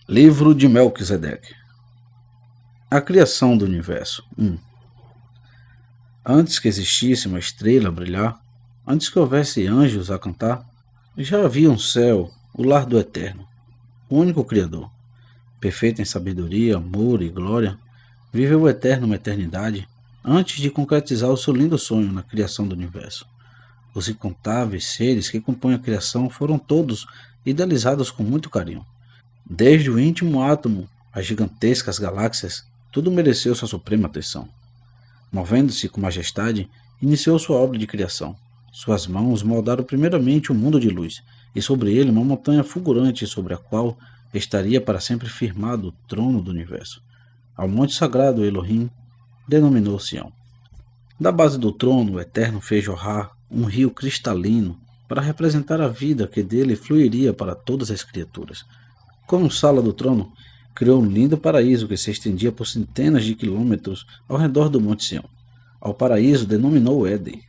Livro de Melquisedeque. A criação do universo. 1. Antes que existisse uma estrela a brilhar, antes que houvesse anjos a cantar, já havia um céu, o lar do Eterno, o único Criador. Perfeito em sabedoria, amor e glória, viveu o Eterno uma eternidade, antes de concretizar o seu lindo sonho na criação do universo. Os incontáveis seres que compõem a criação foram todos idealizados com muito carinho. Desde o íntimo átomo às gigantescas galáxias, tudo mereceu sua suprema atenção. Movendo-se com majestade, iniciou sua obra de criação. Suas mãos moldaram primeiramente um mundo de luz, e sobre ele uma montanha fulgurante sobre a qual estaria para sempre firmado o trono do universo. Ao monte sagrado Elohim denominou Sião. Da base do trono, o Eterno fez jorrar um rio cristalino para representar a vida que dele fluiria para todas as criaturas. Como sala do trono, criou um lindo paraíso que se estendia por centenas de quilômetros ao redor do Monte Sião. Ao paraíso denominou Éden.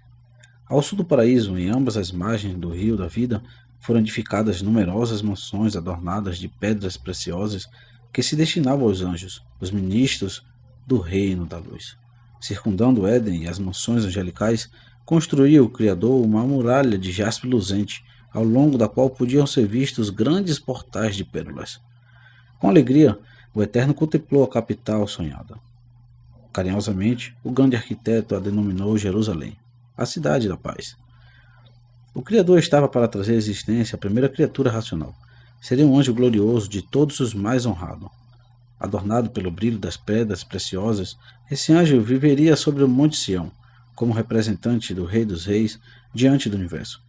Ao sul do paraíso, em ambas as margens do rio da vida, foram edificadas numerosas mansões adornadas de pedras preciosas que se destinavam aos anjos, os ministros do reino da luz. Circundando Éden e as mansões angelicais, construiu o Criador uma muralha de jaspe luzente, ao longo da qual podiam ser vistos grandes portais de pérolas. Com alegria, o Eterno contemplou a capital sonhada. Carinhosamente, o grande arquiteto a denominou Jerusalém, a cidade da paz. O Criador estava para trazer à existência a primeira criatura racional. Seria um anjo glorioso de todos os mais honrado. Adornado pelo brilho das pedras preciosas, esse anjo viveria sobre o Monte Sião, como representante do Rei dos Reis diante do universo.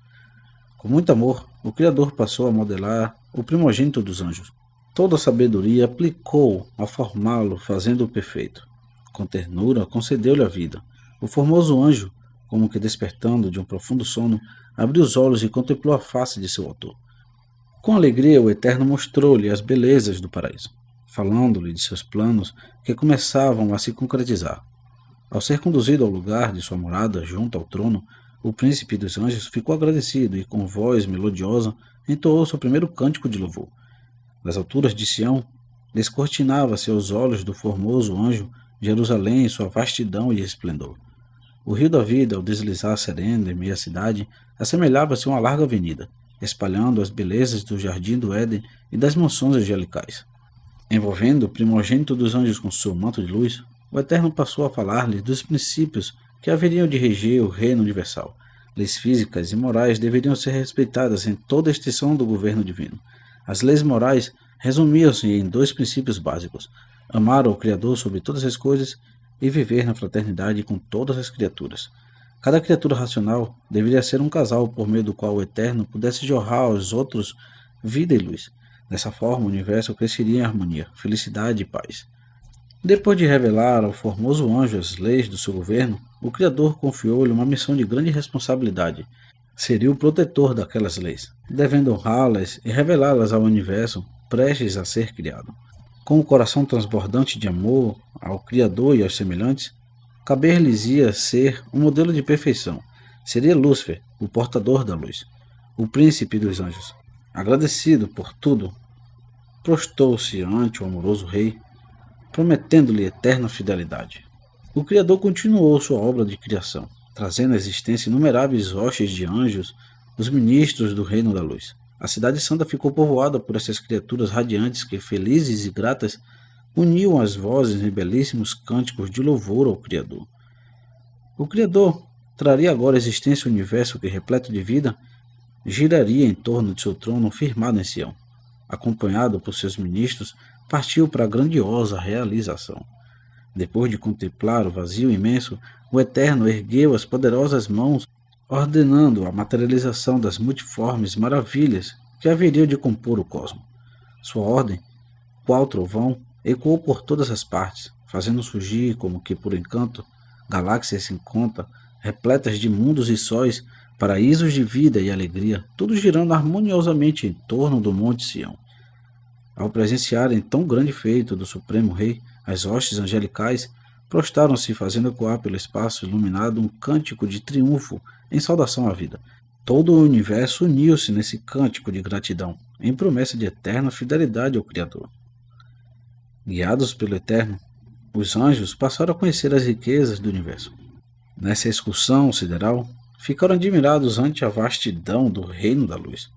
Com muito amor, o Criador passou a modelar o primogênito dos anjos. Toda a sabedoria aplicou a formá-lo, fazendo-o perfeito. Com ternura, concedeu-lhe a vida. O formoso anjo, como que despertando de um profundo sono, abriu os olhos e contemplou a face de seu autor. Com alegria, o Eterno mostrou-lhe as belezas do paraíso, falando-lhe de seus planos que começavam a se concretizar. Ao ser conduzido ao lugar de sua morada, junto ao trono, o príncipe dos anjos ficou agradecido e, com voz melodiosa, entoou seu primeiro cântico de louvor. Das alturas de Sião, descortinava-se aos olhos do formoso anjo Jerusalém em sua vastidão e esplendor. O rio da vida, ao deslizar sereno em meio à cidade, assemelhava-se a uma larga avenida, espalhando as belezas do jardim do Éden e das mansões angelicais. Envolvendo o primogênito dos anjos com seu manto de luz, o Eterno passou a falar-lhe dos princípios que haveriam de reger o reino universal. Leis físicas e morais deveriam ser respeitadas em toda a extensão do governo divino. As leis morais resumiam-se em 2 princípios básicos: amar ao Criador sobre todas as coisas e viver na fraternidade com todas as criaturas. Cada criatura racional deveria ser um casal por meio do qual o Eterno pudesse jorrar aos outros vida e luz. Dessa forma, o universo cresceria em harmonia, felicidade e paz. Depois de revelar ao formoso anjo as leis do seu governo, o Criador confiou-lhe uma missão de grande responsabilidade. Seria o protetor daquelas leis, devendo honrá-las e revelá-las ao universo prestes a ser criado. Com o coração transbordante de amor ao Criador e aos semelhantes, caber-lhes-ia ser um modelo de perfeição. Seria Lúcifer, o portador da luz, o príncipe dos anjos. Agradecido por tudo, prostou-se ante o amoroso rei, prometendo-lhe eterna fidelidade. O Criador continuou sua obra de criação, trazendo à existência inumeráveis hostes de anjos, os ministros do reino da luz. A cidade santa ficou povoada por essas criaturas radiantes que, felizes e gratas, uniam as vozes em belíssimos cânticos de louvor ao Criador. O Criador traria agora à existência o universo que, repleto de vida, giraria em torno de seu trono firmado em Sião. Acompanhado por seus ministros, partiu para a grandiosa realização. Depois de contemplar o vazio imenso, o Eterno ergueu as poderosas mãos, ordenando a materialização das multiformes maravilhas que haveriam de compor o cosmos. Sua ordem, qual trovão, ecoou por todas as partes, fazendo surgir, como que por encanto, galáxias sem conta, repletas de mundos e sóis, paraísos de vida e alegria, tudo girando harmoniosamente em torno do Monte Sião. Ao presenciarem tão grande feito do Supremo Rei, as hostes angelicais prostaram-se, fazendo ecoar pelo espaço iluminado um cântico de triunfo em saudação à vida. Todo o universo uniu-se nesse cântico de gratidão, em promessa de eterna fidelidade ao Criador. Guiados pelo Eterno, os anjos passaram a conhecer as riquezas do universo. Nessa excursão sideral, ficaram admirados ante a vastidão do reino da luz.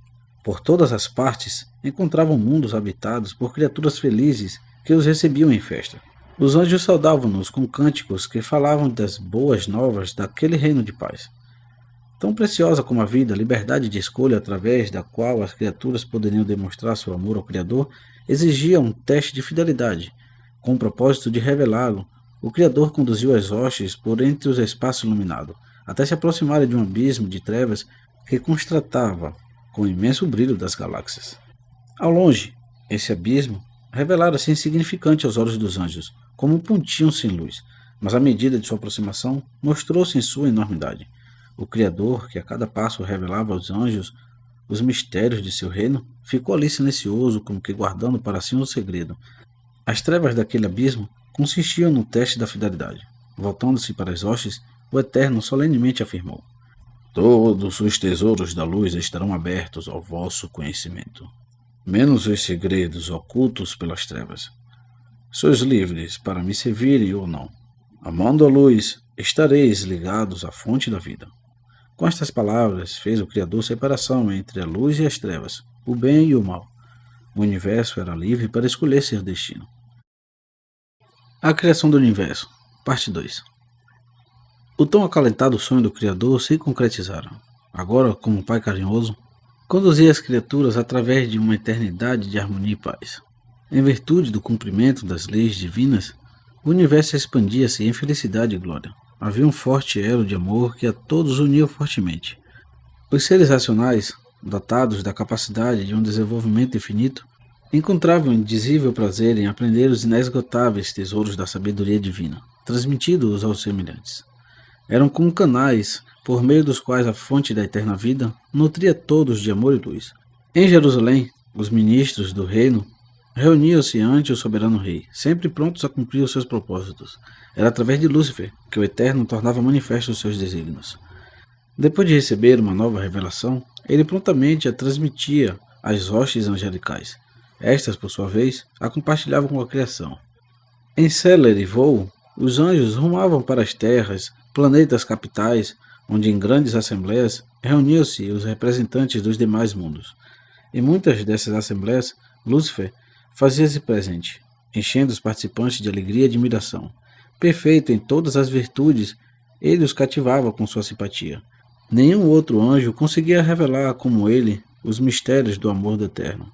Por todas as partes, encontravam mundos habitados por criaturas felizes que os recebiam em festa. Os anjos saudavam-nos com cânticos que falavam das boas novas daquele reino de paz. Tão preciosa como a vida, a liberdade de escolha através da qual as criaturas poderiam demonstrar seu amor ao Criador, exigia um teste de fidelidade. Com o propósito de revelá-lo, o Criador conduziu as hostes por entre os espaços iluminados, até se aproximarem de um abismo de trevas que constatava com o imenso brilho das galáxias. Ao longe, esse abismo revelara-se insignificante aos olhos dos anjos, como um pontinho sem luz, mas à medida de sua aproximação, mostrou-se em sua enormidade. O Criador, que a cada passo revelava aos anjos os mistérios de seu reino, ficou ali silencioso, como que guardando para si um segredo. As trevas daquele abismo consistiam no teste da fidelidade. Voltando-se para as hostes, o Eterno solenemente afirmou: Todos os tesouros da luz estarão abertos ao vosso conhecimento, menos os segredos ocultos pelas trevas. Sois livres para me servirem ou não. Amando a luz, estareis ligados à fonte da vida. Com estas palavras, fez o Criador separação entre a luz e as trevas, o bem e o mal. O universo era livre para escolher seu destino. A criação do universo, parte 2. O tão acalentado sonho do Criador se concretizara. Agora, como um pai carinhoso, conduzia as criaturas através de uma eternidade de harmonia e paz. Em virtude do cumprimento das leis divinas, o universo expandia-se em felicidade e glória. Havia um forte elo de amor que a todos unia fortemente. Os seres racionais, dotados da capacidade de um desenvolvimento infinito, encontravam indizível prazer em aprender os inesgotáveis tesouros da sabedoria divina, transmitidos aos semelhantes. Eram como canais por meio dos quais a fonte da eterna vida nutria todos de amor e luz. Em Jerusalém, os ministros do reino reuniam-se ante o soberano rei, sempre prontos a cumprir os seus propósitos. Era através de Lúcifer que o Eterno tornava manifestos os seus desígnios. Depois de receber uma nova revelação, ele prontamente a transmitia às hostes angelicais. Estas, por sua vez, a compartilhavam com a criação. Em célere voo, os anjos rumavam para as terras, planetas capitais, onde em grandes assembleias reuniam-se os representantes dos demais mundos. Em muitas dessas assembleias, Lúcifer fazia-se presente, enchendo os participantes de alegria e admiração. Perfeito em todas as virtudes, ele os cativava com sua simpatia. Nenhum outro anjo conseguia revelar como ele os mistérios do amor do Eterno.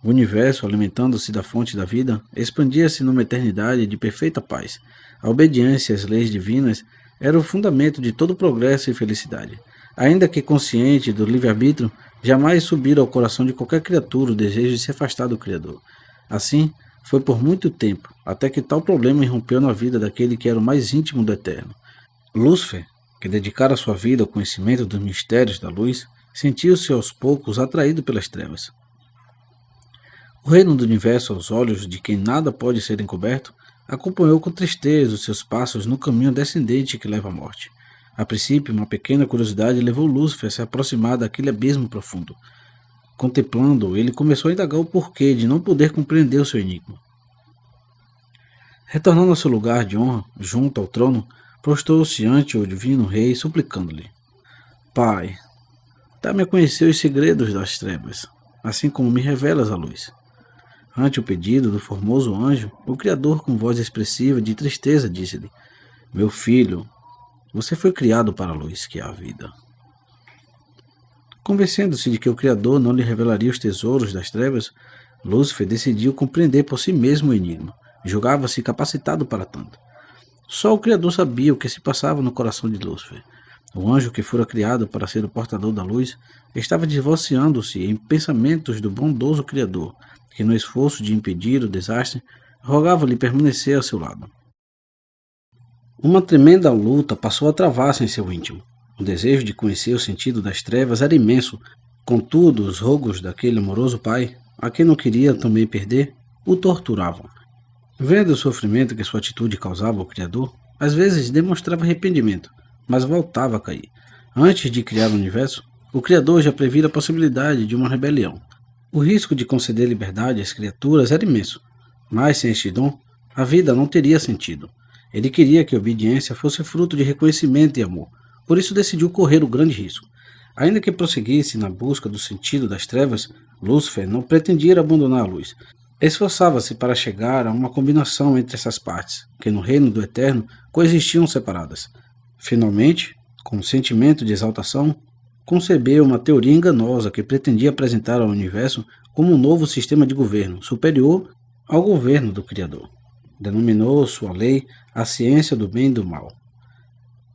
O universo, alimentando-se da fonte da vida, expandia-se numa eternidade de perfeita paz. A obediência às leis divinas era o fundamento de todo progresso e felicidade. Ainda que consciente do livre-arbítrio, jamais subira ao coração de qualquer criatura o desejo de se afastar do Criador. Assim, foi por muito tempo, até que tal problema irrompeu na vida daquele que era o mais íntimo do Eterno. Lúcifer, que dedicara sua vida ao conhecimento dos mistérios da luz, sentiu-se aos poucos atraído pelas trevas. O reino do universo, aos olhos de quem nada pode ser encoberto, acompanhou com tristeza os seus passos no caminho descendente que leva à morte. A princípio, uma pequena curiosidade levou Lúcifer a se aproximar daquele abismo profundo. Contemplando-o, ele começou a indagar o porquê de não poder compreender o seu enigma. Retornando ao seu lugar de honra, junto ao trono, prostrou-se ante o divino rei, suplicando-lhe: Pai, dá-me a conhecer os segredos das trevas, assim como me revelas a luz. Ante o pedido do formoso anjo, o Criador, com voz expressiva de tristeza, disse-lhe: Meu filho, você foi criado para a luz, que é a vida. Convencendo-se de que o Criador não lhe revelaria os tesouros das trevas, Lúcifer decidiu compreender por si mesmo o enigma. Julgava-se capacitado para tanto. Só o Criador sabia o que se passava no coração de Lúcifer. O anjo que fora criado para ser o portador da luz estava divorciando-se em pensamentos do bondoso Criador, que no esforço de impedir o desastre, rogava-lhe permanecer ao seu lado. Uma tremenda luta passou a travar-se em seu íntimo. O desejo de conhecer o sentido das trevas era imenso, contudo os rogos daquele amoroso pai, a quem não queria também perder, o torturavam. Vendo o sofrimento que sua atitude causava ao Criador, às vezes demonstrava arrependimento, mas voltava a cair. Antes de criar o universo, o Criador já previra a possibilidade de uma rebelião. O risco de conceder liberdade às criaturas era imenso. Mas sem este dom, a vida não teria sentido. Ele queria que a obediência fosse fruto de reconhecimento e amor, por isso decidiu correr o grande risco. Ainda que prosseguisse na busca do sentido das trevas, Lúcifer não pretendia abandonar a luz. Esforçava-se para chegar a uma combinação entre essas partes, que no reino do Eterno coexistiam separadas. Finalmente, com um sentimento de exaltação, concebeu uma teoria enganosa que pretendia apresentar ao universo como um novo sistema de governo, superior ao governo do Criador. Denominou sua lei a ciência do bem e do mal.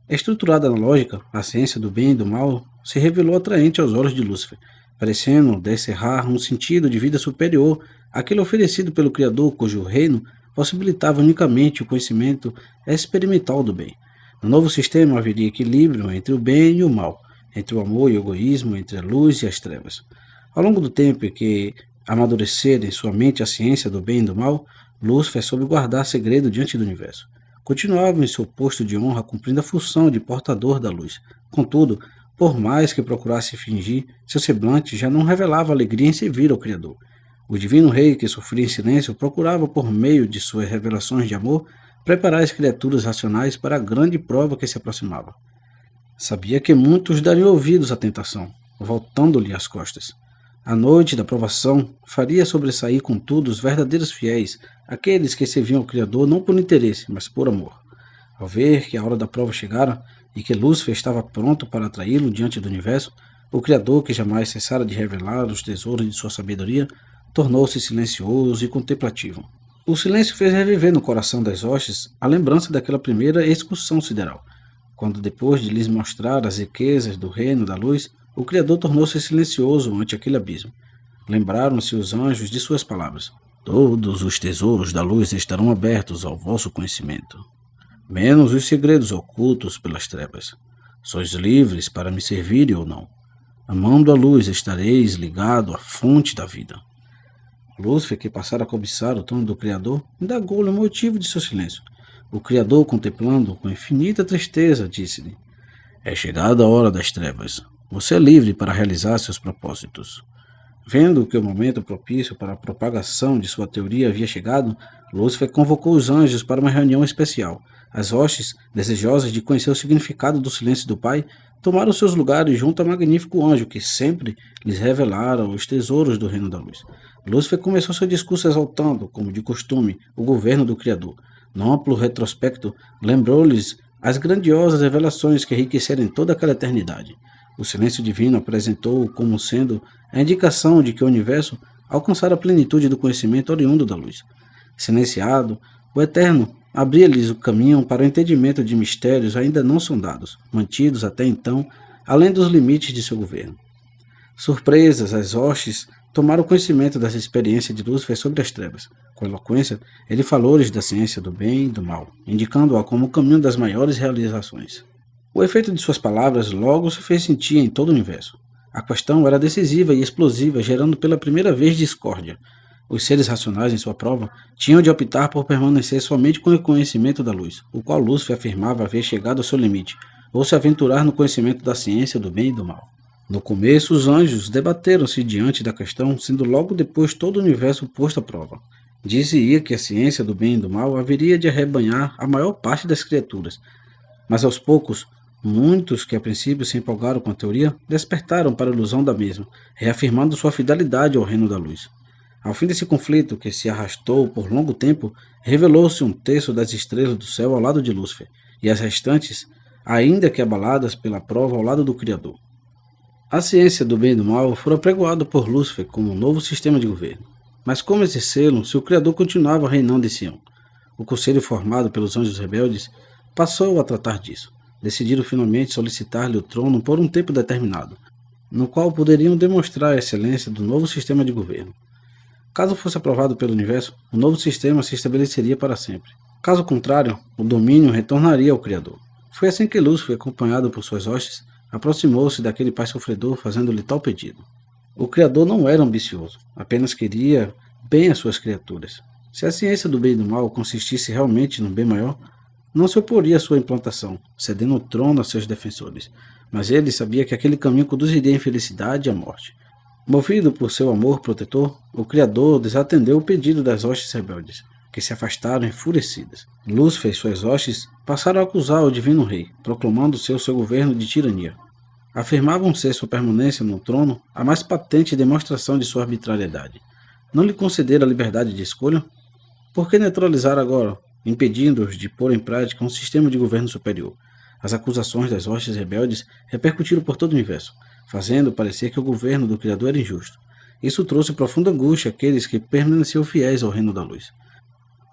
Estruturada na lógica, a ciência do bem e do mal se revelou atraente aos olhos de Lúcifer, parecendo descerrar um sentido de vida superior àquele oferecido pelo Criador, cujo reino possibilitava unicamente o conhecimento experimental do bem. No novo sistema haveria equilíbrio entre o bem e o mal, entre o amor e o egoísmo, entre a luz e as trevas. Ao longo do tempo em que amadurecer em sua mente a ciência do bem e do mal, Lúcifer soube guardar segredo diante do universo. Continuava em seu posto de honra cumprindo a função de portador da luz. Contudo, por mais que procurasse fingir, seu semblante já não revelava alegria em servir ao Criador. O divino rei, que sofria em silêncio, procurava, por meio de suas revelações de amor, preparar as criaturas racionais para a grande prova que se aproximava. Sabia que muitos dariam ouvidos à tentação, voltando-lhe as costas. A noite da provação faria sobressair, contudo, os verdadeiros fiéis, aqueles que serviam ao Criador não por interesse, mas por amor. Ao ver que a hora da prova chegara e que Lúcifer estava pronto para atraí-lo diante do universo, o Criador, que jamais cessara de revelar os tesouros de sua sabedoria, tornou-se silencioso e contemplativo. O silêncio fez reviver no coração das hostes a lembrança daquela primeira excursão sideral, quando, depois de lhes mostrar as riquezas do reino da luz, o Criador tornou-se silencioso ante aquele abismo. Lembraram-se os anjos de suas palavras: todos os tesouros da luz estarão abertos ao vosso conhecimento, menos os segredos ocultos pelas trevas. Sois livres para me servirem ou não. Amando a luz, estareis ligado à fonte da vida. Lúcifer, que passara a cobiçar o trono do Criador, indagou-lhe o motivo de seu silêncio. O Criador, contemplando-o com infinita tristeza, disse-lhe: é chegada a hora das trevas. Você é livre para realizar seus propósitos. Vendo que o momento propício para a propagação de sua teoria havia chegado, Lúcifer convocou os anjos para uma reunião especial. As hostes, desejosas de conhecer o significado do silêncio do Pai, tomaram seus lugares junto ao magnífico anjo que sempre lhes revelara os tesouros do reino da luz. Lúcifer começou seu discurso exaltando, como de costume, o governo do Criador. No amplo retrospecto, lembrou-lhes as grandiosas revelações que enriqueceram toda aquela eternidade. O silêncio divino apresentou como sendo a indicação de que o universo alcançara a plenitude do conhecimento oriundo da luz. Silenciado, o Eterno abria-lhes o caminho para o entendimento de mistérios ainda não sondados, mantidos até então além dos limites de seu governo. Surpresas, as hostes tomaram conhecimento das experiências de Lúcifer sobre as trevas. Com eloquência, ele falou-lhes da ciência do bem e do mal, indicando-a como o caminho das maiores realizações. O efeito de suas palavras logo se fez sentir em todo o universo. A questão era decisiva e explosiva, gerando pela primeira vez discórdia. Os seres racionais em sua prova tinham de optar por permanecer somente com o conhecimento da luz, o qual Lúcifer afirmava haver chegado ao seu limite, ou se aventurar no conhecimento da ciência do bem e do mal. No começo, os anjos debateram-se diante da questão, sendo logo depois todo o universo posto à prova. Dizia que a ciência do bem e do mal haveria de arrebanhar a maior parte das criaturas, mas aos poucos, muitos que a princípio se empolgaram com a teoria despertaram para a ilusão da mesma, reafirmando sua fidelidade ao reino da luz. Ao fim desse conflito, que se arrastou por longo tempo, revelou-se um terço das estrelas do céu ao lado de Lúcifer, e as restantes, ainda que abaladas pela prova, ao lado do Criador. A ciência do bem e do mal fora apregoada por Lúcifer como um novo sistema de governo. Mas como exercê-lo se o Criador continuava reinando em Sião? O conselho formado pelos anjos rebeldes passou a tratar disso. Decidiram finalmente solicitar-lhe o trono por um tempo determinado, no qual poderiam demonstrar a excelência do novo sistema de governo. Caso fosse aprovado pelo universo, o novo sistema se estabeleceria para sempre. Caso contrário, o domínio retornaria ao Criador. Foi assim que Lúcifer, acompanhado por suas hostes, aproximou-se daquele pai sofredor, fazendo-lhe tal pedido. O Criador não era ambicioso, apenas queria bem às suas criaturas. Se a ciência do bem e do mal consistisse realmente no bem maior, não se oporia à sua implantação, cedendo o trono a seus defensores, mas ele sabia que aquele caminho conduziria à infelicidade e à morte. Movido por seu amor protetor, o Criador desatendeu o pedido das hostes rebeldes. que se afastaram enfurecidas. Lúcifer e suas hostes passaram a acusar o divino rei, proclamando seu governo de tirania. Afirmavam ser sua permanência no trono a mais patente demonstração de sua arbitrariedade. Não lhe concederam a liberdade de escolha? Por que neutralizar agora, impedindo-os de pôr em prática um sistema de governo superior? As acusações das hostes rebeldes repercutiram por todo o universo, fazendo parecer que o governo do Criador era injusto. Isso trouxe profunda angústia àqueles que permaneciam fiéis ao reino da luz.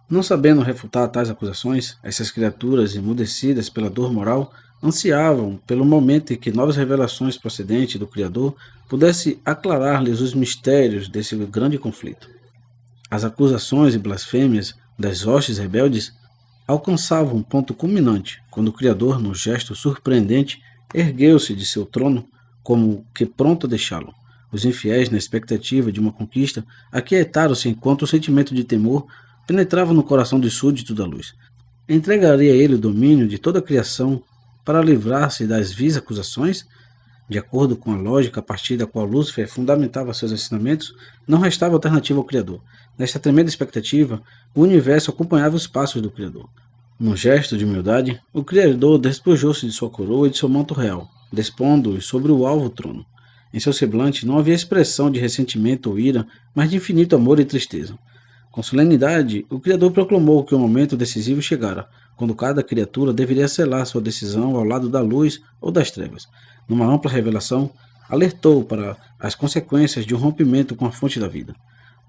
Não sabendo refutar tais acusações, essas criaturas emudecidas pela dor moral ansiavam pelo momento em que novas revelações procedentes do Criador pudessem aclarar-lhes os mistérios desse grande conflito. As acusações e blasfêmias das hostes rebeldes alcançavam um ponto culminante quando o Criador, num gesto surpreendente, ergueu-se de seu trono como que pronto a deixá-lo. Os infiéis, na expectativa de uma conquista, aquietaram-se enquanto o sentimento de temor penetrava no coração dos súditos da luz. Entregaria ele o domínio de toda a criação para livrar-se das vis acusações? De acordo com a lógica a partir da qual Lúcifer fundamentava seus ensinamentos, não restava alternativa ao Criador. Nesta tremenda expectativa, o universo acompanhava os passos do Criador. Num gesto de humildade, o Criador despojou-se de sua coroa e de seu manto real, dispondo-os sobre o alvo trono. Em seu semblante não havia expressão de ressentimento ou ira, mas de infinito amor e tristeza. Com solenidade, o Criador proclamou que o momento decisivo chegara, quando cada criatura deveria selar sua decisão ao lado da luz ou das trevas. Numa ampla revelação, alertou para as consequências de um rompimento com a fonte da vida.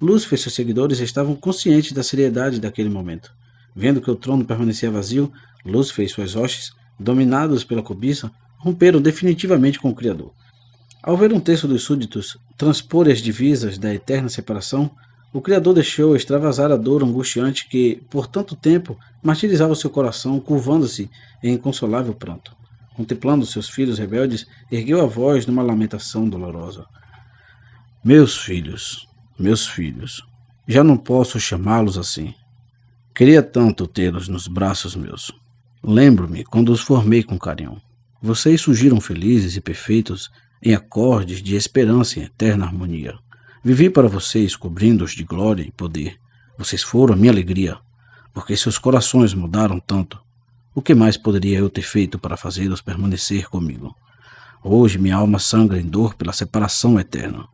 Lúcifer e seus seguidores estavam conscientes da seriedade daquele momento. Vendo que o trono permanecia vazio, Lúcifer e suas hostes, dominados pela cobiça, romperam definitivamente com o Criador. Ao ver um terço dos súditos transpor as divisas da eterna separação, o Criador deixou extravasar a dor angustiante que, por tanto tempo, martirizava seu coração, curvando-se em inconsolável pranto. Contemplando seus filhos rebeldes, ergueu a voz numa lamentação dolorosa. Meus filhos, já não posso chamá-los assim. Queria tanto tê-los nos braços meus. Lembro-me quando os formei com carinho. Vocês surgiram felizes e perfeitos em acordes de esperança e eterna harmonia. Vivi para vocês, cobrindo-os de glória e poder. Vocês foram a minha alegria, porque seus corações mudaram tanto. O que mais poderia eu ter feito para fazê-los permanecer comigo? Hoje minha alma sangra em dor pela separação eterna.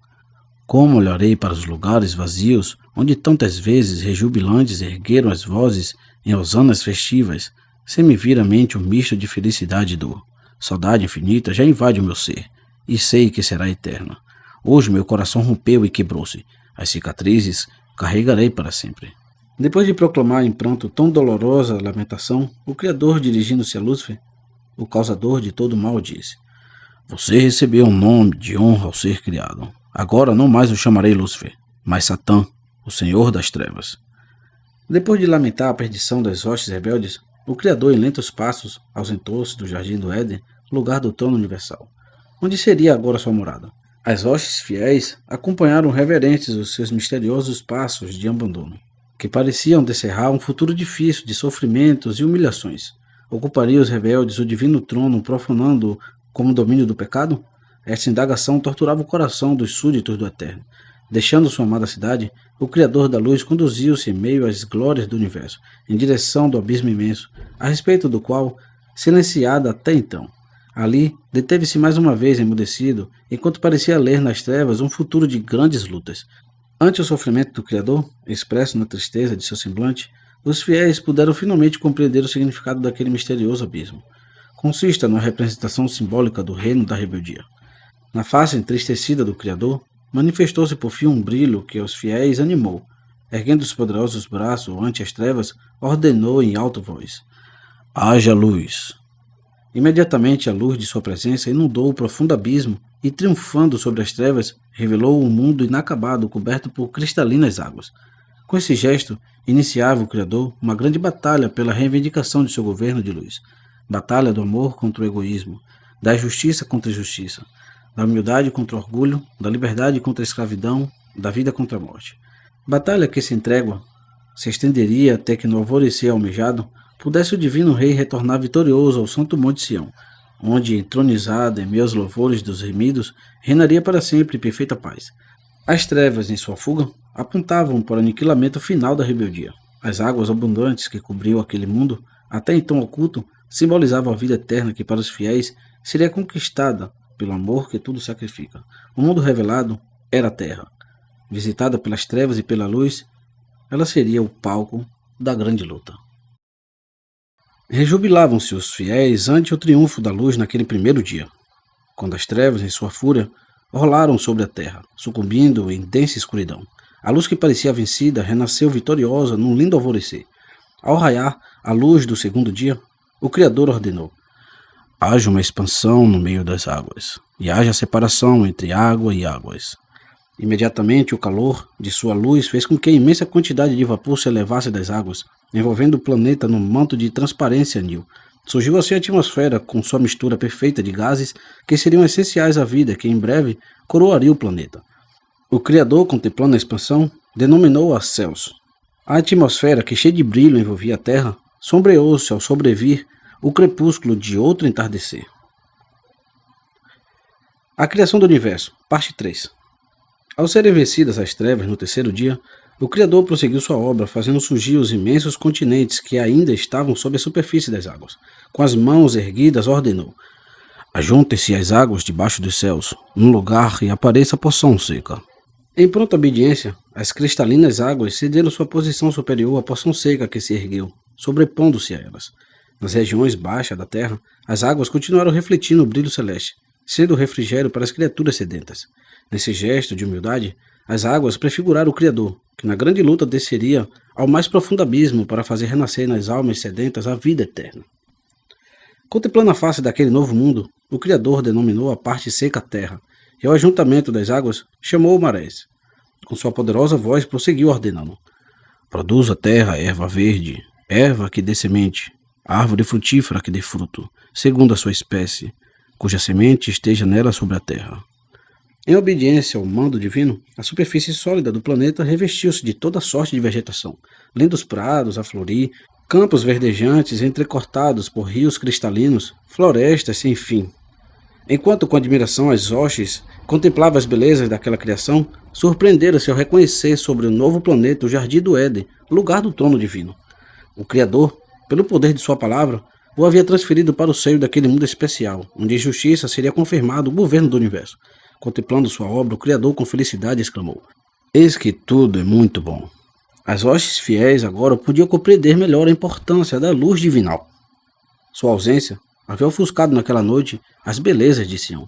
Como olharei para os lugares vazios, onde tantas vezes rejubilantes ergueram as vozes em hosanas festivas, sem me vir à mente um misto de felicidade e dor. Saudade infinita já invade o meu ser, e sei que será eterna. Hoje meu coração rompeu e quebrou-se. As cicatrizes carregarei para sempre. Depois de proclamar em pranto tão dolorosa lamentação, o Criador, dirigindo-se a Lúcifer, o causador de todo o mal, disse: Você recebeu um nome de honra ao ser criado. Agora não mais o chamarei Lúcifer, mas Satã, o Senhor das Trevas. Depois de lamentar a perdição das hostes rebeldes, o Criador, em lentos passos, ausentou-se do jardim do Éden, lugar do trono universal, onde seria agora sua morada. As hostes fiéis acompanharam reverentes os seus misteriosos passos de abandono, que pareciam descerrar um futuro difícil de sofrimentos e humilhações. Ocuparia os rebeldes o divino trono, profanando-o como domínio do pecado? Essa indagação torturava o coração dos súditos do Eterno. Deixando sua amada cidade, o Criador da Luz conduziu-se em meio às glórias do universo, em direção do abismo imenso, a respeito do qual, silenciada até então, ali deteve-se mais uma vez emudecido, enquanto parecia ler nas trevas um futuro de grandes lutas. Ante o sofrimento do Criador, expresso na tristeza de seu semblante, os fiéis puderam finalmente compreender o significado daquele misterioso abismo. Consiste na representação simbólica do reino da rebeldia. Na face entristecida do Criador, manifestou-se por fim um brilho que os fiéis animou. Erguendo os poderosos braços ante as trevas, ordenou em alta voz: Haja luz! Imediatamente a luz de sua presença inundou o profundo abismo e, triunfando sobre as trevas, revelou um mundo inacabado coberto por cristalinas águas. Com esse gesto, iniciava o Criador uma grande batalha pela reivindicação de seu governo de luz. Batalha do amor contra o egoísmo, da justiça contra a injustiça, da humildade contra o orgulho, da liberdade contra a escravidão, da vida contra a morte. Batalha que sem trégua se estenderia até que no alvorecer almejado pudesse o divino rei retornar vitorioso ao santo monte Sião, onde, entronizado em meio aos louvores dos remidos, reinaria para sempre em perfeita paz. As trevas, em sua fuga, apontavam para o aniquilamento final da rebeldia. As águas abundantes que cobriam aquele mundo, até então oculto, simbolizavam a vida eterna que para os fiéis seria conquistada pelo amor que tudo sacrifica. O mundo revelado era a terra. Visitada pelas trevas e pela luz, ela seria o palco da grande luta. Rejubilavam-se os fiéis ante o triunfo da luz naquele primeiro dia, quando as trevas, em sua fúria, rolaram sobre a terra, sucumbindo em densa escuridão. A luz que parecia vencida renasceu vitoriosa num lindo alvorecer. Ao raiar a luz do segundo dia, o Criador ordenou: haja uma expansão no meio das águas, e haja separação entre água e águas. Imediatamente o calor de sua luz fez com que a imensa quantidade de vapor se elevasse das águas, envolvendo o planeta num manto de transparência anil. Surgiu assim a atmosfera com sua mistura perfeita de gases que seriam essenciais à vida que em breve coroaria o planeta. O Criador, contemplando a expansão, denominou-a céus. A atmosfera que cheia de brilho envolvia a Terra sombreou-se ao sobrevir o crepúsculo de outro entardecer. A criação do universo, parte 3. Ao serem vencidas as trevas no terceiro dia, o Criador prosseguiu sua obra, fazendo surgir os imensos continentes que ainda estavam sob a superfície das águas. Com as mãos erguidas, ordenou: ajuntem-se as águas debaixo dos céus, num lugar e apareça a porção seca. Em pronta obediência, as cristalinas águas cederam sua posição superior à porção seca que se ergueu, sobrepondo-se a elas. Nas regiões baixas da terra, as águas continuaram refletindo o brilho celeste, sendo refrigério para as criaturas sedentas. Nesse gesto de humildade, as águas prefiguraram o Criador, que na grande luta desceria ao mais profundo abismo para fazer renascer nas almas sedentas a vida eterna. Contemplando a face daquele novo mundo, o Criador denominou a parte seca terra, e ao ajuntamento das águas chamou marés. Com sua poderosa voz prosseguiu ordenando: produza a terra erva verde, erva que dê semente, árvore frutífera que dê fruto, segundo a sua espécie, cuja semente esteja nela sobre a terra. Em obediência ao mando divino, a superfície sólida do planeta revestiu-se de toda sorte de vegetação, lindos prados a florir, campos verdejantes entrecortados por rios cristalinos, florestas sem fim. Enquanto com admiração as hostes contemplavam as belezas daquela criação, surpreenderam-se ao reconhecer sobre o novo planeta o Jardim do Éden, lugar do trono divino. O Criador, pelo poder de sua palavra, o havia transferido para o seio daquele mundo especial, onde em justiça seria confirmado o governo do universo. Contemplando sua obra, o Criador com felicidade exclamou: eis que tudo é muito bom. As hostes fiéis agora podiam compreender melhor a importância da luz divinal. Sua ausência havia ofuscado naquela noite as belezas de Sião.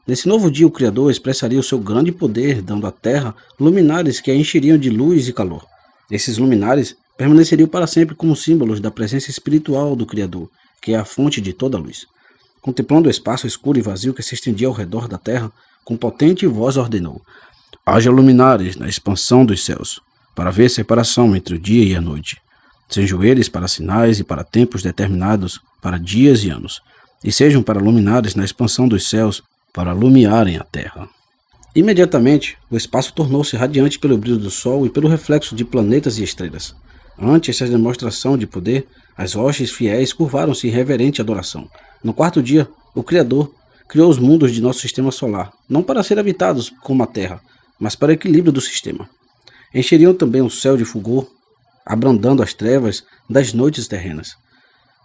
Nesse novo dia o Criador expressaria o seu grande poder, dando à terra luminares que a encheriam de luz e calor. Esses luminares permaneceriam para sempre como símbolos da presença espiritual do Criador, que é a fonte de toda a luz. Contemplando o espaço escuro e vazio que se estendia ao redor da terra, com potente voz ordenou: haja luminares na expansão dos céus, para ver separação entre o dia e a noite. Sejam eles para sinais e para tempos determinados, para dias e anos, e sejam para luminares na expansão dos céus, para alumiarem a terra. Imediatamente, o espaço tornou-se radiante pelo brilho do sol e pelo reflexo de planetas e estrelas. Ante essa demonstração de poder, as hostes fiéis curvaram-se em reverente adoração. No quarto dia, o Criador criou os mundos de nosso sistema solar, não para ser habitados como a Terra, mas para o equilíbrio do sistema. Encheriam também o céu de fulgor, abrandando as trevas das noites terrenas.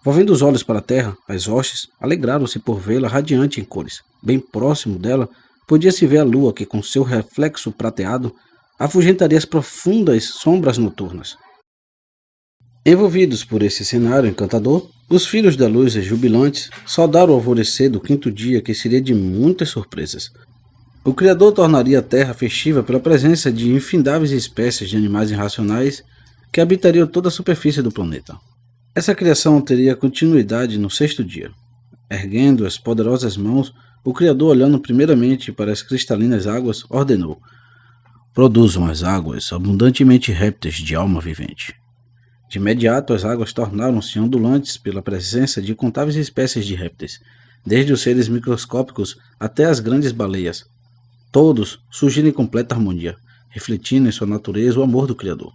Volvendo os olhos para a terra, as hostes alegraram-se por vê-la radiante em cores. Bem próximo dela, podia-se ver a lua que, com seu reflexo prateado, afugentaria as profundas sombras noturnas. Envolvidos por esse cenário encantador, os filhos da luz jubilantes saudaram o alvorecer do quinto dia, que seria de muitas surpresas. O Criador tornaria a terra festiva pela presença de infindáveis espécies de animais irracionais que habitariam toda a superfície do planeta. Essa criação teria continuidade no sexto dia. Erguendo as poderosas mãos, o Criador, olhando primeiramente para as cristalinas águas, ordenou: produzam as águas abundantemente répteis de alma vivente. De imediato, as águas tornaram-se ondulantes pela presença de incontáveis espécies de répteis, desde os seres microscópicos até as grandes baleias. Todos surgiram em completa harmonia, refletindo em sua natureza o amor do Criador.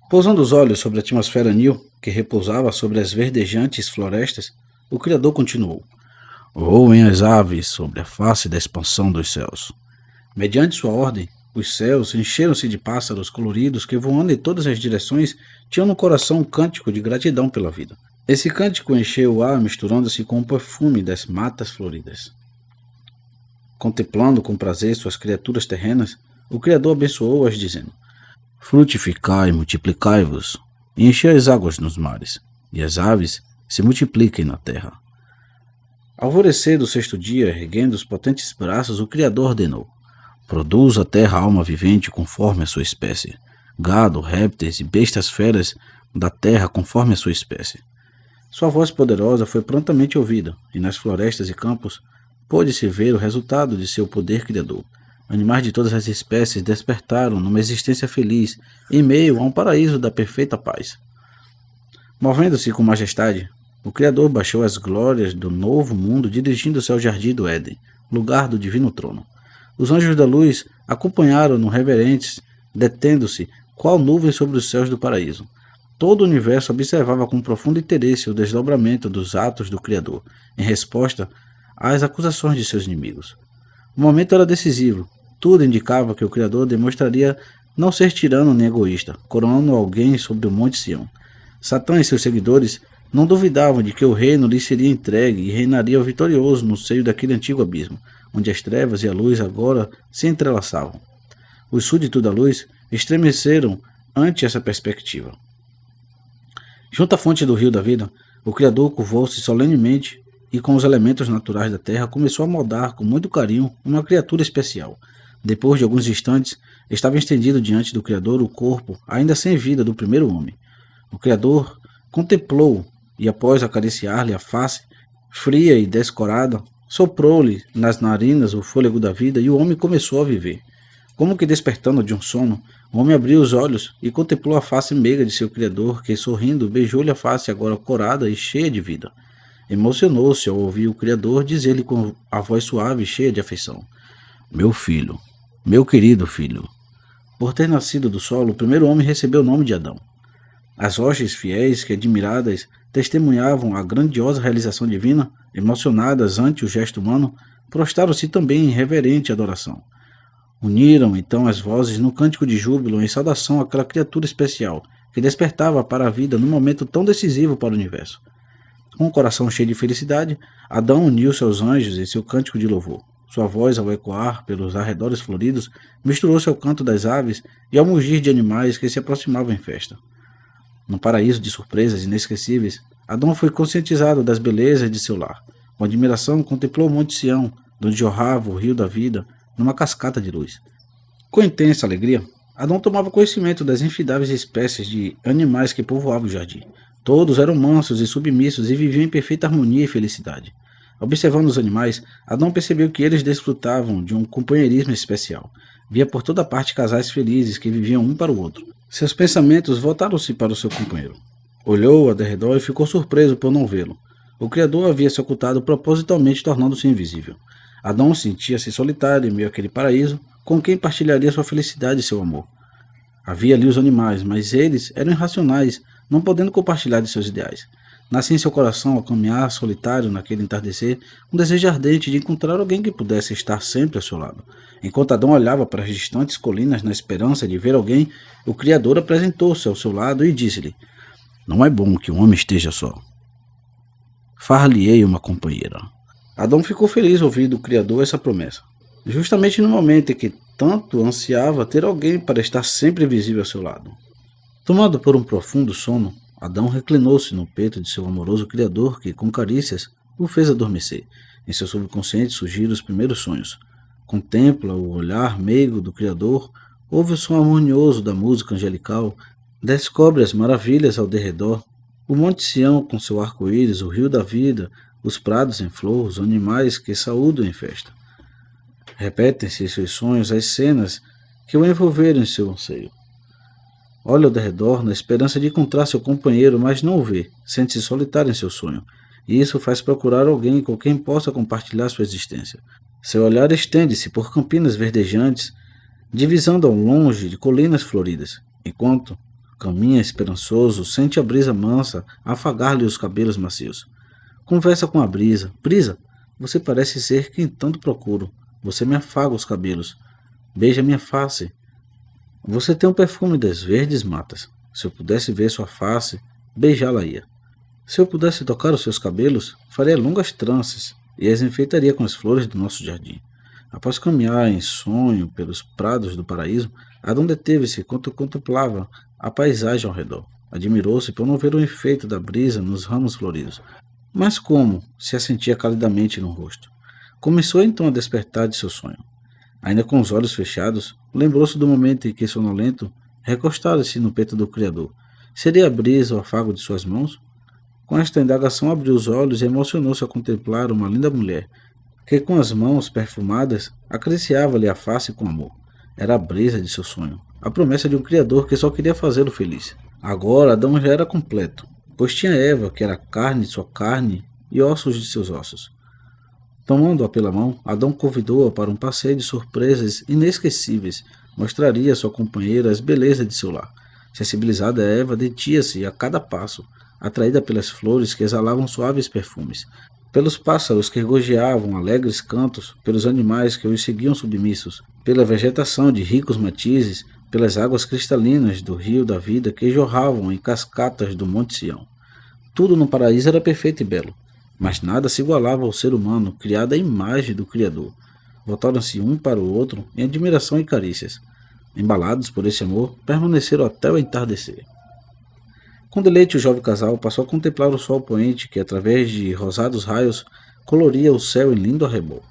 Pousando os olhos sobre a atmosfera anil, que repousava sobre as verdejantes florestas, o Criador continuou: voem as aves sobre a face da expansão dos céus. Mediante sua ordem, Os céus encheram-se de pássaros coloridos que, voando em todas as direções, tinham no coração um cântico de gratidão pela vida. Esse cântico encheu o ar, misturando-se com o perfume das matas floridas. Contemplando com prazer suas criaturas terrenas, o Criador abençoou-as, dizendo: frutificai, multiplicai-vos, e enchei as águas nos mares, e as aves se multipliquem na terra. Ao alvorecer do sexto dia, erguendo os potentes braços, o Criador ordenou: produz a terra alma vivente conforme a sua espécie, gado, répteis e bestas feras da terra conforme a sua espécie. Sua voz poderosa foi prontamente ouvida, e nas florestas e campos pôde-se ver o resultado de seu poder criador. Animais de todas as espécies despertaram numa existência feliz, em meio a um paraíso da perfeita paz. Movendo-se com majestade, o Criador baixou as glórias do novo mundo, dirigindo-se ao jardim do Éden, lugar do divino trono. Os anjos da luz acompanharam-no reverentes, detendo-se qual nuvem sobre os céus do paraíso. Todo o universo observava com profundo interesse o desdobramento dos atos do Criador, em resposta às acusações de seus inimigos. O momento era decisivo. Tudo indicava que o Criador demonstraria não ser tirano nem egoísta, coroando alguém sobre o Monte Sião. Satã e seus seguidores não duvidavam de que o reino lhe seria entregue e reinaria vitorioso no seio daquele antigo abismo, onde as trevas e a luz agora se entrelaçavam. Os súditos da luz estremeceram ante essa perspectiva. Junto à fonte do rio da vida, o Criador curvou-se solenemente e, com os elementos naturais da terra, começou a moldar com muito carinho uma criatura especial. Depois de alguns instantes, estava estendido diante do Criador o corpo, ainda sem vida, do primeiro homem. O Criador contemplou e, após acariciar-lhe a face, fria e descorada, soprou-lhe nas narinas o fôlego da vida e o homem começou a viver. Como que despertando de um sono, o homem abriu os olhos e contemplou a face meiga de seu Criador, que, sorrindo, beijou-lhe a face agora corada e cheia de vida. Emocionou-se ao ouvir o Criador dizer-lhe com a voz suave e cheia de afeição: meu filho, meu querido filho. Por ter nascido do solo, o primeiro homem recebeu o nome de Adão. As rochas fiéis que, admiradas, testemunhavam a grandiosa realização divina, emocionadas ante o gesto humano, prostraram-se também em reverente adoração. Uniram então as vozes no cântico de júbilo em saudação àquela criatura especial que despertava para a vida num momento tão decisivo para o universo. Com o coração cheio de felicidade, Adão uniu-se aos anjos em seu cântico de louvor. Sua voz, ao ecoar pelos arredores floridos, misturou-se ao canto das aves e ao mugir de animais que se aproximavam em festa. Num paraíso de surpresas inesquecíveis, Adão foi conscientizado das belezas de seu lar. Com admiração, contemplou o Monte Sião, onde jorrava o rio da vida, numa cascata de luz. Com intensa alegria, Adão tomava conhecimento das infindáveis espécies de animais que povoavam o jardim. Todos eram mansos e submissos e viviam em perfeita harmonia e felicidade. Observando os animais, Adão percebeu que eles desfrutavam de um companheirismo especial. Via por toda parte casais felizes que viviam um para o outro. Seus pensamentos voltaram-se para o seu companheiro. Olhou ao derredor e ficou surpreso por não vê-lo. O Criador havia se ocultado propositalmente, tornando-se invisível. Adão sentia-se solitário em meio àquele paraíso, com quem partilharia sua felicidade e seu amor. Havia ali os animais, mas eles eram irracionais, não podendo compartilhar de seus ideais. Nascia em seu coração, ao caminhar solitário naquele entardecer, um desejo ardente de encontrar alguém que pudesse estar sempre ao seu lado. Enquanto Adão olhava para as distantes colinas na esperança de ver alguém, o Criador apresentou-se ao seu lado e disse-lhe: não é bom que um homem esteja só. Far-lhe-ei uma companheira. Adão ficou feliz ao ouvir do Criador essa promessa, justamente no momento em que tanto ansiava ter alguém para estar sempre visível ao seu lado. Tomado por um profundo sono, Adão reclinou-se no peito de seu amoroso Criador que, com carícias, o fez adormecer. Em seu subconsciente surgiram os primeiros sonhos. Contempla o olhar meigo do Criador, ouve o som harmonioso da música angelical, descobre as maravilhas ao derredor, o Monte Sião com seu arco-íris, o rio da vida, os prados em flor, os animais que saúdam em festa. Repetem-se em seus sonhos as cenas que o envolveram em seu anseio. Olha ao derredor na esperança de encontrar seu companheiro, mas não o vê, sente-se solitário em seu sonho, e isso faz procurar alguém com quem possa compartilhar sua existência. Seu olhar estende-se por campinas verdejantes, divisando ao longe de colinas floridas, enquanto caminha esperançoso, sente a brisa mansa afagar-lhe os cabelos macios. Conversa com a brisa. Brisa, você parece ser quem tanto procuro. Você me afaga os cabelos. Beija minha face. Você tem um perfume das verdes matas. Se eu pudesse ver sua face, beijá-la-ia. Se eu pudesse tocar os seus cabelos, faria longas tranças e as enfeitaria com as flores do nosso jardim. Após caminhar em sonho pelos prados do paraíso, Adão deteve-se enquanto contemplava a paisagem ao redor. Admirou-se por não ver o efeito da brisa nos ramos floridos, mas como se a sentia calidamente no rosto. Começou então a despertar de seu sonho. Ainda com os olhos fechados, lembrou-se do momento em que, sonolento, recostara-se no peito do Criador. Seria a brisa o afago de suas mãos? Com esta indagação abriu os olhos e emocionou-se ao contemplar uma linda mulher, que com as mãos perfumadas acariciava-lhe a face com amor. Era a brisa de seu sonho, a promessa de um Criador que só queria fazê-lo feliz. Agora Adão já era completo, pois tinha Eva, que era carne de sua carne e ossos de seus ossos. Tomando-a pela mão, Adão convidou-a para um passeio de surpresas inesquecíveis. Mostraria à sua companheira as belezas de seu lar. Sensibilizada, Eva detinha-se a cada passo, atraída pelas flores que exalavam suaves perfumes, pelos pássaros que gorjeavam alegres cantos, pelos animais que os seguiam submissos, pela vegetação de ricos matizes, pelas águas cristalinas do rio da vida que jorravam em cascatas do Monte Sião. Tudo no paraíso era perfeito e belo, mas nada se igualava ao ser humano criado à imagem do Criador. Voltaram-se um para o outro em admiração e carícias. Embalados por esse amor, permaneceram até o entardecer. Com deleite, o jovem casal passou a contemplar o sol poente que, através de rosados raios, coloria o céu em lindo arrebol.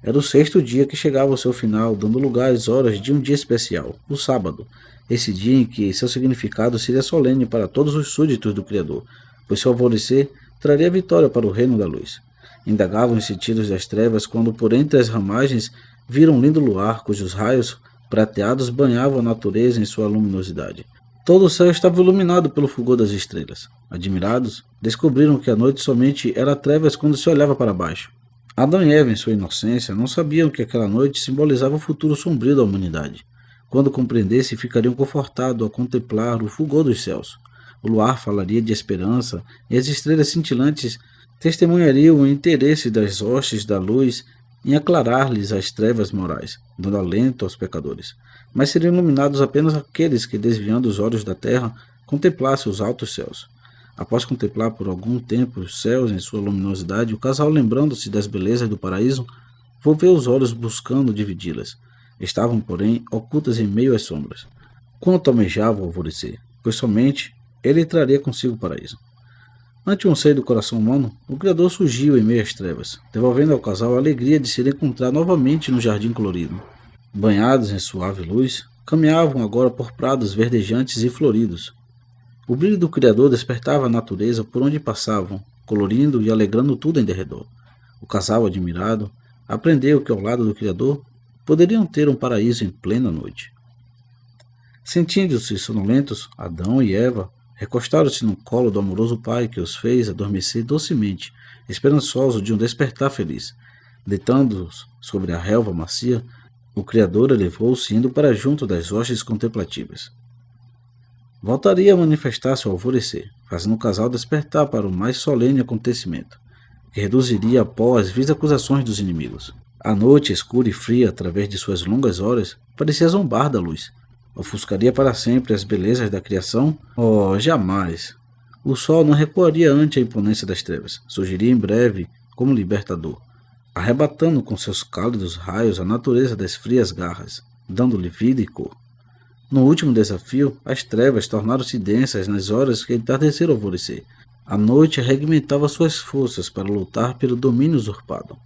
Era o sexto dia que chegava ao seu final, dando lugar às horas de um dia especial, o sábado, esse dia em que seu significado seria solene para todos os súditos do Criador, pois seu alvorecer traria vitória para o reino da luz. Indagavam os sentidos das trevas quando, por entre as ramagens, viram um lindo luar cujos raios prateados banhavam a natureza em sua luminosidade. Todo o céu estava iluminado pelo fulgor das estrelas. Admirados, descobriram que a noite somente era trevas quando se olhava para baixo. Adão e Eva, em sua inocência, não sabiam que aquela noite simbolizava o futuro sombrio da humanidade. Quando compreendessem, ficariam confortados ao contemplar o fulgor dos céus. O luar falaria de esperança e as estrelas cintilantes testemunhariam o interesse das hostes da luz em aclarar-lhes as trevas morais, dando alento aos pecadores. Mas seriam iluminados apenas aqueles que, desviando os olhos da terra, contemplassem os altos céus. Após contemplar por algum tempo os céus em sua luminosidade, o casal, lembrando-se das belezas do paraíso, volveu os olhos buscando dividi-las. Estavam, porém, ocultas em meio às sombras. Quanto almejava o alvorecer, pois somente ele traria consigo o paraíso. Ante o anseio do coração humano, o Criador surgiu em meio às trevas, devolvendo ao casal a alegria de se encontrar novamente no jardim colorido. Banhados em suave luz, caminhavam agora por prados verdejantes e floridos. O brilho do Criador despertava a natureza por onde passavam, colorindo e alegrando tudo em derredor. O casal, admirado, aprendeu que ao lado do Criador poderiam ter um paraíso em plena noite. Sentindo-se sonolentos, Adão e Eva recostaram-se no colo do amoroso Pai que os fez adormecer docemente, esperançosos de um despertar feliz. Deitando-os sobre a relva macia, o Criador elevou-se indo para junto das hostes contemplativas. Voltaria a manifestar-se ao alvorecer, fazendo o casal despertar para o mais solene acontecimento, que reduziria a pó as vis acusações dos inimigos. A noite, escura e fria, através de suas longas horas, parecia zombar da luz. Ofuscaria para sempre as belezas da criação? Oh, jamais! O sol não recuaria ante a imponência das trevas. Surgiria em breve como libertador, arrebatando com seus cálidos raios a natureza das frias garras, dando-lhe vida e cor. No último desafio, as trevas tornaram-se densas nas horas que entardeceram ao alvorecer. A noite arregimentava suas forças para lutar pelo domínio usurpado.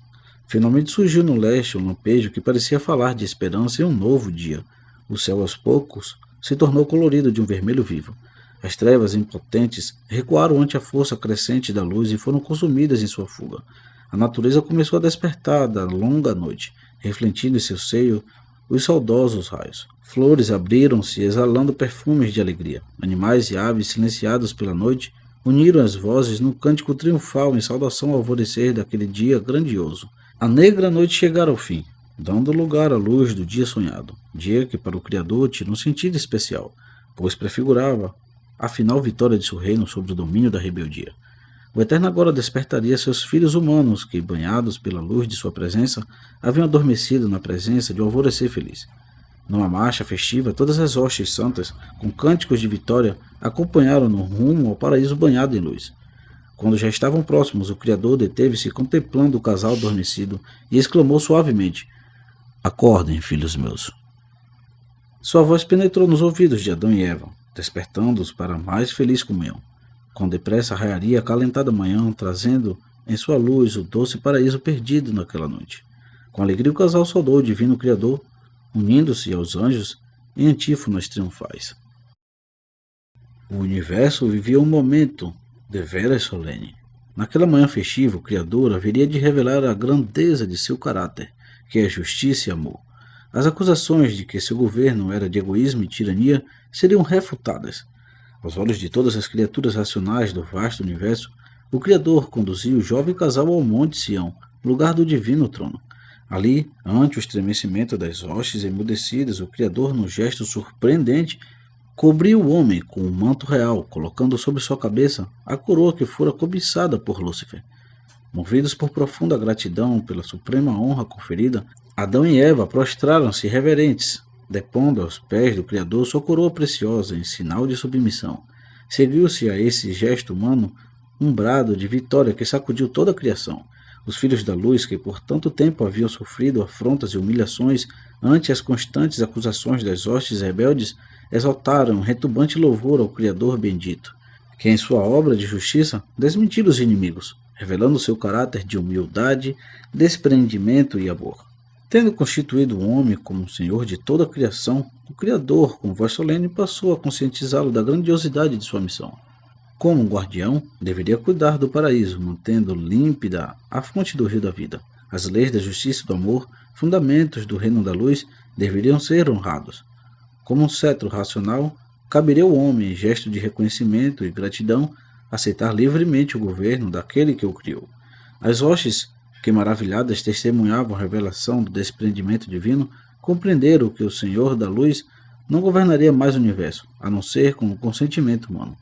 Finalmente surgiu no leste um lampejo que parecia falar de esperança e um novo dia. O céu, aos poucos, se tornou colorido de um vermelho vivo. As trevas impotentes recuaram ante a força crescente da luz e foram consumidas em sua fuga. A natureza começou a despertar da longa noite, refletindo em seu seio os saudosos raios. Flores abriram-se, exalando perfumes de alegria. Animais e aves, silenciados pela noite, uniram as vozes no cântico triunfal em saudação ao alvorecer daquele dia grandioso. A negra noite chegara ao fim, dando lugar à luz do dia sonhado, dia que para o Criador tinha um sentido especial, pois prefigurava a final vitória de seu reino sobre o domínio da rebeldia. O Eterno agora despertaria seus filhos humanos que, banhados pela luz de sua presença, haviam adormecido na presença de um alvorecer feliz. Numa marcha festiva, todas as hostes santas, com cânticos de vitória, acompanharam-no rumo ao paraíso banhado em luz. Quando já estavam próximos, o Criador deteve-se contemplando o casal adormecido e exclamou suavemente: Acordem, filhos meus. Sua voz penetrou nos ouvidos de Adão e Eva, despertando-os para a mais feliz comunhão. Com depressa raiaria a acalentada manhã, trazendo em sua luz o doce paraíso perdido naquela noite. Com alegria o casal saudou o divino Criador, unindo-se aos anjos em antífonas triunfais. O universo vivia um momento deveras solene. Naquela manhã festiva, o Criador haveria de revelar a grandeza de seu caráter, que é justiça e amor. As acusações de que seu governo era de egoísmo e tirania seriam refutadas. Aos olhos de todas as criaturas racionais do vasto universo, o Criador conduziu o jovem casal ao Monte Sião, lugar do divino trono. Ali, ante o estremecimento das hostes emudecidas, o Criador, num gesto surpreendente, cobriu o homem com um manto real, colocando sobre sua cabeça a coroa que fora cobiçada por Lúcifer. Movidos por profunda gratidão pela suprema honra conferida, Adão e Eva prostraram-se reverentes, depondo aos pés do Criador sua coroa preciosa em sinal de submissão. Seguiu-se a esse gesto humano um brado de vitória que sacudiu toda a criação. Os filhos da luz, que por tanto tempo haviam sofrido afrontas e humilhações ante as constantes acusações das hostes rebeldes, exaltaram um retumbante louvor ao Criador bendito, que em sua obra de justiça desmentira os inimigos, revelando seu caráter de humildade, desprendimento e amor. Tendo constituído o homem como senhor de toda a criação, o Criador, com voz solene, passou a conscientizá-lo da grandiosidade de sua missão. Como um guardião, deveria cuidar do paraíso, mantendo límpida a fonte do rio da vida. As leis da justiça e do amor, fundamentos do reino da luz, deveriam ser honrados. Como um cetro racional, caberia ao homem, em gesto de reconhecimento e gratidão, aceitar livremente o governo daquele que o criou. As hostes, que maravilhadas testemunhavam a revelação do desprendimento divino, compreenderam que o Senhor da Luz não governaria mais o universo, a não ser com o consentimento humano.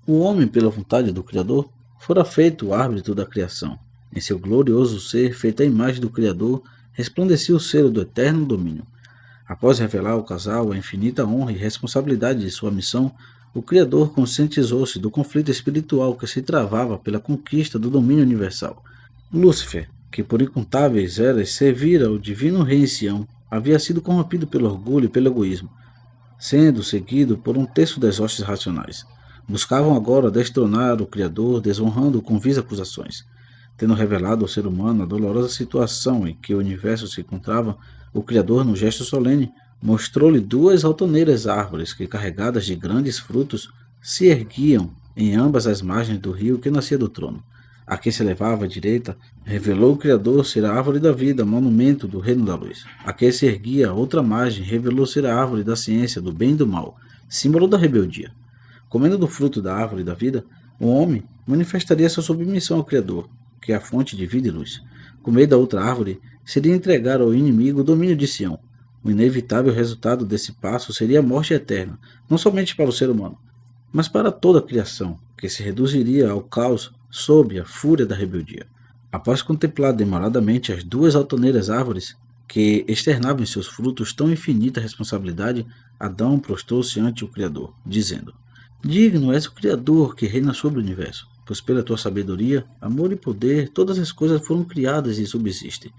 O homem, pela vontade do Criador, fora feito o árbitro da criação. Em seu glorioso ser, feito à imagem do Criador, resplandecia o selo do eterno domínio. Após revelar ao casal a infinita honra e responsabilidade de sua missão, o Criador conscientizou-se do conflito espiritual que se travava pela conquista do domínio universal. Lúcifer, que por incontáveis eras servira ao divino rei em Sião, havia sido corrompido pelo orgulho e pelo egoísmo, sendo seguido por um terço das hostes racionais. Buscavam agora destronar o Criador, desonrando-o com vis acusações. Tendo revelado ao ser humano a dolorosa situação em que o universo se encontrava, o Criador, no gesto solene, mostrou-lhe duas altaneiras árvores que, carregadas de grandes frutos, se erguiam em ambas as margens do rio que nascia do trono. A que se elevava à direita, revelou o Criador ser a árvore da vida, monumento do reino da luz. A que se erguia à outra margem, revelou ser a árvore da ciência, do bem e do mal, símbolo da rebeldia. Comendo do fruto da árvore da vida, o homem manifestaria sua submissão ao Criador, que é a fonte de vida e luz. Comer da outra árvore seria entregar ao inimigo o domínio de Sião. O inevitável resultado desse passo seria a morte eterna, não somente para o ser humano, mas para toda a criação, que se reduziria ao caos sob a fúria da rebeldia. Após contemplar demoradamente as duas altaneiras árvores, que externavam em seus frutos tão infinita responsabilidade, Adão prostrou-se ante o Criador, dizendo: Digno és o Criador que reina sobre o universo, pois pela tua sabedoria, amor e poder, todas as coisas foram criadas e subsistem.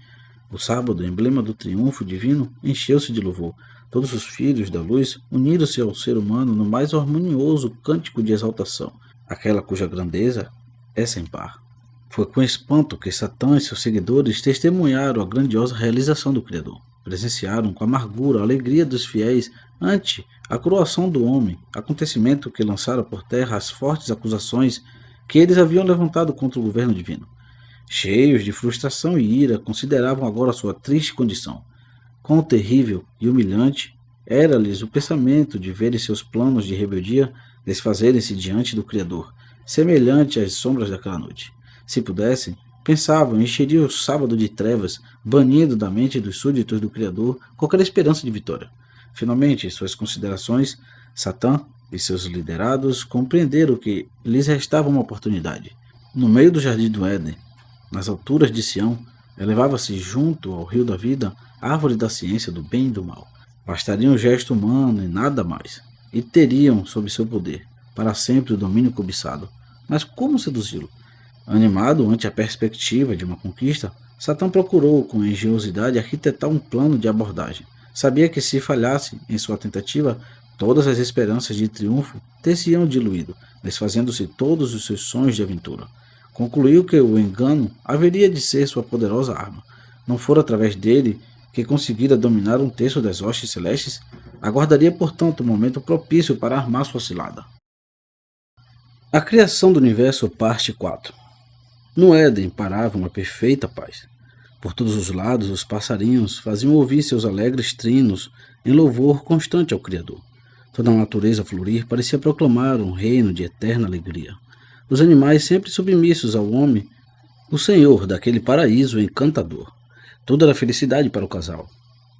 O sábado, emblema do triunfo divino, encheu-se de louvor. Todos os filhos da luz uniram-se ao ser humano no mais harmonioso cântico de exaltação, aquela cuja grandeza é sem par. Foi com espanto que Satã e seus seguidores testemunharam a grandiosa realização do Criador. Presenciaram com amargura a alegria dos fiéis ante a coroação do homem, acontecimento que lançara por terra as fortes acusações que eles haviam levantado contra o governo divino. Cheios de frustração e ira, consideravam agora sua triste condição. Quão terrível e humilhante era-lhes o pensamento de verem seus planos de rebeldia desfazerem-se diante do Criador, semelhante às sombras daquela noite. Se pudessem, pensavam, encheriam o sábado de trevas, banindo da mente dos súditos do Criador qualquer esperança de vitória. Finalmente, em suas considerações, Satã e seus liderados compreenderam que lhes restava uma oportunidade. No meio do jardim do Éden, nas alturas de Sião, elevava-se junto ao rio da vida a árvore da ciência do bem e do mal. Bastaria um gesto humano e nada mais, e teriam sob seu poder, para sempre o domínio cobiçado. Mas como seduzi-lo? Animado ante a perspectiva de uma conquista, Satã procurou com engenhosidade arquitetar um plano de abordagem. Sabia que se falhasse em sua tentativa, todas as esperanças de triunfo ter-se-iam diluído, desfazendo-se todos os seus sonhos de aventura. Concluiu que o engano haveria de ser sua poderosa arma. Não fora através dele que conseguira dominar um terço das hostes celestes, aguardaria, portanto, o momento propício para armar sua cilada. A criação do universo, parte 4. No Éden parava uma perfeita paz. Por todos os lados, os passarinhos faziam ouvir seus alegres trinos em louvor constante ao Criador. Toda a natureza a florir parecia proclamar um reino de eterna alegria. Os animais sempre submissos ao homem, o senhor daquele paraíso encantador. Tudo era felicidade para o casal.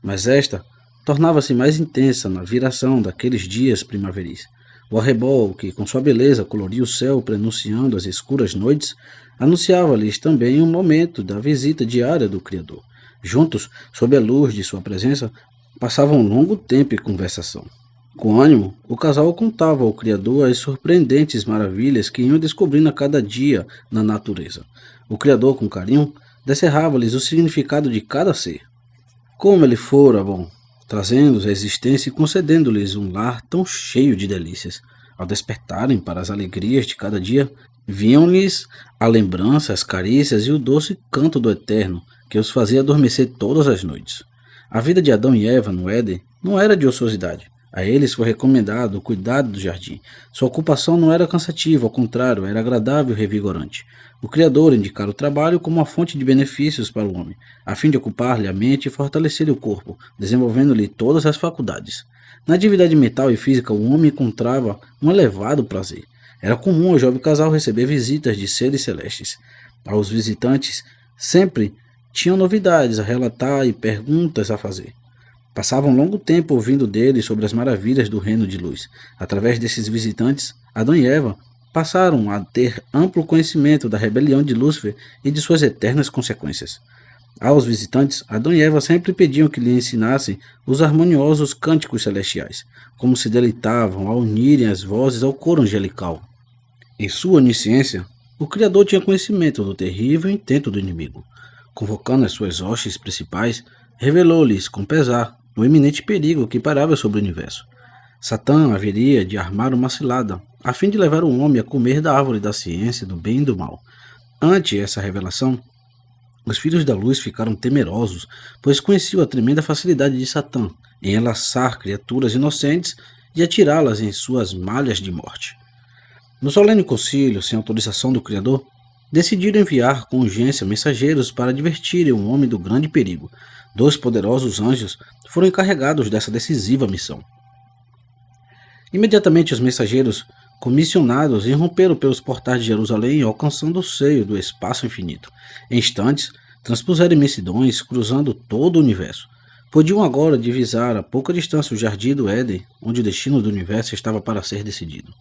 Mas esta tornava-se mais intensa na viração daqueles dias primaveris. O arrebol, que com sua beleza coloria o céu prenunciando as escuras noites, anunciava-lhes também um momento da visita diária do Criador. Juntos, sob a luz de sua presença, passavam um longo tempo em conversação. Com ânimo, o casal contava ao Criador as surpreendentes maravilhas que iam descobrindo a cada dia na natureza. O Criador, com carinho, descerrava-lhes o significado de cada ser. Como ele fora bom, trazendo-os à existência e concedendo-lhes um lar tão cheio de delícias. Ao despertarem para as alegrias de cada dia, viam-lhes a lembrança, as carícias e o doce canto do Eterno, que os fazia adormecer todas as noites. A vida de Adão e Eva no Éden não era de ociosidade. A eles foi recomendado o cuidado do jardim. Sua ocupação não era cansativa, ao contrário, era agradável e revigorante. O Criador indicara o trabalho como uma fonte de benefícios para o homem, a fim de ocupar-lhe a mente e fortalecer-lhe o corpo, desenvolvendo-lhe todas as faculdades. Na atividade mental e física, o homem encontrava um elevado prazer. Era comum ao jovem casal receber visitas de seres celestes. Aos visitantes sempre tinham novidades a relatar e perguntas a fazer. Passavam um longo tempo ouvindo deles sobre as maravilhas do reino de luz. Através desses visitantes, Adão e Eva passaram a ter amplo conhecimento da rebelião de Lúcifer e de suas eternas consequências. Aos visitantes, Adão e Eva sempre pediam que lhe ensinassem os harmoniosos cânticos celestiais, como se deleitavam ao unirem as vozes ao coro angelical. Em sua onisciência, o Criador tinha conhecimento do terrível intento do inimigo. Convocando as suas hostes principais, revelou-lhes com pesar o iminente perigo que parava sobre o universo. Satã haveria de armar uma cilada, a fim de levar o homem a comer da árvore da ciência do bem e do mal. Ante essa revelação, os filhos da luz ficaram temerosos, pois conheciam a tremenda facilidade de Satã em enlaçar criaturas inocentes e atirá-las em suas malhas de morte. No solene concílio, sem autorização do Criador, decidiram enviar com urgência mensageiros para advertirem o homem do grande perigo. 2 poderosos anjos foram encarregados dessa decisiva missão. Imediatamente os mensageiros comissionados irromperam pelos portais de Jerusalém, alcançando o seio do espaço infinito. Em instantes, transpuseram imensidões, cruzando todo o universo. Podiam agora divisar a pouca distância o jardim do Éden, onde o destino do universo estava para ser decidido.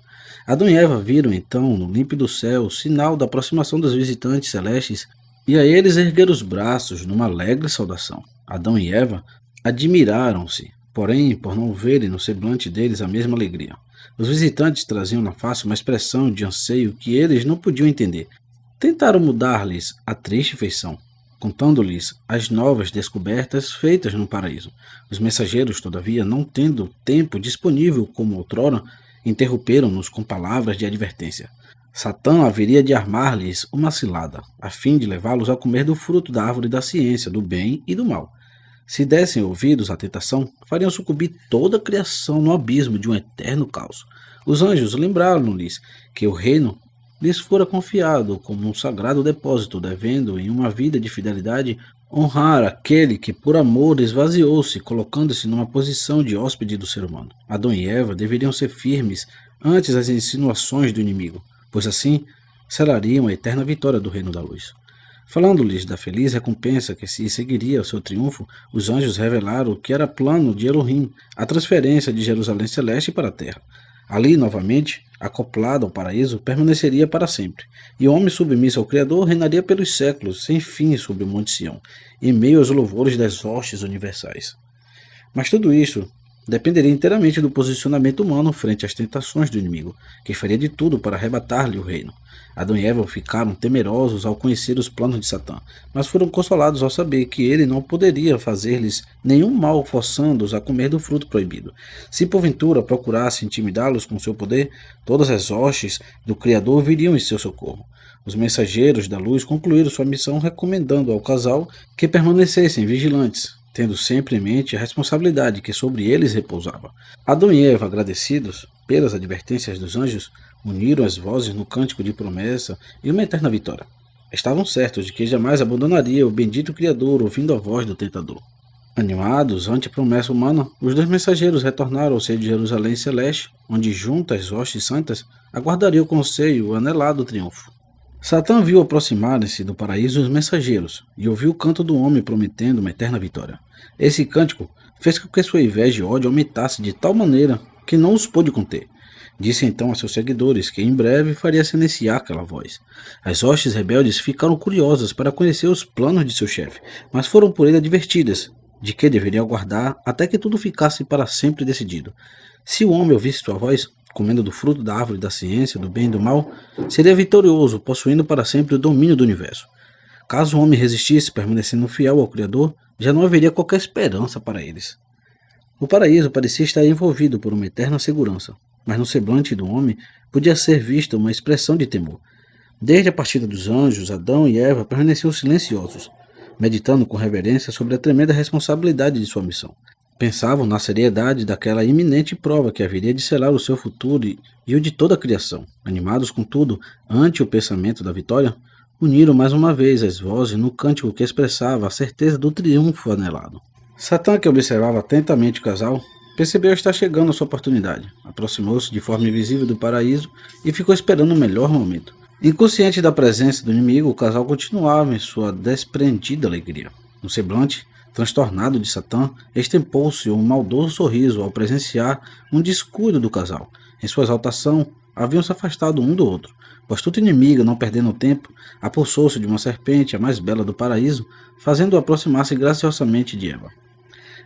Adão e Eva viram então no límpido céu o sinal da aproximação dos visitantes celestes e a eles ergueram os braços numa alegre saudação. Adão e Eva admiraram-se, porém, por não verem no semblante deles a mesma alegria. Os visitantes traziam na face uma expressão de anseio que eles não podiam entender. Tentaram mudar-lhes a triste feição, contando-lhes as novas descobertas feitas no paraíso. Os mensageiros, todavia, não tendo tempo disponível como outrora, interromperam-nos com palavras de advertência. Satã haveria de armar-lhes uma cilada, a fim de levá-los a comer do fruto da árvore da ciência, do bem e do mal. Se dessem ouvidos à tentação, fariam sucumbir toda a criação no abismo de um eterno caos. Os anjos lembraram-lhes que o reino lhes fora confiado como um sagrado depósito, devendo, em uma vida de fidelidade, honrar aquele que por amor esvaziou-se, colocando-se numa posição de hóspede do ser humano. Adão e Eva deveriam ser firmes ante as insinuações do inimigo, pois assim selariam a eterna vitória do reino da luz. Falando-lhes da feliz recompensa que se seguiria ao seu triunfo, os anjos revelaram o que era plano de Elohim, a transferência de Jerusalém Celeste para a terra. Ali, novamente, acoplado ao paraíso, permaneceria para sempre, e o homem submisso ao Criador reinaria pelos séculos, sem fim sobre o Monte Sião, em meio aos louvores das hostes universais. Mas tudo isso dependeria inteiramente do posicionamento humano frente às tentações do inimigo, que faria de tudo para arrebatar-lhe o reino. Adão e Eva ficaram temerosos ao conhecer os planos de Satã, mas foram consolados ao saber que ele não poderia fazer-lhes nenhum mal forçando-os a comer do fruto proibido. Se porventura procurasse intimidá-los com seu poder, todas as hostes do Criador viriam em seu socorro. Os mensageiros da luz concluíram sua missão recomendando ao casal que permanecessem vigilantes, tendo sempre em mente a responsabilidade que sobre eles repousava. Adão e Eva, agradecidos pelas advertências dos anjos, uniram as vozes no cântico de promessa e uma eterna vitória. Estavam certos de que jamais abandonaria o bendito Criador ouvindo a voz do tentador. Animados ante a promessa humana, os dois mensageiros retornaram ao seio de Jerusalém Celeste, onde junto às hostes santas aguardariam com anseio o anelado triunfo. Satã viu aproximarem-se do paraíso os mensageiros e ouviu o canto do homem prometendo uma eterna vitória. Esse cântico fez com que sua inveja e ódio aumentasse de tal maneira que não os pôde conter. Disse então a seus seguidores que em breve faria silenciar aquela voz. As hostes rebeldes ficaram curiosas para conhecer os planos de seu chefe, mas foram por ele advertidas de que deveriam aguardar até que tudo ficasse para sempre decidido. Se o homem ouvisse sua voz, comendo do fruto da árvore da ciência, do bem e do mal, seria vitorioso, possuindo para sempre o domínio do universo. Caso o homem resistisse, permanecendo fiel ao Criador, já não haveria qualquer esperança para eles. O paraíso parecia estar envolvido por uma eterna segurança, mas no semblante do homem podia ser vista uma expressão de temor. Desde a partida dos anjos, Adão e Eva permaneciam silenciosos, meditando com reverência sobre a tremenda responsabilidade de sua missão. Pensavam na seriedade daquela iminente prova que haveria de selar o seu futuro e o de toda a criação. Animados, contudo, ante o pensamento da vitória, uniram mais uma vez as vozes no cântico que expressava a certeza do triunfo anelado. Satã, que observava atentamente o casal, percebeu estar chegando a sua oportunidade. Aproximou-se de forma invisível do paraíso e ficou esperando o melhor momento. Inconsciente da presença do inimigo, o casal continuava em sua desprendida alegria. No semblante transtornado de Satã, extempou-se um maldoso sorriso ao presenciar um descuido do casal. Em sua exaltação, haviam se afastado um do outro. O astuto inimigo, não perdendo tempo, apossou-se de uma serpente, a mais bela do paraíso, fazendo-o aproximar-se graciosamente de Eva.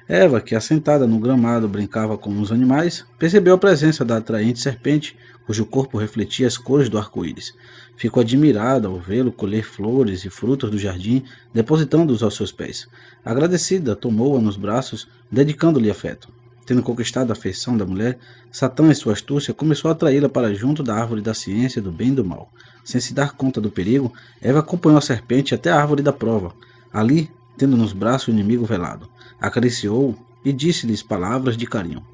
Eva, que assentada no gramado brincava com os animais, percebeu a presença da atraente serpente, cujo corpo refletia as cores do arco-íris. Ficou admirada ao vê-lo colher flores e frutos do jardim, depositando-os aos seus pés. Agradecida, tomou-a nos braços, dedicando-lhe afeto. Tendo conquistado a afeição da mulher, Satã, em sua astúcia, começou a atraí-la para junto da árvore da ciência do bem e do mal. Sem se dar conta do perigo, Eva acompanhou a serpente até a árvore da prova. Ali, tendo nos braços o inimigo velado, acariciou-o e disse-lhes palavras de carinho.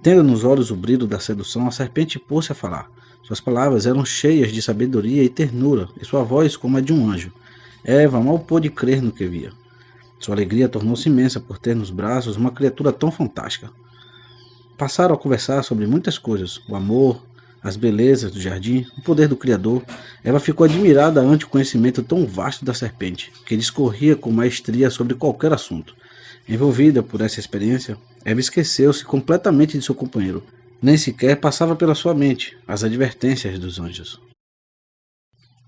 Tendo nos olhos o brilho da sedução, a serpente pôs-se a falar. Suas palavras eram cheias de sabedoria e ternura, e sua voz como a de um anjo. Eva mal pôde crer no que via. Sua alegria tornou-se imensa por ter nos braços uma criatura tão fantástica. Passaram a conversar sobre muitas coisas, o amor, as belezas do jardim, o poder do Criador. Eva ficou admirada ante o conhecimento tão vasto da serpente, que discorria com maestria sobre qualquer assunto. Envolvida por essa experiência, Eva esqueceu-se completamente de seu companheiro. Nem sequer passava pela sua mente as advertências dos anjos.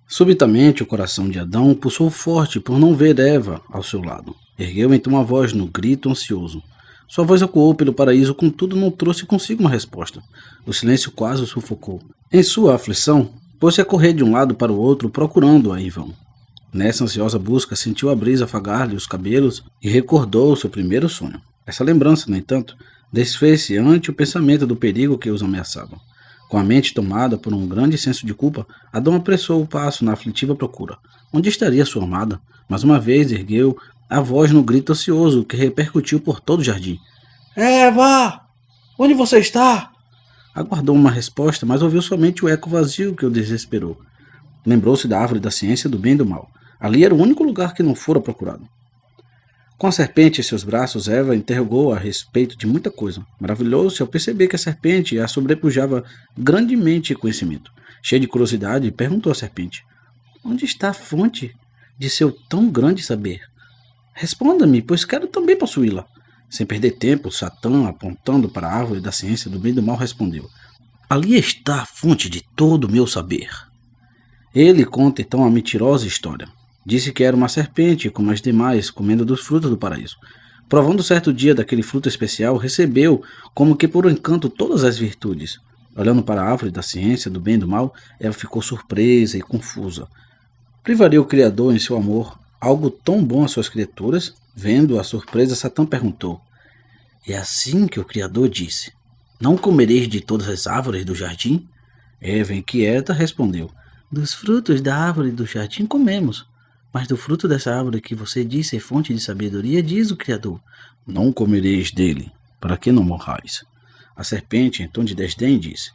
Subitamente o coração de Adão pulsou forte por não ver Eva ao seu lado. Ergueu então a voz no grito ansioso. Sua voz ecoou pelo paraíso, contudo não trouxe consigo uma resposta. O silêncio quase o sufocou. Em sua aflição, pôs-se a correr de um lado para o outro, procurando-a em vão. Nessa ansiosa busca, sentiu a brisa afagar-lhe os cabelos e recordou seu primeiro sonho. Essa lembrança, no entanto, desfez-se ante o pensamento do perigo que os ameaçava. Com a mente tomada por um grande senso de culpa, Adão apressou o passo na aflitiva procura. Onde estaria sua amada? Mais uma vez ergueu a voz no grito ansioso que repercutiu por todo o jardim. Eva! Onde você está? Aguardou uma resposta, mas ouviu somente o eco vazio que o desesperou. Lembrou-se da árvore da ciência do bem e do mal. Ali era o único lugar que não fora procurado. Com a serpente em seus braços, Eva interrogou a respeito de muita coisa. Maravilhou-se ao perceber que a serpente a sobrepujava grandemente em conhecimento. Cheia de curiosidade, perguntou à serpente: onde está a fonte de seu tão grande saber? Responda-me, pois quero também possuí-la. Sem perder tempo, Satã, apontando para a árvore da ciência do bem e do mal, respondeu: ali está a fonte de todo o meu saber. Ele conta então a mentirosa história. Disse que era uma serpente, como as demais, comendo dos frutos do paraíso. Provando certo dia daquele fruto especial, recebeu, como que por encanto, todas as virtudes. Olhando para a árvore da ciência, do bem e do mal, ela ficou surpresa e confusa. Privaria o Criador em seu amor algo tão bom às suas criaturas? Vendo a surpresa, Satã perguntou: é assim que o Criador disse: não comereis de todas as árvores do jardim? Eva, inquieta, respondeu: dos frutos da árvore do jardim comemos, mas do fruto dessa árvore que você disse ser fonte de sabedoria, diz o Criador: não comereis dele, para que não morrais. A serpente, em tom de desdém, disse: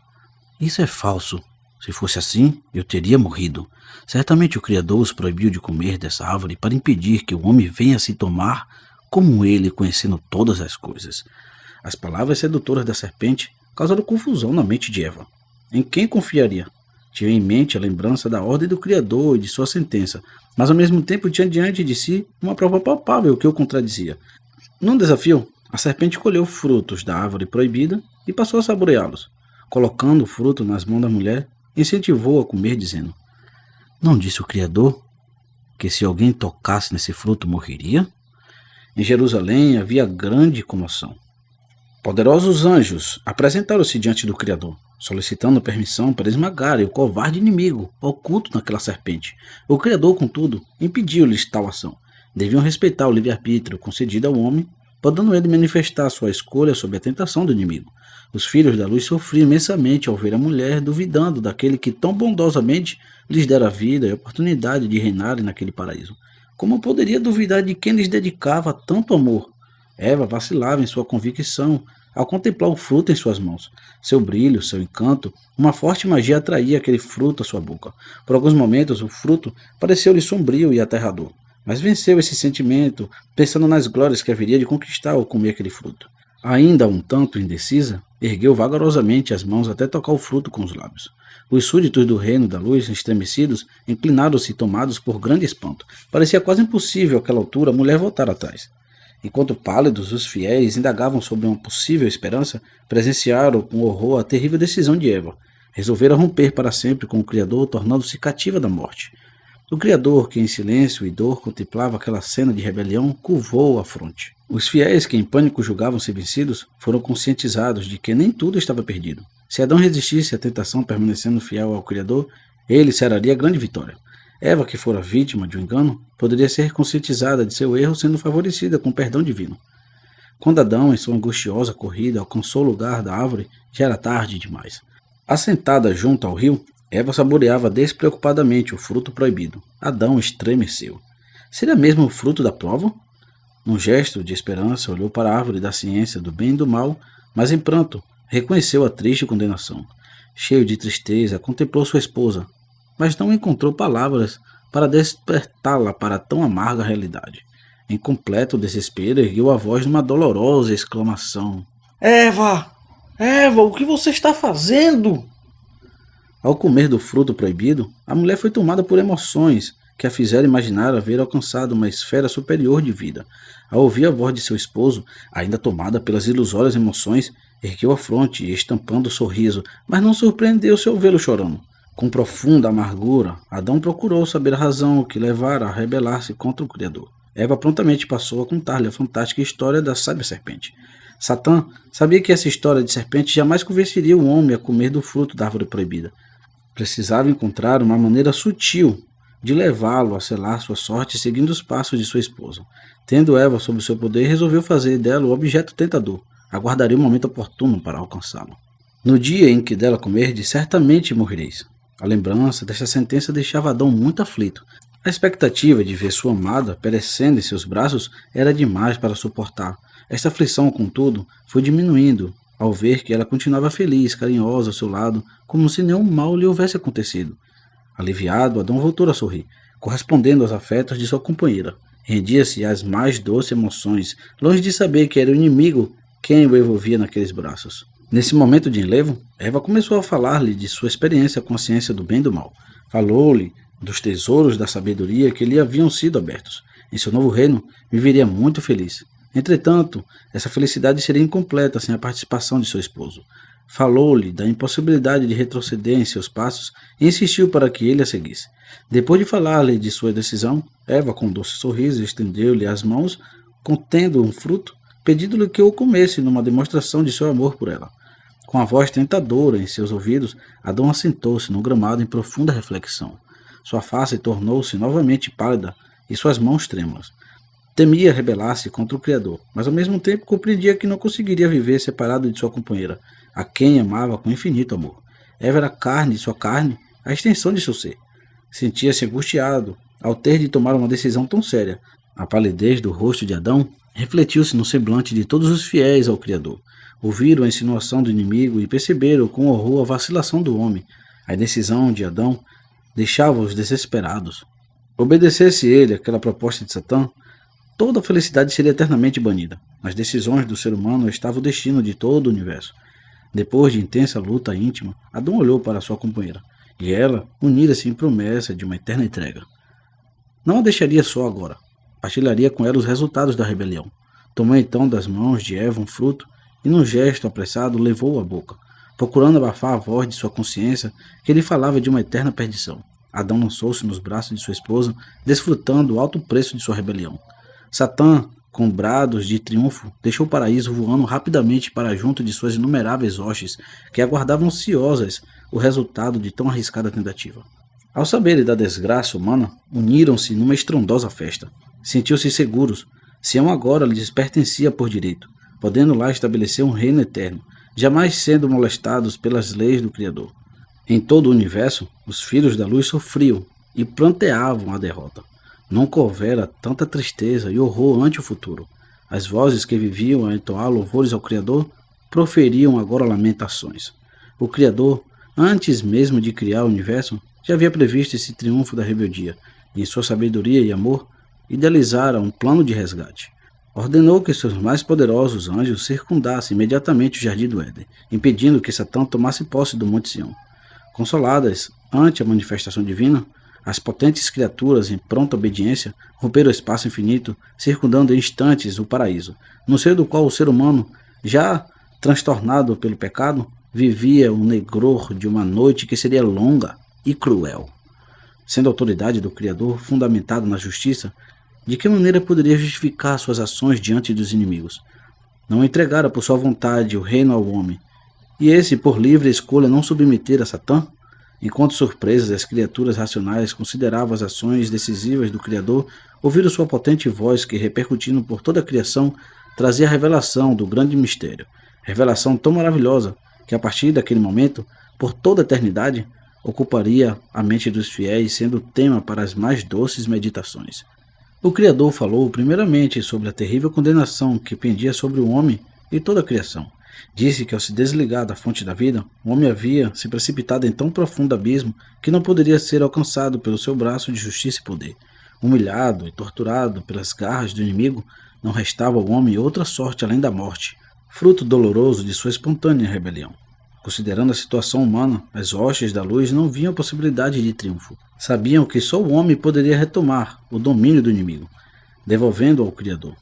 isso é falso. Se fosse assim, eu teria morrido. Certamente o Criador os proibiu de comer dessa árvore para impedir que o homem venha se tomar como ele, conhecendo todas as coisas. As palavras sedutoras da serpente causaram confusão na mente de Eva. Em quem confiaria? Tinha em mente a lembrança da ordem do Criador e de sua sentença, mas ao mesmo tempo tinha diante de si uma prova palpável que o contradizia. Num desafio, a serpente colheu frutos da árvore proibida e passou a saboreá-los. Colocando o fruto nas mãos da mulher, incentivou-a a comer, dizendo: não disse o Criador que se alguém tocasse nesse fruto morreria? Em Jerusalém havia grande comoção. Poderosos anjos apresentaram-se diante do Criador, solicitando permissão para esmagarem o covarde inimigo oculto naquela serpente. O Criador, contudo, impediu-lhes tal ação. Deviam respeitar o livre-arbítrio concedido ao homem, podendo ele manifestar sua escolha sob a tentação do inimigo. Os filhos da luz sofriam imensamente ao ver a mulher duvidando daquele que tão bondosamente lhes dera vida e oportunidade de reinarem naquele paraíso. Como poderia duvidar de quem lhes dedicava tanto amor? Eva vacilava em sua convicção ao contemplar o fruto em suas mãos. Seu brilho, seu encanto, uma forte magia atraía aquele fruto à sua boca. Por alguns momentos, o fruto pareceu-lhe sombrio e aterrador, mas venceu esse sentimento, pensando nas glórias que haveria de conquistar ao comer aquele fruto. Ainda um tanto indecisa, ergueu vagarosamente as mãos até tocar o fruto com os lábios. Os súditos do reino da luz, estremecidos, inclinaram-se tomados por grande espanto. Parecia quase impossível àquela altura a mulher voltar atrás. Enquanto pálidos, os fiéis indagavam sobre uma possível esperança, presenciaram com horror a terrível decisão de Eva. Resolveram romper para sempre com o Criador, tornando-se cativa da morte. O Criador, que em silêncio e dor contemplava aquela cena de rebelião, curvou a fronte. Os fiéis, que em pânico julgavam-se vencidos, foram conscientizados de que nem tudo estava perdido. Se Adão resistisse à tentação permanecendo fiel ao Criador, ele seraria a grande vitória. Eva, que fora vítima de um engano, poderia ser conscientizada de seu erro, sendo favorecida com o perdão divino. Quando Adão, em sua angustiosa corrida, alcançou o lugar da árvore, já era tarde demais. Assentada junto ao rio, Eva saboreava despreocupadamente o fruto proibido. Adão estremeceu. Seria mesmo o fruto da prova? Num gesto de esperança, olhou para a árvore da ciência do bem e do mal, mas em pranto reconheceu a triste condenação. Cheio de tristeza, contemplou sua esposa, mas não encontrou palavras para despertá-la para tão amarga realidade. Em completo desespero, ergueu a voz numa dolorosa exclamação: Eva! Eva, o que você está fazendo? Ao comer do fruto proibido, a mulher foi tomada por emoções que a fizeram imaginar haver alcançado uma esfera superior de vida. Ao ouvir a voz de seu esposo, ainda tomada pelas ilusórias emoções, ergueu a fronte, estampando o sorriso, mas não surpreendeu-se ao vê-lo chorando. Com profunda amargura, Adão procurou saber a razão que levara a rebelar-se contra o Criador. Eva prontamente passou a contar-lhe a fantástica história da sábia serpente. Satã sabia que essa história de serpente jamais convenceria o homem a comer do fruto da árvore proibida. Precisava encontrar uma maneira sutil de levá-lo a selar sua sorte seguindo os passos de sua esposa. Tendo Eva sob seu poder, resolveu fazer dela o objeto tentador. Aguardaria o momento oportuno para alcançá-lo. No dia em que dela comerdes, certamente morrereis. A lembrança desta sentença deixava Adão muito aflito. A expectativa de ver sua amada perecendo em seus braços era demais para suportar. Esta aflição, contudo, foi diminuindo ao ver que ela continuava feliz, carinhosa ao seu lado, como se nenhum mal lhe houvesse acontecido. Aliviado, Adão voltou a sorrir, correspondendo aos afetos de sua companheira. Rendia-se às mais doces emoções, longe de saber que era o inimigo quem o envolvia naqueles braços. Nesse momento de enlevo, Eva começou a falar-lhe de sua experiência com a ciência do bem e do mal. Falou-lhe dos tesouros da sabedoria que lhe haviam sido abertos. Em seu novo reino, viveria muito feliz. Entretanto, essa felicidade seria incompleta sem a participação de seu esposo. Falou-lhe da impossibilidade de retroceder em seus passos e insistiu para que ele a seguisse. Depois de falar-lhe de sua decisão, Eva, com um doce sorriso, estendeu-lhe as mãos contendo um fruto, pedindo-lhe que o comesse numa demonstração de seu amor por ela. Com a voz tentadora em seus ouvidos, Adão assentou-se no gramado em profunda reflexão. Sua face tornou-se novamente pálida e suas mãos trêmulas. Temia rebelar-se contra o Criador, mas ao mesmo tempo compreendia que não conseguiria viver separado de sua companheira, a quem amava com infinito amor. Eva era carne de sua carne, a extensão de seu ser. Sentia-se angustiado ao ter de tomar uma decisão tão séria. A palidez do rosto de Adão refletiu-se no semblante de todos os fiéis ao Criador. Ouviram a insinuação do inimigo e perceberam com horror a vacilação do homem. A indecisão de Adão deixava-os desesperados. Obedecesse ele àquela proposta de Satã, toda a felicidade seria eternamente banida. Nas decisões do ser humano estava o destino de todo o universo. Depois de intensa luta íntima, Adão olhou para sua companheira, e ela unira-se em promessa de uma eterna entrega. Não a deixaria só agora. Partilharia com ela os resultados da rebelião. Tomou então das mãos de Eva um fruto e, num gesto apressado, levou-o à boca, procurando abafar a voz de sua consciência que lhe falava de uma eterna perdição. Adão lançou-se nos braços de sua esposa, desfrutando o alto preço de sua rebelião. Satã, com brados de triunfo, deixou o paraíso voando rapidamente para junto de suas inumeráveis hostes, que aguardavam ansiosas o resultado de tão arriscada tentativa. Ao saberem da desgraça humana, uniram-se numa estrondosa festa. Sentiu-se seguros. Sião agora lhes pertencia por direito, podendo lá estabelecer um reino eterno, jamais sendo molestados pelas leis do Criador. Em todo o universo, os filhos da luz sofriam e pranteavam a derrota. Nunca houvera tanta tristeza e horror ante o futuro. As vozes que viviam a entoar louvores ao Criador proferiam agora lamentações. O Criador, antes mesmo de criar o universo, já havia previsto esse triunfo da rebeldia, e em sua sabedoria e amor, idealizara um plano de resgate. Ordenou que seus mais poderosos anjos circundassem imediatamente o jardim do Éden, impedindo que Satã tomasse posse do Monte Sião. Consoladas ante a manifestação divina, as potentes criaturas, em pronta obediência, romperam o espaço infinito, circundando em instantes o paraíso, no seio do qual o ser humano, já transtornado pelo pecado, vivia o negror de uma noite que seria longa e cruel. Sendo a autoridade do Criador fundamentada na justiça, de que maneira poderia justificar suas ações diante dos inimigos? Não entregara por sua vontade o reino ao homem, e esse, por livre escolha, não submeter a Satã? Enquanto surpresas, as criaturas racionais consideravam as ações decisivas do Criador, ouviram sua potente voz que, repercutindo por toda a criação, trazia a revelação do grande mistério. Revelação tão maravilhosa que, a partir daquele momento, por toda a eternidade, ocuparia a mente dos fiéis, sendo tema para as mais doces meditações. O Criador falou primeiramente sobre a terrível condenação que pendia sobre o homem e toda a criação. Disse que, ao se desligar da fonte da vida, o homem havia se precipitado em tão profundo abismo que não poderia ser alcançado pelo seu braço de justiça e poder. Humilhado e torturado pelas garras do inimigo, não restava ao homem outra sorte além da morte, fruto doloroso de sua espontânea rebelião. Considerando a situação humana, as hostes da luz não viam possibilidade de triunfo. Sabiam que só o homem poderia retomar o domínio do inimigo, devolvendo-o ao Criador.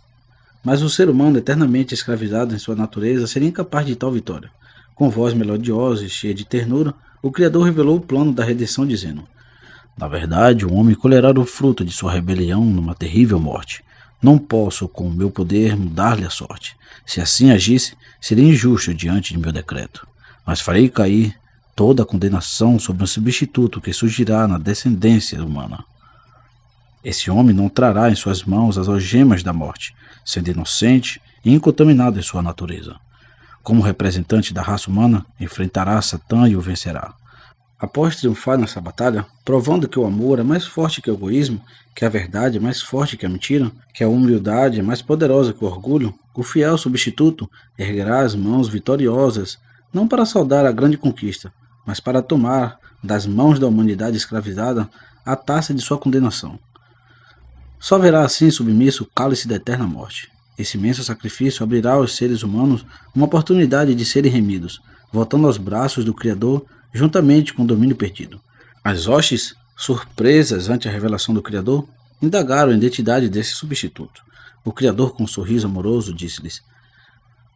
Mas o ser humano, eternamente escravizado em sua natureza, seria incapaz de tal vitória. Com voz melodiosa e cheia de ternura, o Criador revelou o plano da redenção, dizendo: Na verdade, o homem colherá o fruto de sua rebelião numa terrível morte. Não posso, com o meu poder, mudar-lhe a sorte. Se assim agisse, seria injusto diante de meu decreto. Mas farei cair toda a condenação sobre um substituto que surgirá na descendência humana. Esse homem não trará em suas mãos as algemas da morte, sendo inocente e incontaminado em sua natureza. Como representante da raça humana, enfrentará Satã e o vencerá. Após triunfar nessa batalha, provando que o amor é mais forte que o egoísmo, que a verdade é mais forte que a mentira, que a humildade é mais poderosa que o orgulho, o fiel substituto erguerá as mãos vitoriosas, não para saudar a grande conquista, mas para tomar das mãos da humanidade escravizada a taça de sua condenação. Só verá assim submisso o cálice da eterna morte. Esse imenso sacrifício abrirá aos seres humanos uma oportunidade de serem remidos, voltando aos braços do Criador juntamente com o domínio perdido. As hostes, surpresas ante a revelação do Criador, indagaram a identidade desse substituto. O Criador, com um sorriso amoroso, disse-lhes: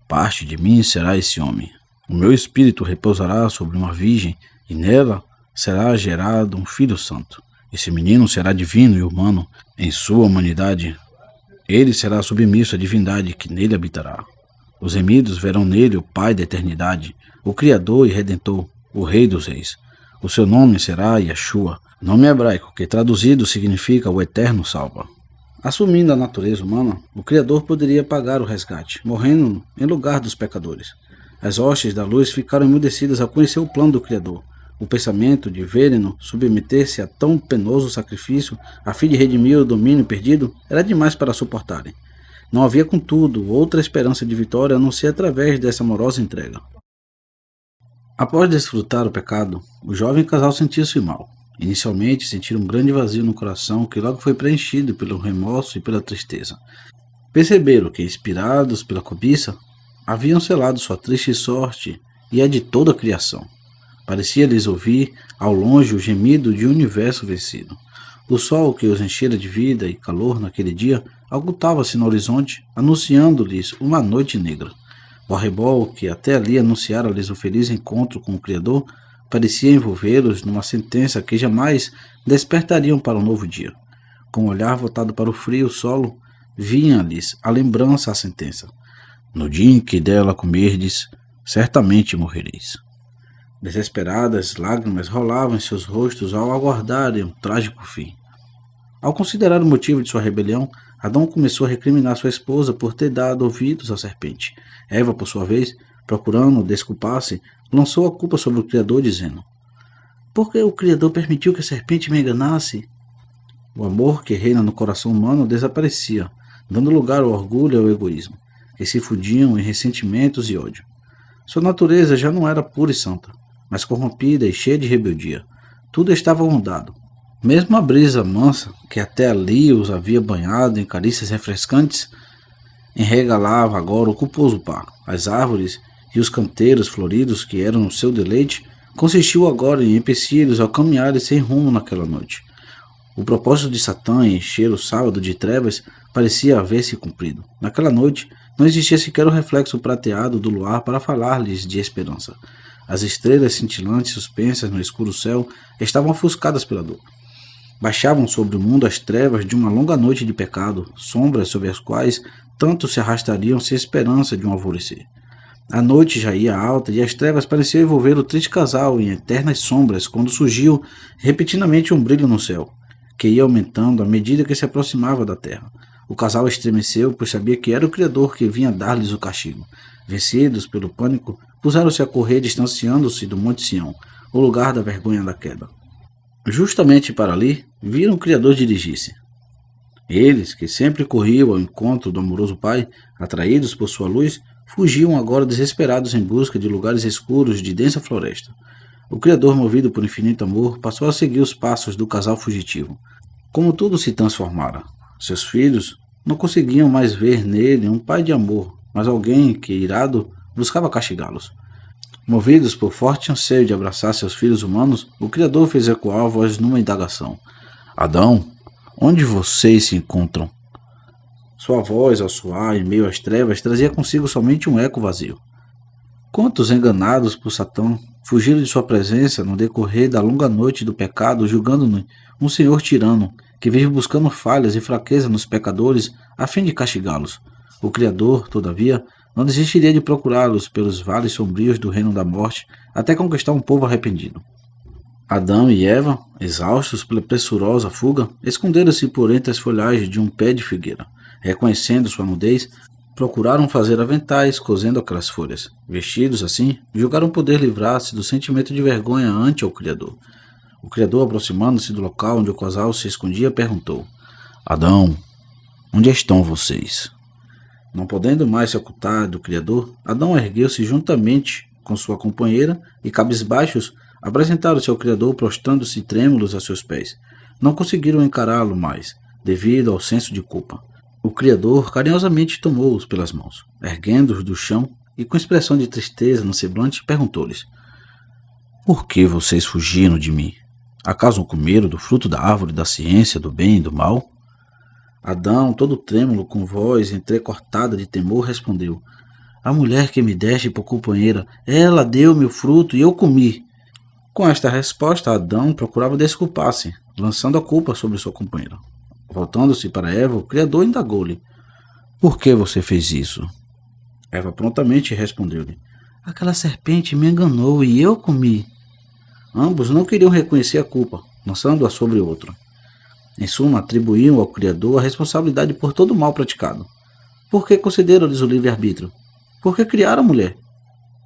Parte de mim será esse homem. O meu espírito repousará sobre uma virgem, e nela será gerado um filho santo. Esse menino será divino e humano em sua humanidade. Ele será submisso à divindade que nele habitará. Os remidos verão nele o Pai da eternidade, o Criador e Redentor, o Rei dos Reis. O seu nome será Yeshua, nome hebraico que traduzido significa o Eterno Salva. Assumindo a natureza humana, o Criador poderia pagar o resgate, morrendo em lugar dos pecadores. As hostes da luz ficaram emudecidas ao conhecer o plano do Criador. O pensamento de verem-no submeter-se a tão penoso sacrifício a fim de redimir o domínio perdido era demais para suportarem. Não havia, contudo, outra esperança de vitória a não ser através dessa amorosa entrega. Após desfrutar o pecado, o jovem casal sentiu-se mal. Inicialmente sentiram um grande vazio no coração que logo foi preenchido pelo remorso e pela tristeza. Perceberam que, inspirados pela cobiça, haviam selado sua triste sorte e a de toda a criação. Parecia-lhes ouvir, ao longe, o gemido de um universo vencido. O sol que os enchera de vida e calor naquele dia ocultava-se no horizonte, anunciando-lhes uma noite negra. O arrebol que até ali anunciara-lhes o feliz encontro com o Criador parecia envolvê-los numa sentença que jamais despertariam para um novo dia. Com o olhar voltado para o frio solo, vinha-lhes a lembrança à sentença. No dia em que dela comerdes, certamente morrereis. Desesperadas lágrimas rolavam em seus rostos ao aguardarem um trágico fim. Ao considerar o motivo de sua rebelião, Adão começou a recriminar sua esposa por ter dado ouvidos à serpente. Eva, por sua vez, procurando desculpar-se, lançou a culpa sobre o Criador, dizendo: "Por que o Criador permitiu que a serpente me enganasse?" O amor que reina no coração humano desaparecia, dando lugar ao orgulho e ao egoísmo, que se fundiam em ressentimentos e ódio. Sua natureza já não era pura e santa, mas corrompida e cheia de rebeldia. Tudo estava mudado. Mesmo a brisa mansa, que até ali os havia banhado em carícias refrescantes, enregalava agora o culposo par. As árvores e os canteiros floridos que eram o seu deleite consistiu agora em empecilhos ao caminharem sem rumo naquela noite. O propósito de Satã em encher o sábado de trevas parecia haver-se cumprido. Naquela noite não existia sequer o reflexo prateado do luar para falar-lhes de esperança. As estrelas cintilantes suspensas no escuro céu estavam ofuscadas pela dor. Baixavam sobre o mundo as trevas de uma longa noite de pecado, sombras sobre as quais tanto se arrastariam sem esperança de um alvorecer. A noite já ia alta e as trevas pareciam envolver o triste casal em eternas sombras quando surgiu repentinamente um brilho no céu, que ia aumentando à medida que se aproximava da terra. O casal estremeceu, pois sabia que era o Criador que vinha dar-lhes o castigo. Vencidos pelo pânico, puseram-se a correr, distanciando-se do Monte Sião, o lugar da vergonha da queda. Justamente para ali, viram o Criador dirigir-se. Eles, que sempre corriam ao encontro do amoroso Pai, atraídos por sua luz, fugiam agora desesperados em busca de lugares escuros de densa floresta. O Criador, movido por infinito amor, passou a seguir os passos do casal fugitivo. Como tudo se transformara. Seus filhos não conseguiam mais ver nele um pai de amor, mas alguém que, irado, buscava castigá-los. Movidos por forte anseio de abraçar seus filhos humanos, o Criador fez ecoar a voz numa indagação: "Adão, onde vocês se encontram?" Sua voz, ao soar em meio às trevas, trazia consigo somente um eco vazio. Quantos enganados por Satã fugiram de sua presença no decorrer da longa noite do pecado, julgando-no um senhor tirano, que vive buscando falhas e fraqueza nos pecadores a fim de castigá-los. O Criador, todavia, não desistiria de procurá-los pelos vales sombrios do reino da morte até conquistar um povo arrependido. Adão e Eva, exaustos pela pressurosa fuga, esconderam-se por entre as folhagens de um pé de figueira. Reconhecendo sua nudez, procuraram fazer aventais cosendo aquelas folhas. Vestidos assim, julgaram poder livrar-se do sentimento de vergonha ante o Criador. O Criador, aproximando-se do local onde o casal se escondia, perguntou: "Adão, onde estão vocês?" Não podendo mais se ocultar do Criador, Adão ergueu-se juntamente com sua companheira e, cabisbaixos, apresentaram-se ao Criador, prostrando-se trêmulos a seus pés. Não conseguiram encará-lo mais, devido ao senso de culpa. O Criador carinhosamente tomou-os pelas mãos, erguendo-os do chão e, com expressão de tristeza no semblante, perguntou-lhes: "Por que vocês fugiram de mim? Acaso comeram do fruto da árvore da ciência do bem e do mal?" Adão, todo trêmulo, com voz entrecortada de temor, respondeu: "A mulher que me deste por companheira, ela deu-me o fruto e eu comi." Com esta resposta, Adão procurava desculpar-se, lançando a culpa sobre sua companheira. Voltando-se para Eva, o Criador indagou-lhe: Por que você fez isso? Eva prontamente respondeu-lhe: aquela serpente me enganou e eu comi. Ambos não queriam reconhecer a culpa, lançando-a sobre o outro. Em suma, atribuíam ao Criador a responsabilidade por todo o mal praticado. Por que concederam-lhes o livre-arbítrio? Por que criaram a mulher?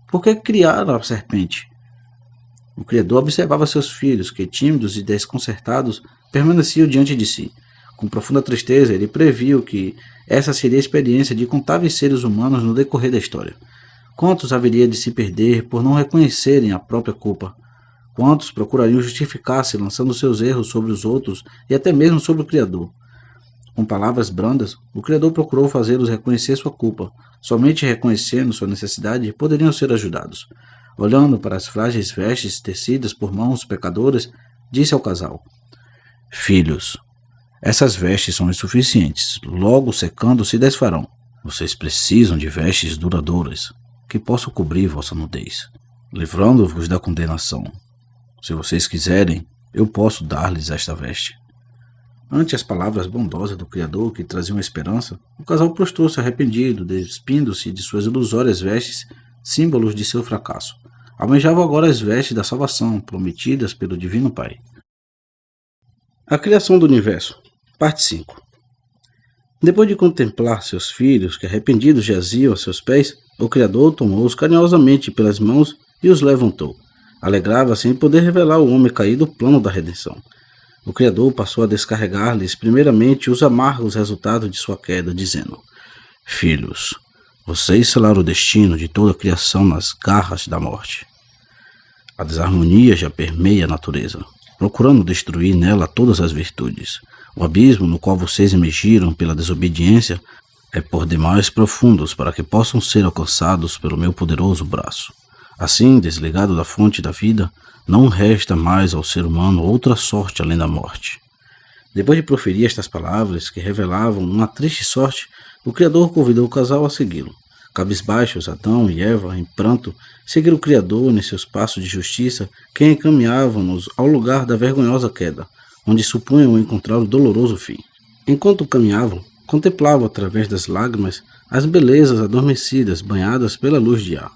Por que criaram a serpente? O Criador observava seus filhos, que, tímidos e desconcertados, permaneciam diante de si. Com profunda tristeza, ele previu que essa seria a experiência de incontáveis seres humanos no decorrer da história. Quantos haveria de se perder por não reconhecerem a própria culpa? Quantos procurariam justificar-se lançando seus erros sobre os outros e até mesmo sobre o Criador? Com palavras brandas, o Criador procurou fazê-los reconhecer sua culpa. Somente reconhecendo sua necessidade poderiam ser ajudados. Olhando para as frágeis vestes tecidas por mãos pecadoras, disse ao casal: filhos, essas vestes são insuficientes, logo secando se desfarão. Vocês precisam de vestes duradouras, que possam cobrir vossa nudez, livrando-vos da condenação. Se vocês quiserem, eu posso dar-lhes esta veste. Ante as palavras bondosas do Criador que traziam esperança, o casal prostrou-se arrependido, despindo-se de suas ilusórias vestes, símbolos de seu fracasso. Almejavam agora as vestes da salvação, prometidas pelo Divino Pai. A criação do universo. Parte 5. Depois de contemplar seus filhos, que arrependidos jaziam a seus pés, o Criador tomou-os carinhosamente pelas mãos e os levantou. Alegrava-se em poder revelar ao homem caído o plano da redenção. O Criador passou a descarregar-lhes primeiramente os amargos resultados de sua queda, dizendo: filhos, vocês selaram o destino de toda a criação nas garras da morte. A desarmonia já permeia a natureza, procurando destruir nela todas as virtudes. O abismo no qual vocês emergiram pela desobediência é por demais profundo para que possam ser alcançados pelo meu poderoso braço. Assim, desligado da fonte da vida, não resta mais ao ser humano outra sorte além da morte. Depois de proferir estas palavras, que revelavam uma triste sorte, o Criador convidou o casal a segui-lo. Cabisbaixos, Adão e Eva, em pranto, seguiram o Criador em seus passos de justiça, que encaminhavam-nos ao lugar da vergonhosa queda, onde supunham encontrar o doloroso fim. Enquanto caminhavam, contemplavam através das lágrimas as belezas adormecidas banhadas pela luz de ar.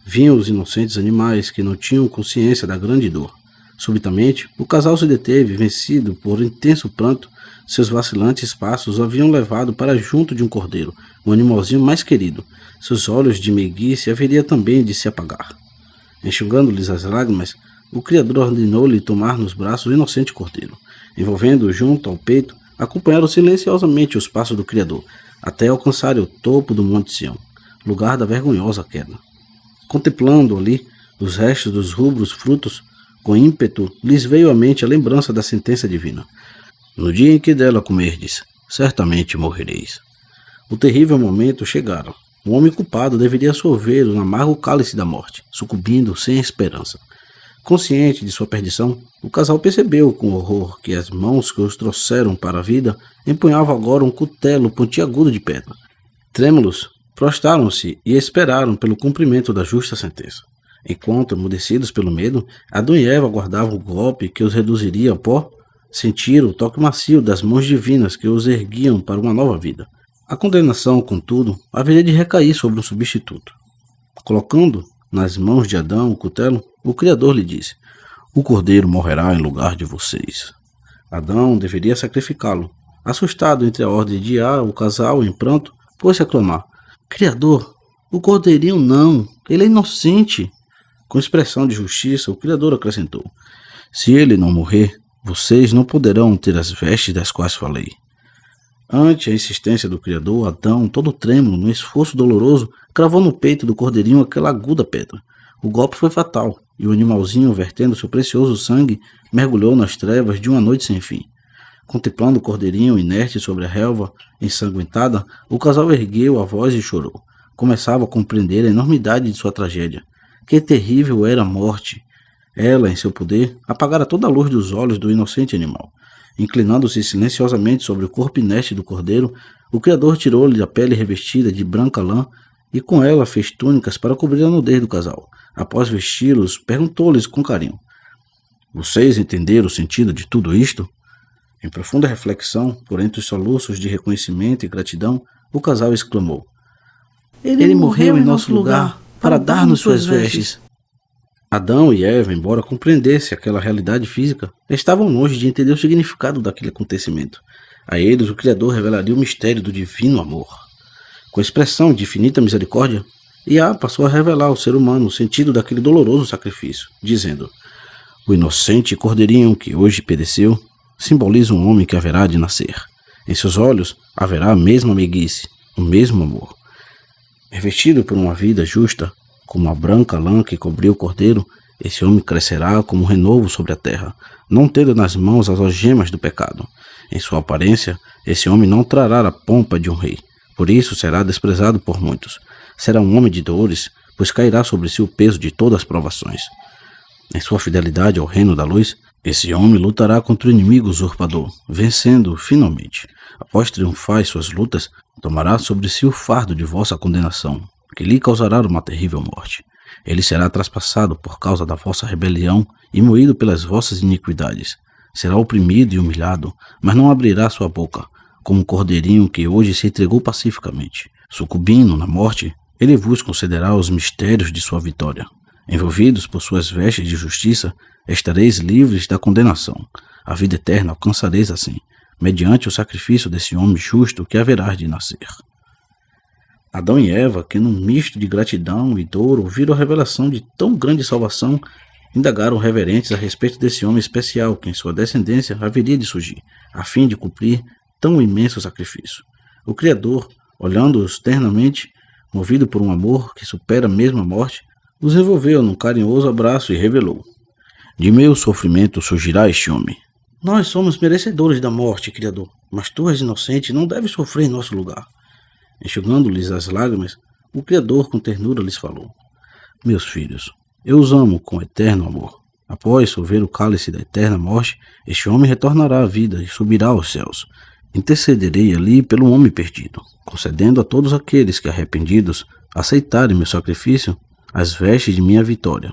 Viam os inocentes animais que não tinham consciência da grande dor. Subitamente, o casal se deteve, vencido por intenso pranto. Seus vacilantes passos o haviam levado para junto de um cordeiro, o animalzinho mais querido. Seus olhos de meiguice haveria também de se apagar. Enxugando-lhes as lágrimas, o Criador ordenou-lhe tomar nos braços o inocente cordeiro. Envolvendo-o junto ao peito, acompanharam silenciosamente os passos do Criador, até alcançarem o topo do Monte Sião, lugar da vergonhosa queda. Contemplando ali os restos dos rubros frutos, com ímpeto lhes veio à mente a lembrança da sentença divina. No dia em que dela comerdes, certamente morrereis. O terrível momento chegara. O homem culpado deveria sorver o amargo cálice da morte, sucumbindo sem esperança. Consciente de sua perdição, o casal percebeu com horror que as mãos que os trouxeram para a vida empunhavam agora um cutelo pontiagudo de pedra. Trêmulos, prostraram-se e esperaram pelo cumprimento da justa sentença. Enquanto, emudecidos pelo medo, Adão e Eva aguardavam o golpe que os reduziria a pó, sentiram o toque macio das mãos divinas que os erguiam para uma nova vida. A condenação, contudo, haveria de recair sobre um substituto. Colocando nas mãos de Adão o cutelo, o Criador lhe disse: o cordeiro morrerá em lugar de vocês. Adão deveria sacrificá-lo. Assustado entre a ordem de o casal, em pranto, pôs-se a clamar: Criador, o cordeirinho não, ele é inocente. Com expressão de justiça, o Criador acrescentou: se ele não morrer, vocês não poderão ter as vestes das quais falei. Ante a insistência do Criador, Adão, todo trêmulo, num esforço doloroso, cravou no peito do cordeirinho aquela aguda pedra. O golpe foi fatal, e o animalzinho, vertendo seu precioso sangue, mergulhou nas trevas de uma noite sem fim. Contemplando o cordeirinho inerte sobre a relva ensanguentada, o casal ergueu a voz e chorou. Começava a compreender a enormidade de sua tragédia. Que terrível era a morte! Ela, em seu poder, apagara toda a luz dos olhos do inocente animal. Inclinando-se silenciosamente sobre o corpo inerte do cordeiro, o Criador tirou-lhe a pele revestida de branca lã e com ela fez túnicas para cobrir a nudez do casal. Após vesti-los, perguntou-lhes com carinho: vocês entenderam o sentido de tudo isto? Em profunda reflexão, por entre os soluços de reconhecimento e gratidão, o casal exclamou: Ele morreu em nosso lugar para dar-nos suas vestes. Adão e Eva, embora compreendessem aquela realidade física, estavam longe de entender o significado daquele acontecimento. A eles, o Criador revelaria o mistério do divino amor. Com expressão de infinita misericórdia, Iá passou a revelar ao ser humano o sentido daquele doloroso sacrifício, dizendo: O inocente cordeirinho que hoje pereceu simboliza um homem que haverá de nascer. Em seus olhos haverá a mesma meiguice, o mesmo amor. Revestido por uma vida justa, como a branca lã que cobriu o cordeiro, esse homem crescerá como um renovo sobre a terra, não tendo nas mãos as algemas do pecado. Em sua aparência, esse homem não trará a pompa de um rei, por isso será desprezado por muitos. Será um homem de dores, pois cairá sobre si o peso de todas as provações. Em sua fidelidade ao reino da luz, esse homem lutará contra o inimigo usurpador, vencendo finalmente. Após triunfar em suas lutas, tomará sobre si o fardo de vossa condenação, que lhe causará uma terrível morte. Ele será traspassado por causa da vossa rebelião e moído pelas vossas iniquidades. Será oprimido e humilhado, mas não abrirá sua boca, como um cordeirinho que hoje se entregou pacificamente. Sucumbindo na morte, ele vos concederá os mistérios de sua vitória. Envolvidos por suas vestes de justiça, estareis livres da condenação. A vida eterna alcançareis assim, mediante o sacrifício desse homem justo que haverá de nascer. Adão e Eva, que num misto de gratidão e dor ouviram a revelação de tão grande salvação, indagaram reverentes a respeito desse homem especial que em sua descendência haveria de surgir, a fim de cumprir tão imenso sacrifício. O Criador, olhando-os ternamente, movido por um amor que supera mesmo a morte, os envolveu num carinhoso abraço e revelou: De meu sofrimento surgirá este homem. Nós somos merecedores da morte, Criador, mas tu és inocente e não deves sofrer em nosso lugar. Enxugando-lhes as lágrimas, o Criador com ternura lhes falou: Meus filhos, eu os amo com eterno amor. Após sorver o cálice da eterna morte, este homem retornará à vida e subirá aos céus. Intercederei ali pelo homem perdido, concedendo a todos aqueles que, arrependidos, aceitarem meu sacrifício, as vestes de minha vitória.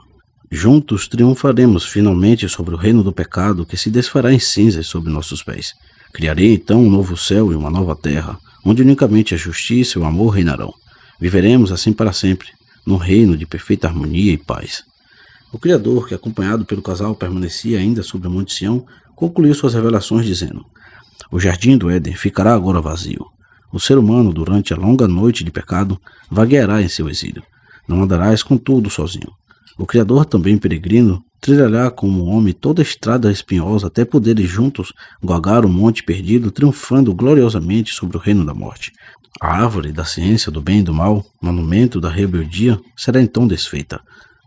Juntos triunfaremos finalmente sobre o reino do pecado que se desfará em cinzas sob nossos pés. Criarei então um novo céu e uma nova terra, onde unicamente a justiça e o amor reinarão. Viveremos assim para sempre, num reino de perfeita harmonia e paz. O Criador, que acompanhado pelo casal permanecia ainda sobre o Monte Sião, concluiu suas revelações dizendo: O jardim do Éden ficará agora vazio. O ser humano, durante a longa noite de pecado, vagueará em seu exílio. Não andarás, contudo, sozinho. O Criador, também peregrino, trilhará como um homem toda a estrada espinhosa até poderem juntos galgar o monte perdido, triunfando gloriosamente sobre o reino da morte. A árvore da ciência do bem e do mal, monumento da rebeldia, será então desfeita,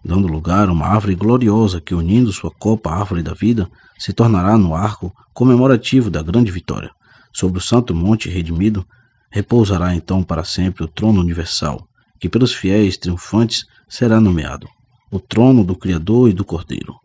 dando lugar a uma árvore gloriosa que, unindo sua copa à árvore da vida, se tornará no arco comemorativo da grande vitória. Sobre o santo monte redimido, repousará então para sempre o trono universal, que pelos fiéis triunfantes será nomeado o trono do Criador e do Cordeiro.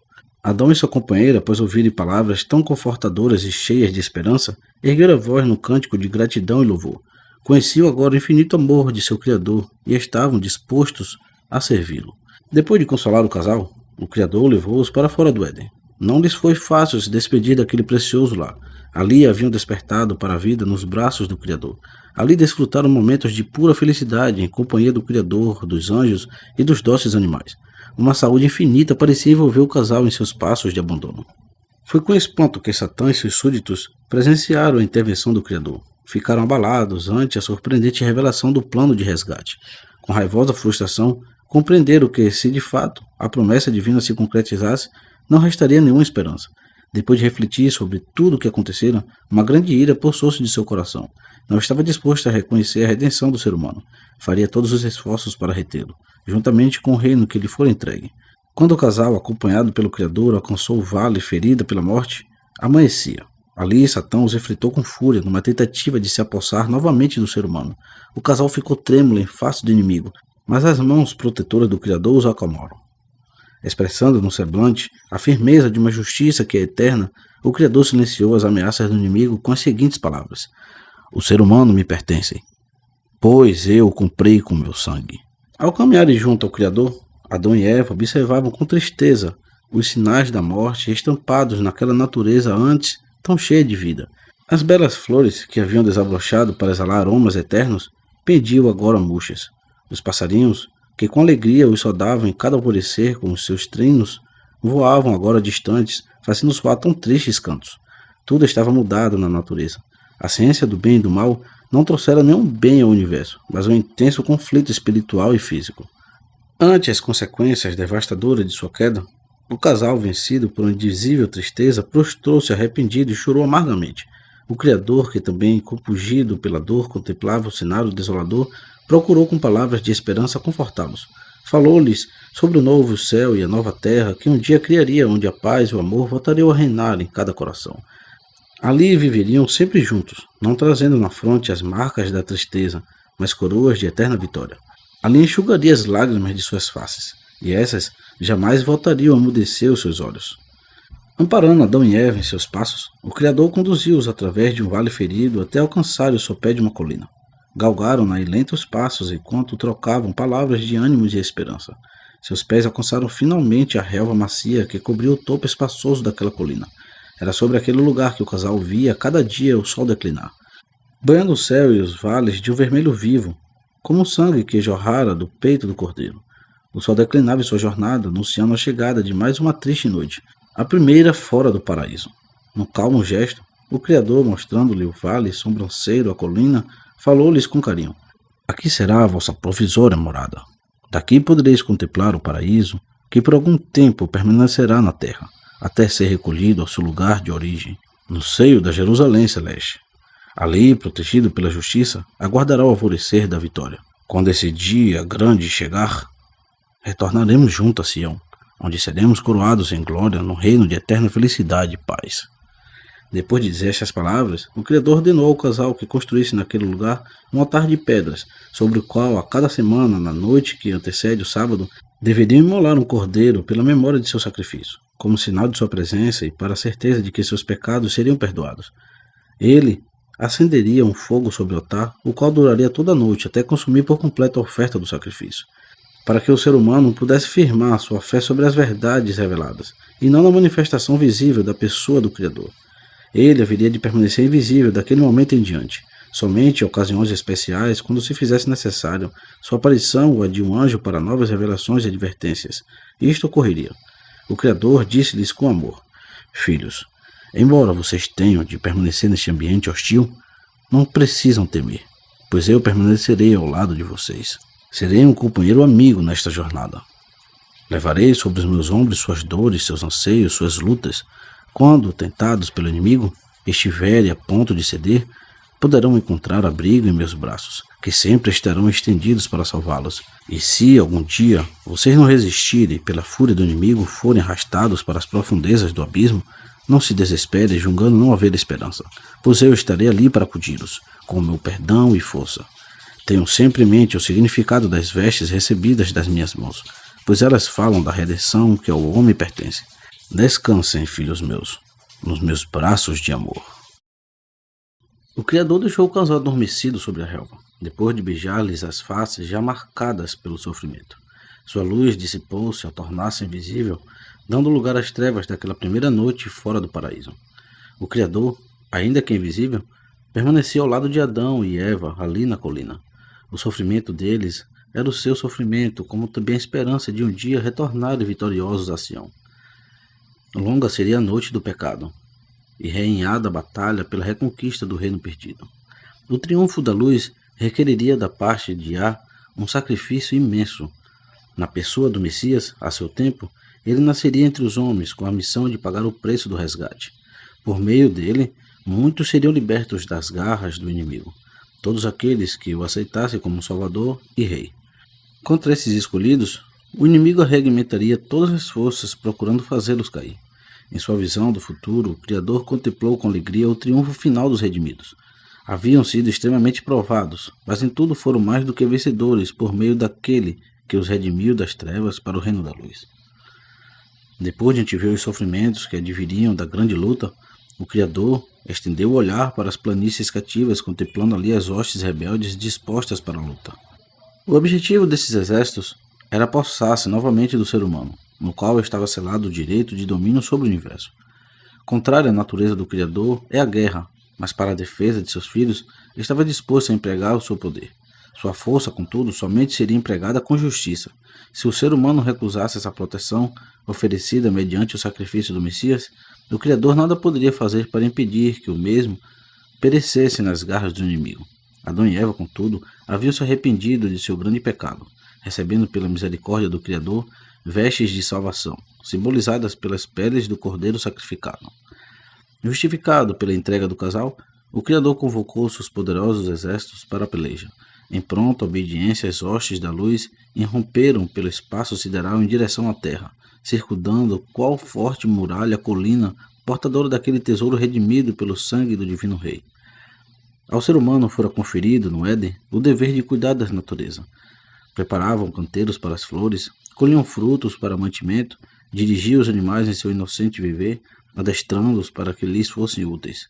Adão e sua companheira, após ouvirem palavras tão confortadoras e cheias de esperança, ergueram a voz no cântico de gratidão e louvor. Conheciam agora o infinito amor de seu Criador e estavam dispostos a servi-lo. Depois de consolar o casal, o Criador levou-os para fora do Éden. Não lhes foi fácil se despedir daquele precioso lar. Ali haviam despertado para a vida nos braços do Criador. Ali desfrutaram momentos de pura felicidade em companhia do Criador, dos anjos e dos doces animais. Uma saúde infinita parecia envolver o casal em seus passos de abandono. Foi com espanto que Satã e seus súditos presenciaram a intervenção do Criador. Ficaram abalados ante a surpreendente revelação do plano de resgate. Com raivosa frustração, compreenderam que, se de fato a promessa divina se concretizasse, não restaria nenhuma esperança. Depois de refletir sobre tudo o que acontecera, uma grande ira possou-se de seu coração. Não estava disposto a reconhecer a redenção do ser humano. Faria todos os esforços para retê-lo, juntamente com o reino que lhe fora entregue. Quando o casal, acompanhado pelo Criador, alcançou o vale ferida pela morte, amanhecia. Ali, Satã os enfrentou com fúria, numa tentativa de se apossar novamente do ser humano. O casal ficou trêmulo em face do inimigo, mas as mãos protetoras do Criador os acalmaram. Expressando no semblante a firmeza de uma justiça que é eterna, o Criador silenciou as ameaças do inimigo com as seguintes palavras: O ser humano me pertence, pois eu o comprei com meu sangue. Ao caminharem junto ao Criador, Adão e Eva observavam com tristeza os sinais da morte estampados naquela natureza antes tão cheia de vida. As belas flores que haviam desabrochado para exalar aromas eternos pediu agora murchas. Os passarinhos, que com alegria os saudavam em cada alvorecer com os seus trinos, voavam agora distantes, fazendo soar tão tristes cantos. Tudo estava mudado na natureza. A ciência do bem e do mal não trouxera nenhum bem ao universo, mas um intenso conflito espiritual e físico. Ante as consequências devastadoras de sua queda, o casal, vencido por uma indizível tristeza, prostrou-se arrependido e chorou amargamente. O Criador, que também, compungido pela dor, contemplava o cenário desolador, procurou com palavras de esperança confortá-los. Falou-lhes sobre o novo céu e a nova terra que um dia criaria, onde a paz e o amor voltariam a reinar em cada coração. Ali viveriam sempre juntos, não trazendo na fronte as marcas da tristeza, mas coroas de eterna vitória. Ali enxugaria as lágrimas de suas faces, e essas jamais voltariam a emudecer os seus olhos. Amparando Adão e Eva em seus passos, o Criador conduziu-os através de um vale ferido até alcançar o sopé de uma colina. Galgaram-na em lentos passos enquanto trocavam palavras de ânimo e de esperança. Seus pés alcançaram finalmente a relva macia que cobria o topo espaçoso daquela colina. Era sobre aquele lugar que o casal via cada dia o sol declinar, banhando o céu e os vales de um vermelho vivo, como o sangue que jorrara do peito do cordeiro. O sol declinava em sua jornada, anunciando a chegada de mais uma triste noite, a primeira fora do paraíso. Num calmo gesto, o Criador, mostrando-lhe o vale sobranceiro à colina, falou-lhes com carinho: aqui será a vossa provisória morada. Daqui podereis contemplar o paraíso, que por algum tempo permanecerá na terra, até ser recolhido ao seu lugar de origem, no seio da Jerusalém celeste. Ali, protegido pela justiça, aguardará o alvorecer da vitória. Quando esse dia grande chegar, retornaremos juntos a Sião, onde seremos coroados em glória no reino de eterna felicidade e paz. Depois de dizer estas palavras, o Criador ordenou ao casal que construísse naquele lugar um altar de pedras, sobre o qual, a cada semana, na noite que antecede o sábado, deveriam imolar um cordeiro pela memória de seu sacrifício, como sinal de sua presença e para a certeza de que seus pecados seriam perdoados. Ele acenderia um fogo sobre o altar, o qual duraria toda a noite até consumir por completo a oferta do sacrifício, para que o ser humano pudesse firmar sua fé sobre as verdades reveladas, e não na manifestação visível da pessoa do Criador. Ele haveria de permanecer invisível daquele momento em diante, somente em ocasiões especiais, quando se fizesse necessário sua aparição ou a de um anjo para novas revelações e advertências. Isto ocorreria. O Criador disse-lhes com amor: filhos, embora vocês tenham de permanecer neste ambiente hostil, não precisam temer, pois eu permanecerei ao lado de vocês. Serei um companheiro amigo nesta jornada. Levarei sobre os meus ombros suas dores, seus anseios, suas lutas. Quando, tentados pelo inimigo, estiverem a ponto de ceder, poderão encontrar abrigo em meus braços, que sempre estarão estendidos para salvá-los. E se, algum dia, vocês não resistirem pela fúria do inimigo forem arrastados para as profundezas do abismo, não se desesperem julgando não haver esperança, pois eu estarei ali para acudir-los, com o meu perdão e força. Tenham sempre em mente o significado das vestes recebidas das minhas mãos, pois elas falam da redenção que ao homem pertence. Descansem, filhos meus, nos meus braços de amor. O Criador deixou o casal adormecido sobre a relva, depois de beijar-lhes as faces já marcadas pelo sofrimento. Sua luz dissipou-se ao tornar-se invisível, dando lugar às trevas daquela primeira noite fora do paraíso. O Criador, ainda que invisível, permanecia ao lado de Adão e Eva ali na colina. O sofrimento deles era o seu sofrimento, como também a esperança de um dia retornarem vitoriosos a Sião. Longa seria a noite do pecado, e reinhada a batalha pela reconquista do reino perdido. O triunfo da luz requeriria da parte de Yah um sacrifício imenso. Na pessoa do Messias, a seu tempo, ele nasceria entre os homens com a missão de pagar o preço do resgate. Por meio dele, muitos seriam libertos das garras do inimigo, todos aqueles que o aceitassem como Salvador e Rei. Contra esses escolhidos, o inimigo arregimentaria todas as forças procurando fazê-los cair. Em sua visão do futuro, o Criador contemplou com alegria o triunfo final dos redimidos. Haviam sido extremamente provados, mas em tudo foram mais do que vencedores por meio daquele que os redimiu das trevas para o reino da luz. Depois de antever os sofrimentos que adviriam da grande luta, o Criador estendeu o olhar para as planícies cativas, contemplando ali as hostes rebeldes dispostas para a luta. O objetivo desses exércitos era apossar-se novamente do ser humano, no qual estava selado o direito de domínio sobre o universo. Contrária à natureza do Criador é a guerra, mas para a defesa de seus filhos estava disposto a empregar o seu poder. Sua força, contudo, somente seria empregada com justiça. Se o ser humano recusasse essa proteção oferecida mediante o sacrifício do Messias, o Criador nada poderia fazer para impedir que o mesmo perecesse nas garras do inimigo. Adão e Eva, contudo, haviam se arrependido de seu grande pecado, recebendo pela misericórdia do Criador vestes de salvação, simbolizadas pelas peles do cordeiro sacrificado. Justificado pela entrega do casal, o Criador convocou seus poderosos exércitos para a peleja. Em pronta obediência, as hostes da luz irromperam pelo espaço sideral em direção à terra, circundando qual forte muralha colina portadora daquele tesouro redimido pelo sangue do divino rei. Ao ser humano fora conferido, no Éden, o dever de cuidar da natureza. Preparavam canteiros para as flores, colhiam frutos para mantimento, dirigiam os animais em seu inocente viver, adestrando-os para que lhes fossem úteis.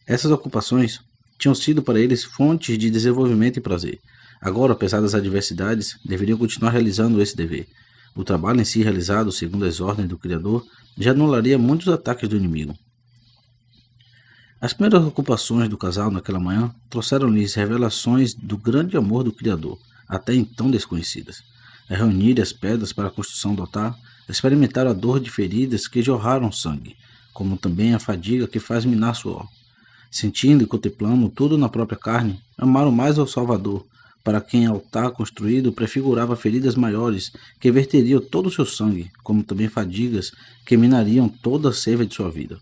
Essas ocupações tinham sido para eles fontes de desenvolvimento e prazer. Agora, apesar das adversidades, deveriam continuar realizando esse dever. O trabalho em si realizado segundo as ordens do Criador já anularia muitos ataques do inimigo. As primeiras ocupações do casal naquela manhã trouxeram-lhes revelações do grande amor do Criador, até então desconhecidas. Reunir as pedras para a construção do altar, experimentaram a dor de feridas que jorraram sangue, como também a fadiga que faz minar suor. Sentindo e contemplando tudo na própria carne, amaram mais ao Salvador, para quem altar construído prefigurava feridas maiores que verteriam todo o seu sangue, como também fadigas que minariam toda a seiva de sua vida.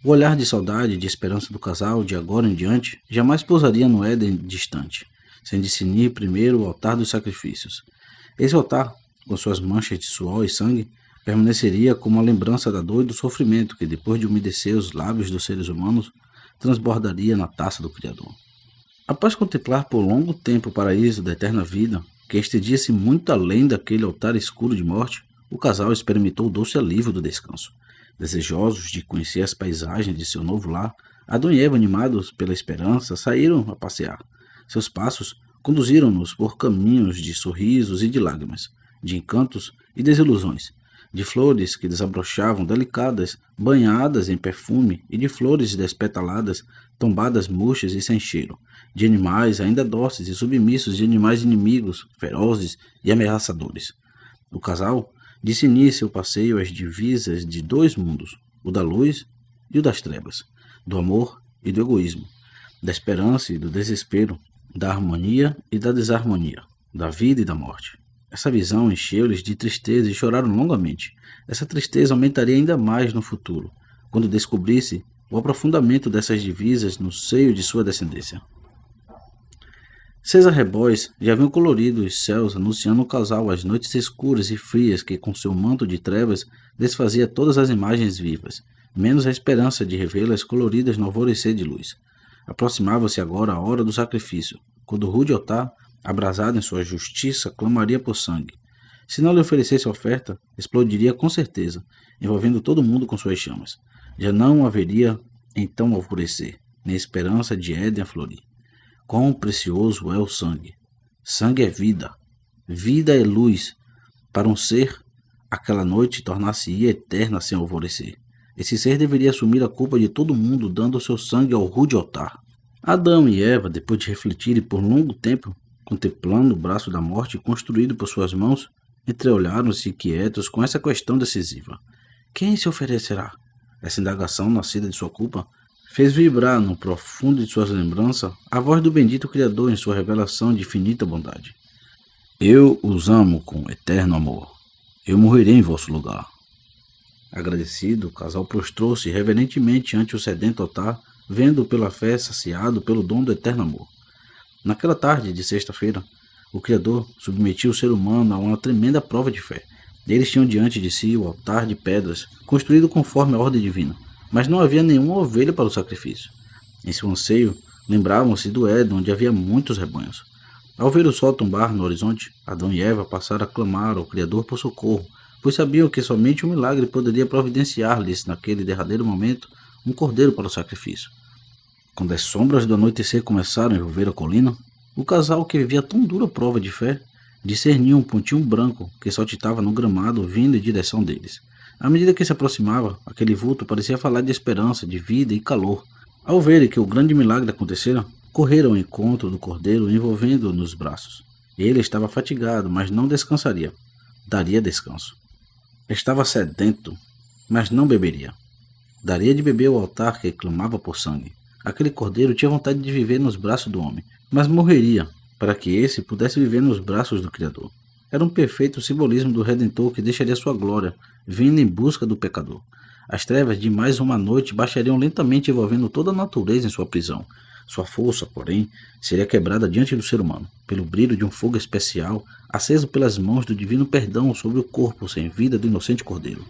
O olhar de saudade e de esperança do casal, de agora em diante, jamais pousaria no Éden distante, sem discernir primeiro o altar dos sacrifícios. Esse altar, com suas manchas de suor e sangue, permaneceria como a lembrança da dor e do sofrimento que, depois de umedecer os lábios dos seres humanos, transbordaria na taça do Criador. Após contemplar por longo tempo o paraíso da eterna vida, que estendia-se muito além daquele altar escuro de morte, o casal experimentou o doce alívio do descanso. Desejosos de conhecer as paisagens de seu novo lar, Adão e Eva, animados pela esperança, saíram a passear. Seus passos conduziram-nos por caminhos de sorrisos e de lágrimas, de encantos e desilusões, de flores que desabrochavam delicadas, banhadas em perfume, e de flores despetaladas, tombadas murchas e sem cheiro, de animais ainda dóceis e submissos, de animais inimigos, ferozes e ameaçadores. O casal disse início ao passeio às divisas de dois mundos, o da luz e o das trevas, do amor e do egoísmo, da esperança e do desespero, da harmonia e da desarmonia, da vida e da morte. Essa visão encheu-lhes de tristeza e choraram longamente. Essa tristeza aumentaria ainda mais no futuro, quando descobrisse o aprofundamento dessas divisas no seio de sua descendência. 6 arrebóis já haviam colorido os céus, anunciando o casal às noites escuras e frias que, com seu manto de trevas, desfazia todas as imagens vivas, menos a esperança de revê-las coloridas no alvorecer de luz. Aproximava-se agora a hora do sacrifício, quando o rude altar, abrasado em sua justiça, clamaria por sangue. Se não lhe oferecesse oferta, explodiria com certeza, envolvendo todo mundo com suas chamas. Já não haveria então alvorecer, nem esperança de Éden a florir. Quão precioso é o sangue! Sangue é vida. Vida é luz. Para um ser, aquela noite tornar-se-ia eterna sem alvorecer. Esse ser deveria assumir a culpa de todo mundo, dando o seu sangue ao rude altar. Adão e Eva, depois de refletirem por longo tempo, contemplando o braço da morte construído por suas mãos, entreolharam-se quietos com essa questão decisiva. Quem se oferecerá? Essa indagação nascida de sua culpa fez vibrar no profundo de suas lembranças a voz do bendito Criador em sua revelação de infinita bondade. Eu os amo com eterno amor. Eu morrerei em vosso lugar. Agradecido, o casal prostrou-se reverentemente ante o sedento altar, vendo pela fé saciado pelo dom do eterno amor. Naquela tarde de sexta-feira, o Criador submetia o ser humano a uma tremenda prova de fé. Eles tinham diante de si o altar de pedras, construído conforme a ordem divina, mas não havia nenhuma ovelha para o sacrifício. Em seu anseio, lembravam-se do Éden, onde havia muitos rebanhos. Ao ver o sol tombar no horizonte, Adão e Eva passaram a clamar ao Criador por socorro, pois sabiam que somente um milagre poderia providenciar-lhes, naquele derradeiro momento, um cordeiro para o sacrifício. Quando as sombras do anoitecer começaram a envolver a colina, o casal, que vivia tão dura prova de fé, discerniu um pontinho branco que saltitava no gramado vindo em direção deles. À medida que se aproximava, aquele vulto parecia falar de esperança, de vida e calor. Ao verem que o grande milagre acontecera, correram ao encontro do cordeiro, envolvendo-o nos braços. Ele estava fatigado, mas não descansaria. Daria descanso. Estava sedento, mas não beberia. Daria de beber ao altar que clamava por sangue. Aquele cordeiro tinha vontade de viver nos braços do homem, mas morreria para que esse pudesse viver nos braços do Criador. Era um perfeito simbolismo do Redentor que deixaria sua glória, vindo em busca do pecador. As trevas de mais uma noite baixariam lentamente, envolvendo toda a natureza em sua prisão. Sua força, porém, seria quebrada diante do ser humano, pelo brilho de um fogo especial, aceso pelas mãos do divino perdão sobre o corpo sem vida do inocente cordeiro.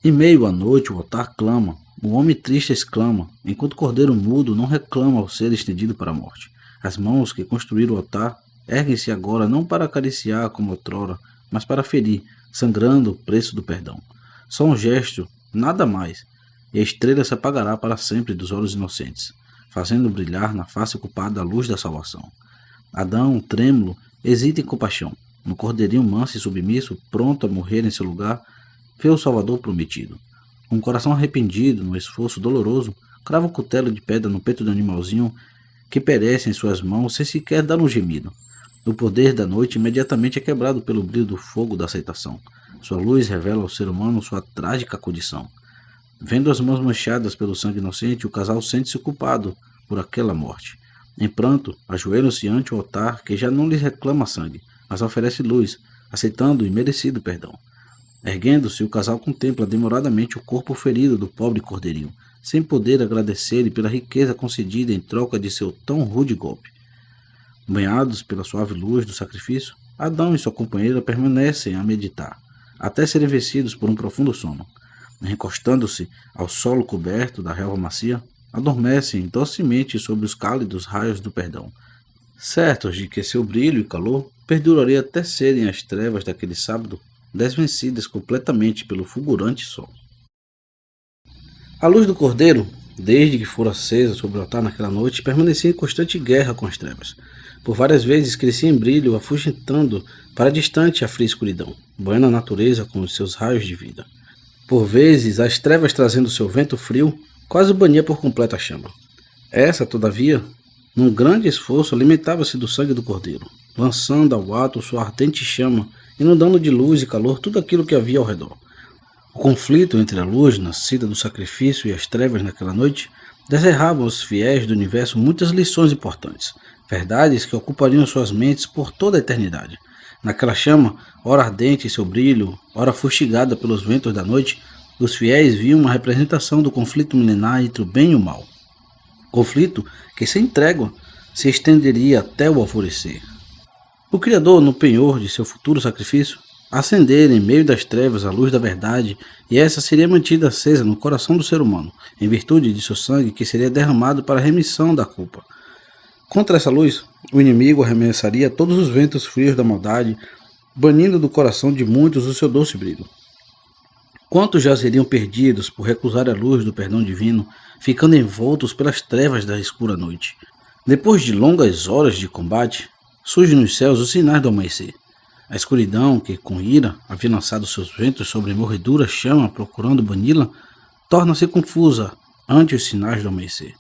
Em meio à noite, o altar clama, o homem triste exclama, enquanto o cordeiro mudo não reclama ao ser estendido para a morte. As mãos que construíram o altar erguem-se agora não para acariciar como outrora, mas para ferir, sangrando o preço do perdão. Só um gesto, nada mais, e a estrela se apagará para sempre dos olhos inocentes, fazendo brilhar na face culpada a luz da salvação. Adão, trêmulo, hesita em compaixão. No cordeirinho manso e submisso, pronto a morrer em seu lugar, vê o Salvador prometido. Com o coração arrependido, no esforço doloroso, crava o cutelo de pedra no peito do animalzinho que perece em suas mãos sem sequer dar um gemido. O poder da noite imediatamente é quebrado pelo brilho do fogo da aceitação. Sua luz revela ao ser humano sua trágica condição. Vendo as mãos manchadas pelo sangue inocente, o casal sente-se culpado por aquela morte. Em pranto, ajoelham-se ante o altar que já não lhes reclama sangue, mas oferece luz, aceitando o imerecido perdão. Erguendo-se, o casal contempla demoradamente o corpo ferido do pobre cordeirinho, sem poder agradecer-lhe pela riqueza concedida em troca de seu tão rude golpe. Banhados pela suave luz do sacrifício, Adão e sua companheira permanecem a meditar, até serem vencidos por um profundo sono. Recostando-se ao solo coberto da relva macia, adormecem docemente sobre os cálidos raios do perdão, certos de que seu brilho e calor perduraria até serem as trevas daquele sábado desvencidas completamente pelo fulgurante sol. A luz do cordeiro, desde que fora acesa sobre o altar naquela noite, permanecia em constante guerra com as trevas. Por várias vezes crescia em brilho, afugentando para distante a fria escuridão, banhando a natureza com os seus raios de vida. Por vezes, as trevas trazendo seu vento frio, quase bania por completo a chama. Essa, todavia, num grande esforço, alimentava-se do sangue do cordeiro, lançando ao ato sua ardente chama, inundando de luz e calor tudo aquilo que havia ao redor. O conflito entre a luz, nascida do sacrifício, e as trevas naquela noite, descerrava aos fiéis do universo muitas lições importantes, verdades que ocupariam suas mentes por toda a eternidade. Naquela chama, ora ardente em seu brilho, ora fustigada pelos ventos da noite, os fiéis viam uma representação do conflito milenar entre o bem e o mal. Conflito que, sem trégua, se estenderia até o alvorecer. O Criador, no penhor de seu futuro sacrifício, acender em meio das trevas a luz da verdade, e essa seria mantida acesa no coração do ser humano, em virtude de seu sangue que seria derramado para a remissão da culpa. Contra essa luz, o inimigo arremessaria todos os ventos frios da maldade, banindo do coração de muitos o seu doce brilho. Quantos já seriam perdidos por recusar a luz do perdão divino, ficando envoltos pelas trevas da escura noite? Depois de longas horas de combate, surgem nos céus os sinais do amanhecer. A escuridão, que com ira havia lançado seus ventos sobre a morredura chama procurando bani-la, torna-se confusa ante os sinais do amanhecer.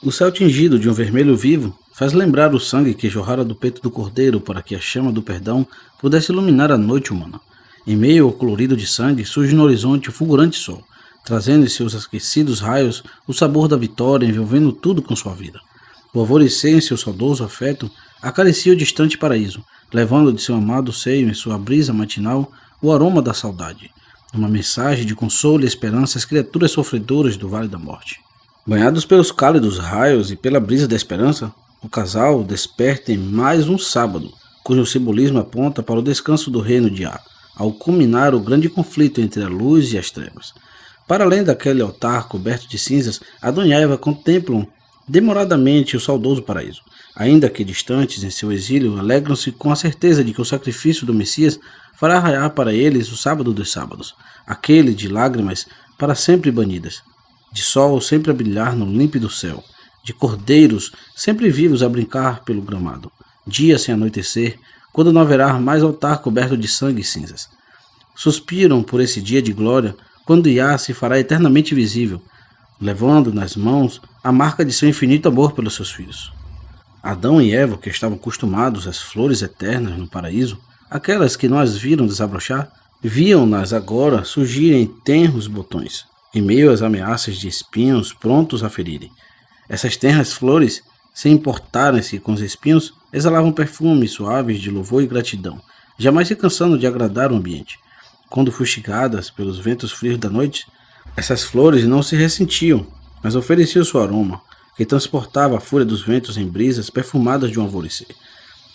O céu tingido de um vermelho vivo faz lembrar o sangue que jorrara do peito do cordeiro para que a chama do perdão pudesse iluminar a noite humana. Em meio ao colorido de sangue surge no horizonte o fulgurante sol, trazendo em seus aquecidos raios o sabor da vitória, envolvendo tudo com sua vida. O alvorecer em seu saudoso afeto acaricia o distante paraíso, levando de seu amado seio em sua brisa matinal o aroma da saudade, uma mensagem de consolo e esperança às criaturas sofredoras do Vale da Morte. Banhados pelos cálidos raios e pela brisa da esperança, o casal desperta em mais um sábado, cujo simbolismo aponta para o descanso do reino de Á, ao culminar o grande conflito entre a luz e as trevas. Para além daquele altar coberto de cinzas, Adão e Eva contemplam demoradamente o saudoso paraíso. Ainda que distantes em seu exílio, alegram-se com a certeza de que o sacrifício do Messias fará raiar para eles o sábado dos sábados, aquele de lágrimas para sempre banidas, de sol sempre a brilhar no límpido céu, de cordeiros sempre vivos a brincar pelo gramado, dia sem anoitecer, quando não haverá mais altar coberto de sangue e cinzas. Suspiram por esse dia de glória, quando Iá se fará eternamente visível, levando nas mãos a marca de seu infinito amor pelos seus filhos. Adão e Eva, que estavam acostumados às flores eternas no paraíso, aquelas que não as viram desabrochar, viam-nas agora surgirem tenros botões, em meio às ameaças de espinhos prontos a ferirem. Essas tenras flores, sem importarem-se com os espinhos, exalavam perfumes suaves de louvor e gratidão, jamais se cansando de agradar o ambiente. Quando fustigadas pelos ventos frios da noite, essas flores não se ressentiam, mas ofereciam seu aroma, que transportava a fúria dos ventos em brisas perfumadas de um alvorecer.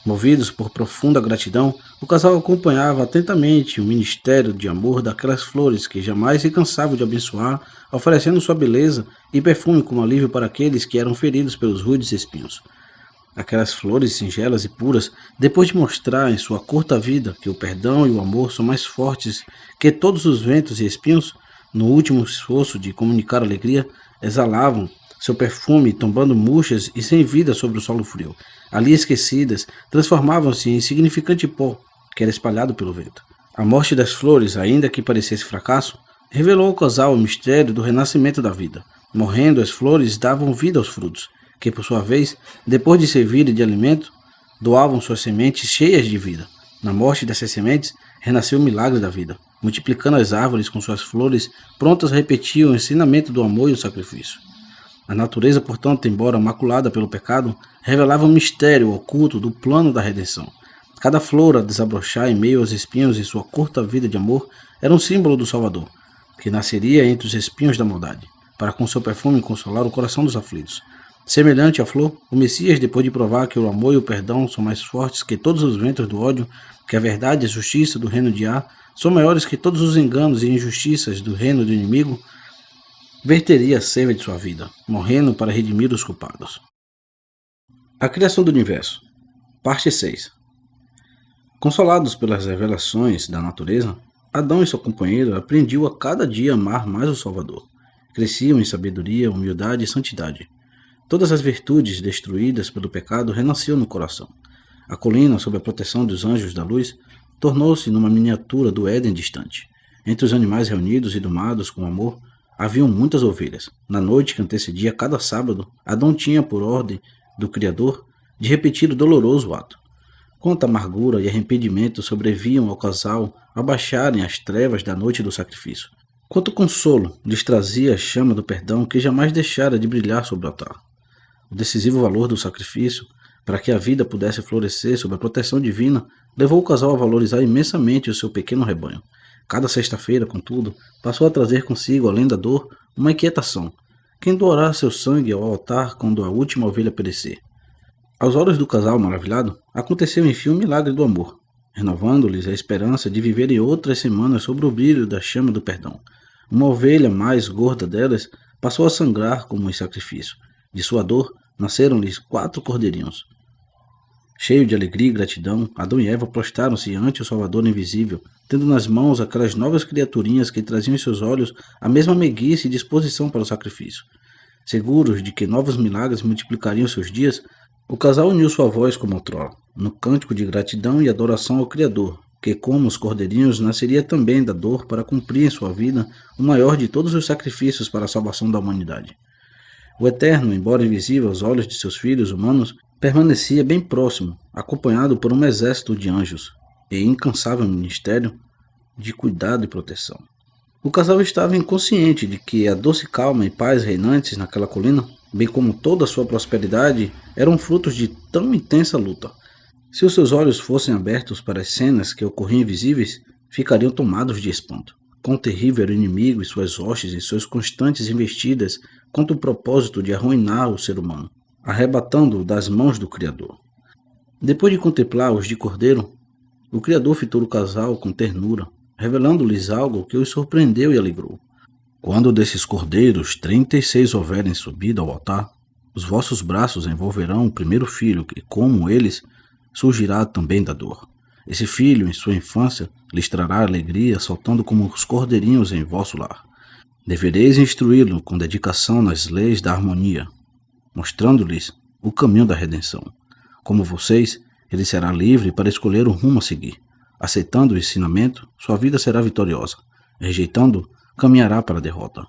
Movidos por profunda gratidão, o casal acompanhava atentamente o ministério de amor daquelas flores que jamais se cansavam de abençoar, oferecendo sua beleza e perfume como alívio para aqueles que eram feridos pelos rudes espinhos. Aquelas flores singelas e puras, depois de mostrar em sua curta vida que o perdão e o amor são mais fortes que todos os ventos e espinhos, no último esforço de comunicar alegria, exalavam seu perfume tombando murchas e sem vida sobre o solo frio. Ali esquecidas, transformavam-se em insignificante pó que era espalhado pelo vento. A morte das flores, ainda que parecesse fracasso, revelou ao casal o mistério do renascimento da vida. Morrendo, as flores davam vida aos frutos, que por sua vez, depois de servirem de alimento, doavam suas sementes cheias de vida. Na morte dessas sementes, renasceu o milagre da vida, multiplicando as árvores com suas flores, prontas a repetir o ensinamento do amor e o sacrifício. A natureza, portanto, embora maculada pelo pecado, revelava um mistério oculto do plano da redenção. Cada flor a desabrochar em meio aos espinhos em sua curta vida de amor era um símbolo do Salvador, que nasceria entre os espinhos da maldade, para com seu perfume consolar o coração dos aflitos. Semelhante à flor, o Messias, depois de provar que o amor e o perdão são mais fortes que todos os ventos do ódio, que a verdade e a justiça do reino de Ar são maiores que todos os enganos e injustiças do reino do inimigo, verteria a seiva de sua vida, morrendo para redimir os culpados. A criação do universo. Parte 6. Consolados pelas revelações da natureza, Adão e seu companheiro aprendiam a cada dia a amar mais o Salvador. Cresciam em sabedoria, humildade e santidade. Todas as virtudes destruídas pelo pecado renasciam no coração. A colina, sob a proteção dos anjos da luz, tornou-se numa miniatura do Éden distante. Entre os animais reunidos e domados com amor, haviam muitas ovelhas. Na noite que antecedia cada sábado, Adão tinha por ordem do Criador de repetir o doloroso ato. Quanta amargura e arrependimento sobreviam ao casal ao baixarem as trevas da noite do sacrifício. Quanto consolo lhes trazia a chama do perdão que jamais deixara de brilhar sobre o altar. O decisivo valor do sacrifício, para que a vida pudesse florescer sob a proteção divina, levou o casal a valorizar imensamente o seu pequeno rebanho. Cada sexta-feira, contudo, passou a trazer consigo, além da dor, uma inquietação. Quem doará seu sangue ao altar quando a última ovelha perecer? Aos olhos do casal maravilhado, aconteceu enfim o milagre do amor, renovando-lhes a esperança de viverem outras semanas sob o brilho da chama do perdão. Uma ovelha mais gorda delas passou a sangrar como em sacrifício. De sua dor, nasceram-lhes 4 cordeirinhos. Cheio de alegria e gratidão, Adão e Eva prostraram-se ante o Salvador invisível, tendo nas mãos aquelas novas criaturinhas que traziam em seus olhos a mesma meiguice e disposição para o sacrifício. Seguros de que novos milagres multiplicariam seus dias, o casal uniu sua voz como outrora, no cântico de gratidão e adoração ao Criador, que, como os cordeirinhos, nasceria também da dor para cumprir em sua vida o maior de todos os sacrifícios para a salvação da humanidade. O Eterno, embora invisível aos olhos de seus filhos humanos, permanecia bem próximo, acompanhado por um exército de anjos, e incansável ministério de cuidado e proteção. O casal estava inconsciente de que a doce calma e paz reinantes naquela colina, bem como toda a sua prosperidade, eram frutos de tão intensa luta. Se os seus olhos fossem abertos para as cenas que ocorriam invisíveis, ficariam tomados de espanto. Quão terrível era o inimigo e suas hostes e suas constantes investidas contra o propósito de arruinar o ser humano, arrebatando-o das mãos do Criador. Depois de contemplar-os de cordeiro, o Criador fitou o casal com ternura, revelando-lhes algo que os surpreendeu e alegrou. Quando desses cordeiros 36 houverem subido ao altar, os vossos braços envolverão o primeiro filho que, como eles, surgirá também da dor. Esse filho, em sua infância, lhes trará alegria, saltando como os cordeirinhos em vosso lar. Devereis instruí-lo com dedicação nas leis da harmonia, mostrando-lhes o caminho da redenção. Como vocês, ele será livre para escolher o rumo a seguir. Aceitando o ensinamento, sua vida será vitoriosa. Rejeitando, caminhará para a derrota.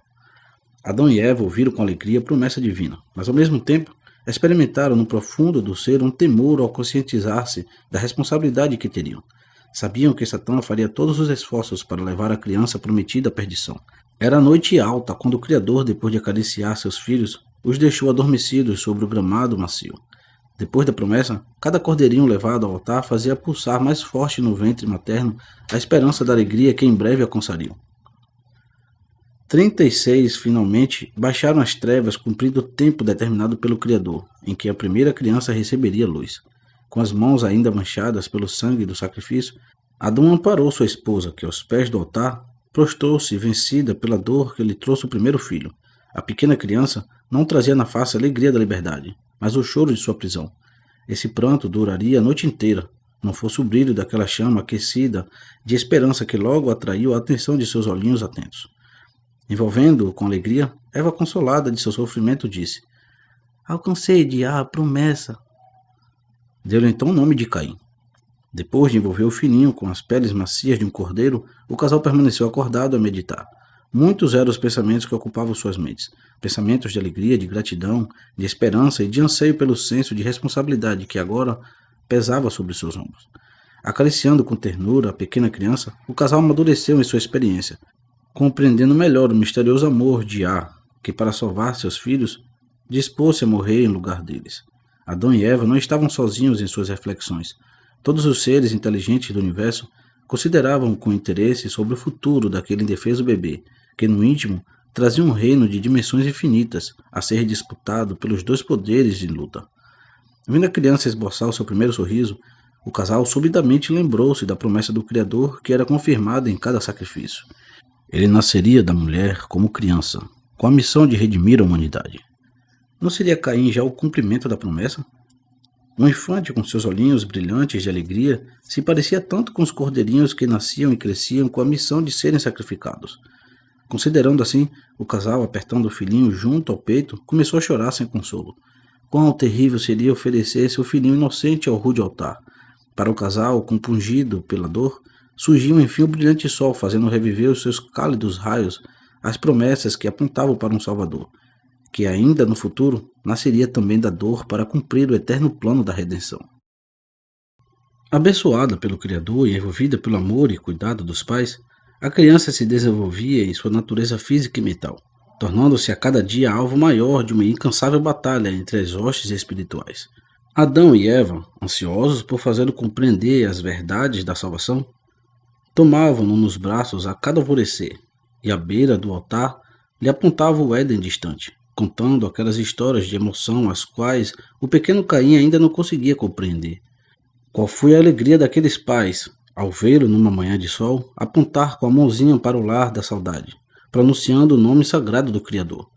Adão e Eva ouviram com alegria a promessa divina, mas ao mesmo tempo experimentaram no profundo do ser um temor ao conscientizar-se da responsabilidade que teriam. Sabiam que Satã faria todos os esforços para levar a criança prometida à perdição. Era noite alta quando o Criador, depois de acariciar seus filhos, os deixou adormecidos sobre o gramado macio. Depois da promessa, cada cordeirinho levado ao altar fazia pulsar mais forte no ventre materno a esperança da alegria que em breve alcançariam. 36 finalmente baixaram as trevas cumprindo o tempo determinado pelo Criador, em que a primeira criança receberia luz. Com as mãos ainda manchadas pelo sangue do sacrifício, Adão amparou sua esposa, que aos pés do altar prostrou-se vencida pela dor que lhe trouxe o primeiro filho. A pequena criança não trazia na face a alegria da liberdade, mas o choro de sua prisão. Esse pranto duraria a noite inteira, não fosse o brilho daquela chama aquecida de esperança que logo atraiu a atenção de seus olhinhos atentos. Envolvendo-o com alegria, Eva, consolada de seu sofrimento, disse: "Alcancei de a promessa." Deu-lhe então o nome de Caim. Depois de envolver o filhinho com as peles macias de um cordeiro, o casal permaneceu acordado a meditar. Muitos eram os pensamentos que ocupavam suas mentes. Pensamentos de alegria, de gratidão, de esperança e de anseio pelo senso de responsabilidade que agora pesava sobre seus ombros. Acariciando com ternura a pequena criança, o casal amadureceu em sua experiência, compreendendo melhor o misterioso amor de Yah, que para salvar seus filhos, dispôs-se a morrer em lugar deles. Adão e Eva não estavam sozinhos em suas reflexões. Todos os seres inteligentes do universo consideravam com interesse sobre o futuro daquele indefeso bebê, que no íntimo trazia um reino de dimensões infinitas a ser disputado pelos dois poderes em luta. Vendo a criança esboçar o seu primeiro sorriso, o casal subitamente lembrou-se da promessa do Criador que era confirmada em cada sacrifício. Ele nasceria da mulher como criança, com a missão de redimir a humanidade. Não seria Caim já o cumprimento da promessa? Um infante com seus olhinhos brilhantes de alegria se parecia tanto com os cordeirinhos que nasciam e cresciam com a missão de serem sacrificados. Considerando assim, o casal, apertando o filhinho junto ao peito, começou a chorar sem consolo. Quão terrível seria oferecer seu filhinho inocente ao rude altar. Para o casal, compungido pela dor, surgiu enfim o brilhante sol, fazendo reviver os seus cálidos raios as promessas que apontavam para um Salvador, que ainda no futuro nasceria também da dor para cumprir o eterno plano da redenção. Abençoada pelo Criador e envolvida pelo amor e cuidado dos pais, a criança se desenvolvia em sua natureza física e mental, tornando-se a cada dia alvo maior de uma incansável batalha entre as hostes espirituais. Adão e Eva, ansiosos por fazê-lo compreender as verdades da salvação, tomavam-no nos braços a cada alvorecer, e à beira do altar lhe apontavam o Éden distante, contando aquelas histórias de emoção as quais o pequeno Caim ainda não conseguia compreender. Qual foi a alegria daqueles pais, ao vê-lo numa manhã de sol, apontar com a mãozinha para o lar da saudade, pronunciando o nome sagrado do Criador.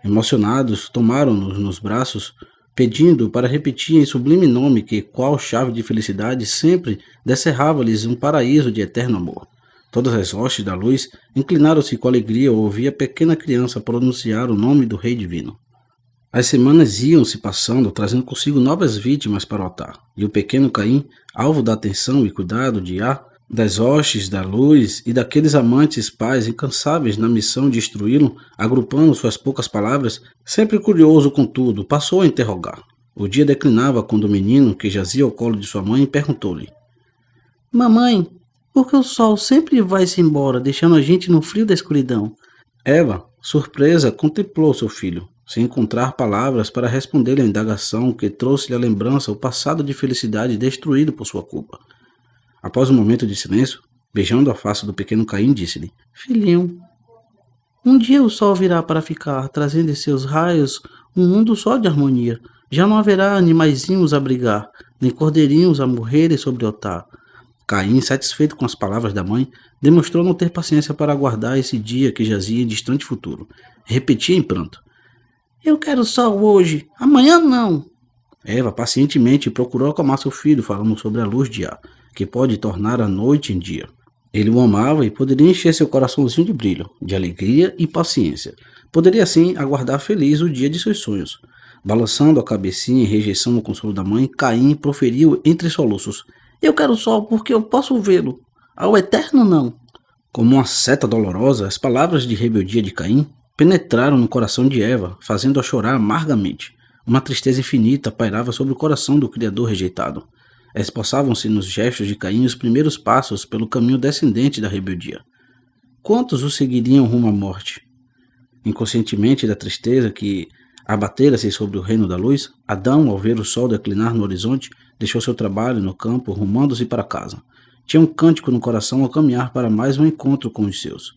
Emocionados, tomaram-nos nos braços, pedindo para repetir em sublime nome que, qual chave de felicidade, sempre descerrava-lhes um paraíso de eterno amor. Todas as hostes da luz inclinaram-se com alegria ao ouvir a pequena criança pronunciar o nome do Rei Divino. As semanas iam se passando, trazendo consigo novas vítimas para o altar, e o pequeno Caim, alvo da atenção e cuidado de Yah, das hostes da luz e daqueles amantes pais incansáveis na missão de instruí-lo, agrupando suas poucas palavras, sempre curioso contudo, passou a interrogar. O dia declinava quando o menino, que jazia ao colo de sua mãe, perguntou-lhe: "Mamãe, por que o sol sempre vai-se embora, deixando a gente no frio da escuridão?" Eva, surpresa, contemplou seu filho, sem encontrar palavras para responder à indagação que trouxe-lhe à lembrança o passado de felicidade destruído por sua culpa. Após um momento de silêncio, beijando a face do pequeno Caim, disse-lhe: "Filhinho, um dia o sol virá para ficar, trazendo em seus raios um mundo só de harmonia. Já não haverá animaizinhos a brigar, nem cordeirinhos a morrerem sobre o altar." Caim, satisfeito com as palavras da mãe, demonstrou não ter paciência para aguardar esse dia que jazia em distante futuro. Repetia em pranto: "Eu quero sol hoje, amanhã não." Eva pacientemente procurou acalmar seu filho, falando sobre a luz de Yah, que pode tornar a noite em dia. Ele o amava e poderia encher seu coraçãozinho de brilho, de alegria e paciência. Poderia assim aguardar feliz o dia de seus sonhos. Balançando a cabecinha em rejeição ao consolo da mãe, Caim proferiu entre soluços: "Eu quero sol porque eu posso vê-lo, ao eterno não." Como uma seta dolorosa, as palavras de rebeldia de Caim penetraram no coração de Eva, fazendo-a chorar amargamente. Uma tristeza infinita pairava sobre o coração do criador rejeitado. Esboçavam-se nos gestos de Caim os primeiros passos pelo caminho descendente da rebeldia. Quantos o seguiriam rumo à morte? Inconscientemente da tristeza que abatera-se sobre o reino da luz, Adão, ao ver o sol declinar no horizonte, deixou seu trabalho no campo, rumando-se para casa. Tinha um cântico no coração ao caminhar para mais um encontro com os seus.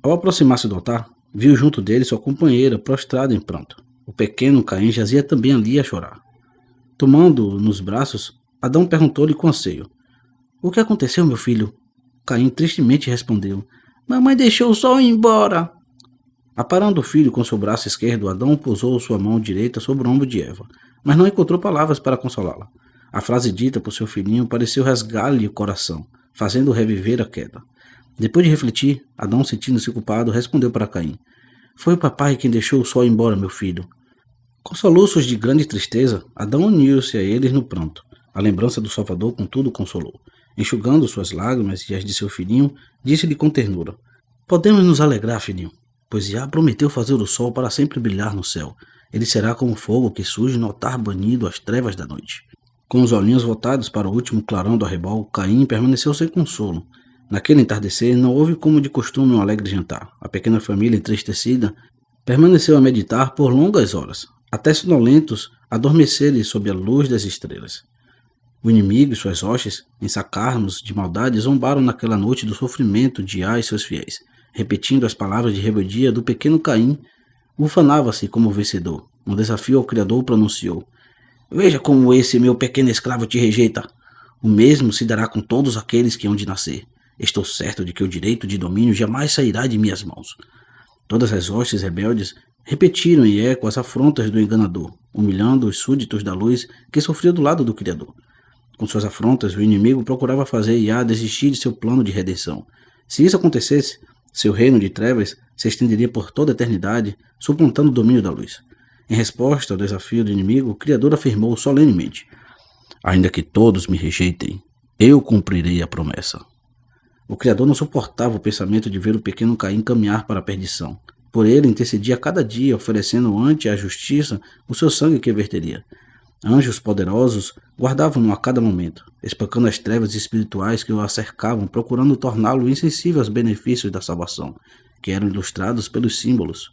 Ao aproximar-se do altar, viu junto dele sua companheira prostrada em pranto. O pequeno Caim jazia também ali a chorar. Tomando-o nos braços, Adão perguntou-lhe com anseio: "O que aconteceu, meu filho?" Caim tristemente respondeu: "Mamãe deixou o sol ir embora." Aparando o filho com seu braço esquerdo, Adão pousou sua mão direita sobre o ombro de Eva, mas não encontrou palavras para consolá-la. A frase dita por seu filhinho pareceu rasgar-lhe o coração, fazendo reviver a queda. Depois de refletir, Adão, sentindo-se culpado, respondeu para Caim: "Foi o papai quem deixou o sol ir embora, meu filho." Com soluços de grande tristeza, Adão uniu-se a eles no pranto. A lembrança do Salvador, contudo, o consolou. Enxugando suas lágrimas e as de seu filhinho, disse-lhe com ternura: "Podemos nos alegrar, filhinho, pois Iá prometeu fazer o sol para sempre brilhar no céu. Ele será como fogo que surge no altar banido às trevas da noite." Com os olhinhos voltados para o último clarão do arrebol, Caim permaneceu sem consolo. Naquele entardecer, não houve como de costume um alegre jantar. A pequena família, entristecida, permaneceu a meditar por longas horas, até sonolentos adormecerem sob a luz das estrelas. O inimigo e suas hostes, em sacarmos de maldade, zombaram naquela noite do sofrimento de Iá e seus fiéis. Repetindo as palavras de rebeldia do pequeno Caim, ufanava-se como vencedor. Um desafio ao Criador pronunciou: "Veja como esse meu pequeno escravo te rejeita. O mesmo se dará com todos aqueles que hão de nascer. Estou certo de que o direito de domínio jamais sairá de minhas mãos." Todas as hostes rebeldes repetiram em eco as afrontas do enganador, humilhando os súditos da luz que sofria do lado do Criador. Com suas afrontas, o inimigo procurava fazer Iá desistir de seu plano de redenção. Se isso acontecesse, seu reino de trevas se estenderia por toda a eternidade, suplantando o domínio da luz. Em resposta ao desafio do inimigo, o Criador afirmou solenemente: "Ainda que todos me rejeitem, eu cumprirei a promessa." O Criador não suportava o pensamento de ver o pequeno Caim caminhar para a perdição. Por ele intercedia a cada dia, oferecendo ante a justiça o seu sangue que verteria. Anjos poderosos guardavam-no a cada momento, espancando as trevas espirituais que o acercavam, procurando torná-lo insensível aos benefícios da salvação, que eram ilustrados pelos símbolos.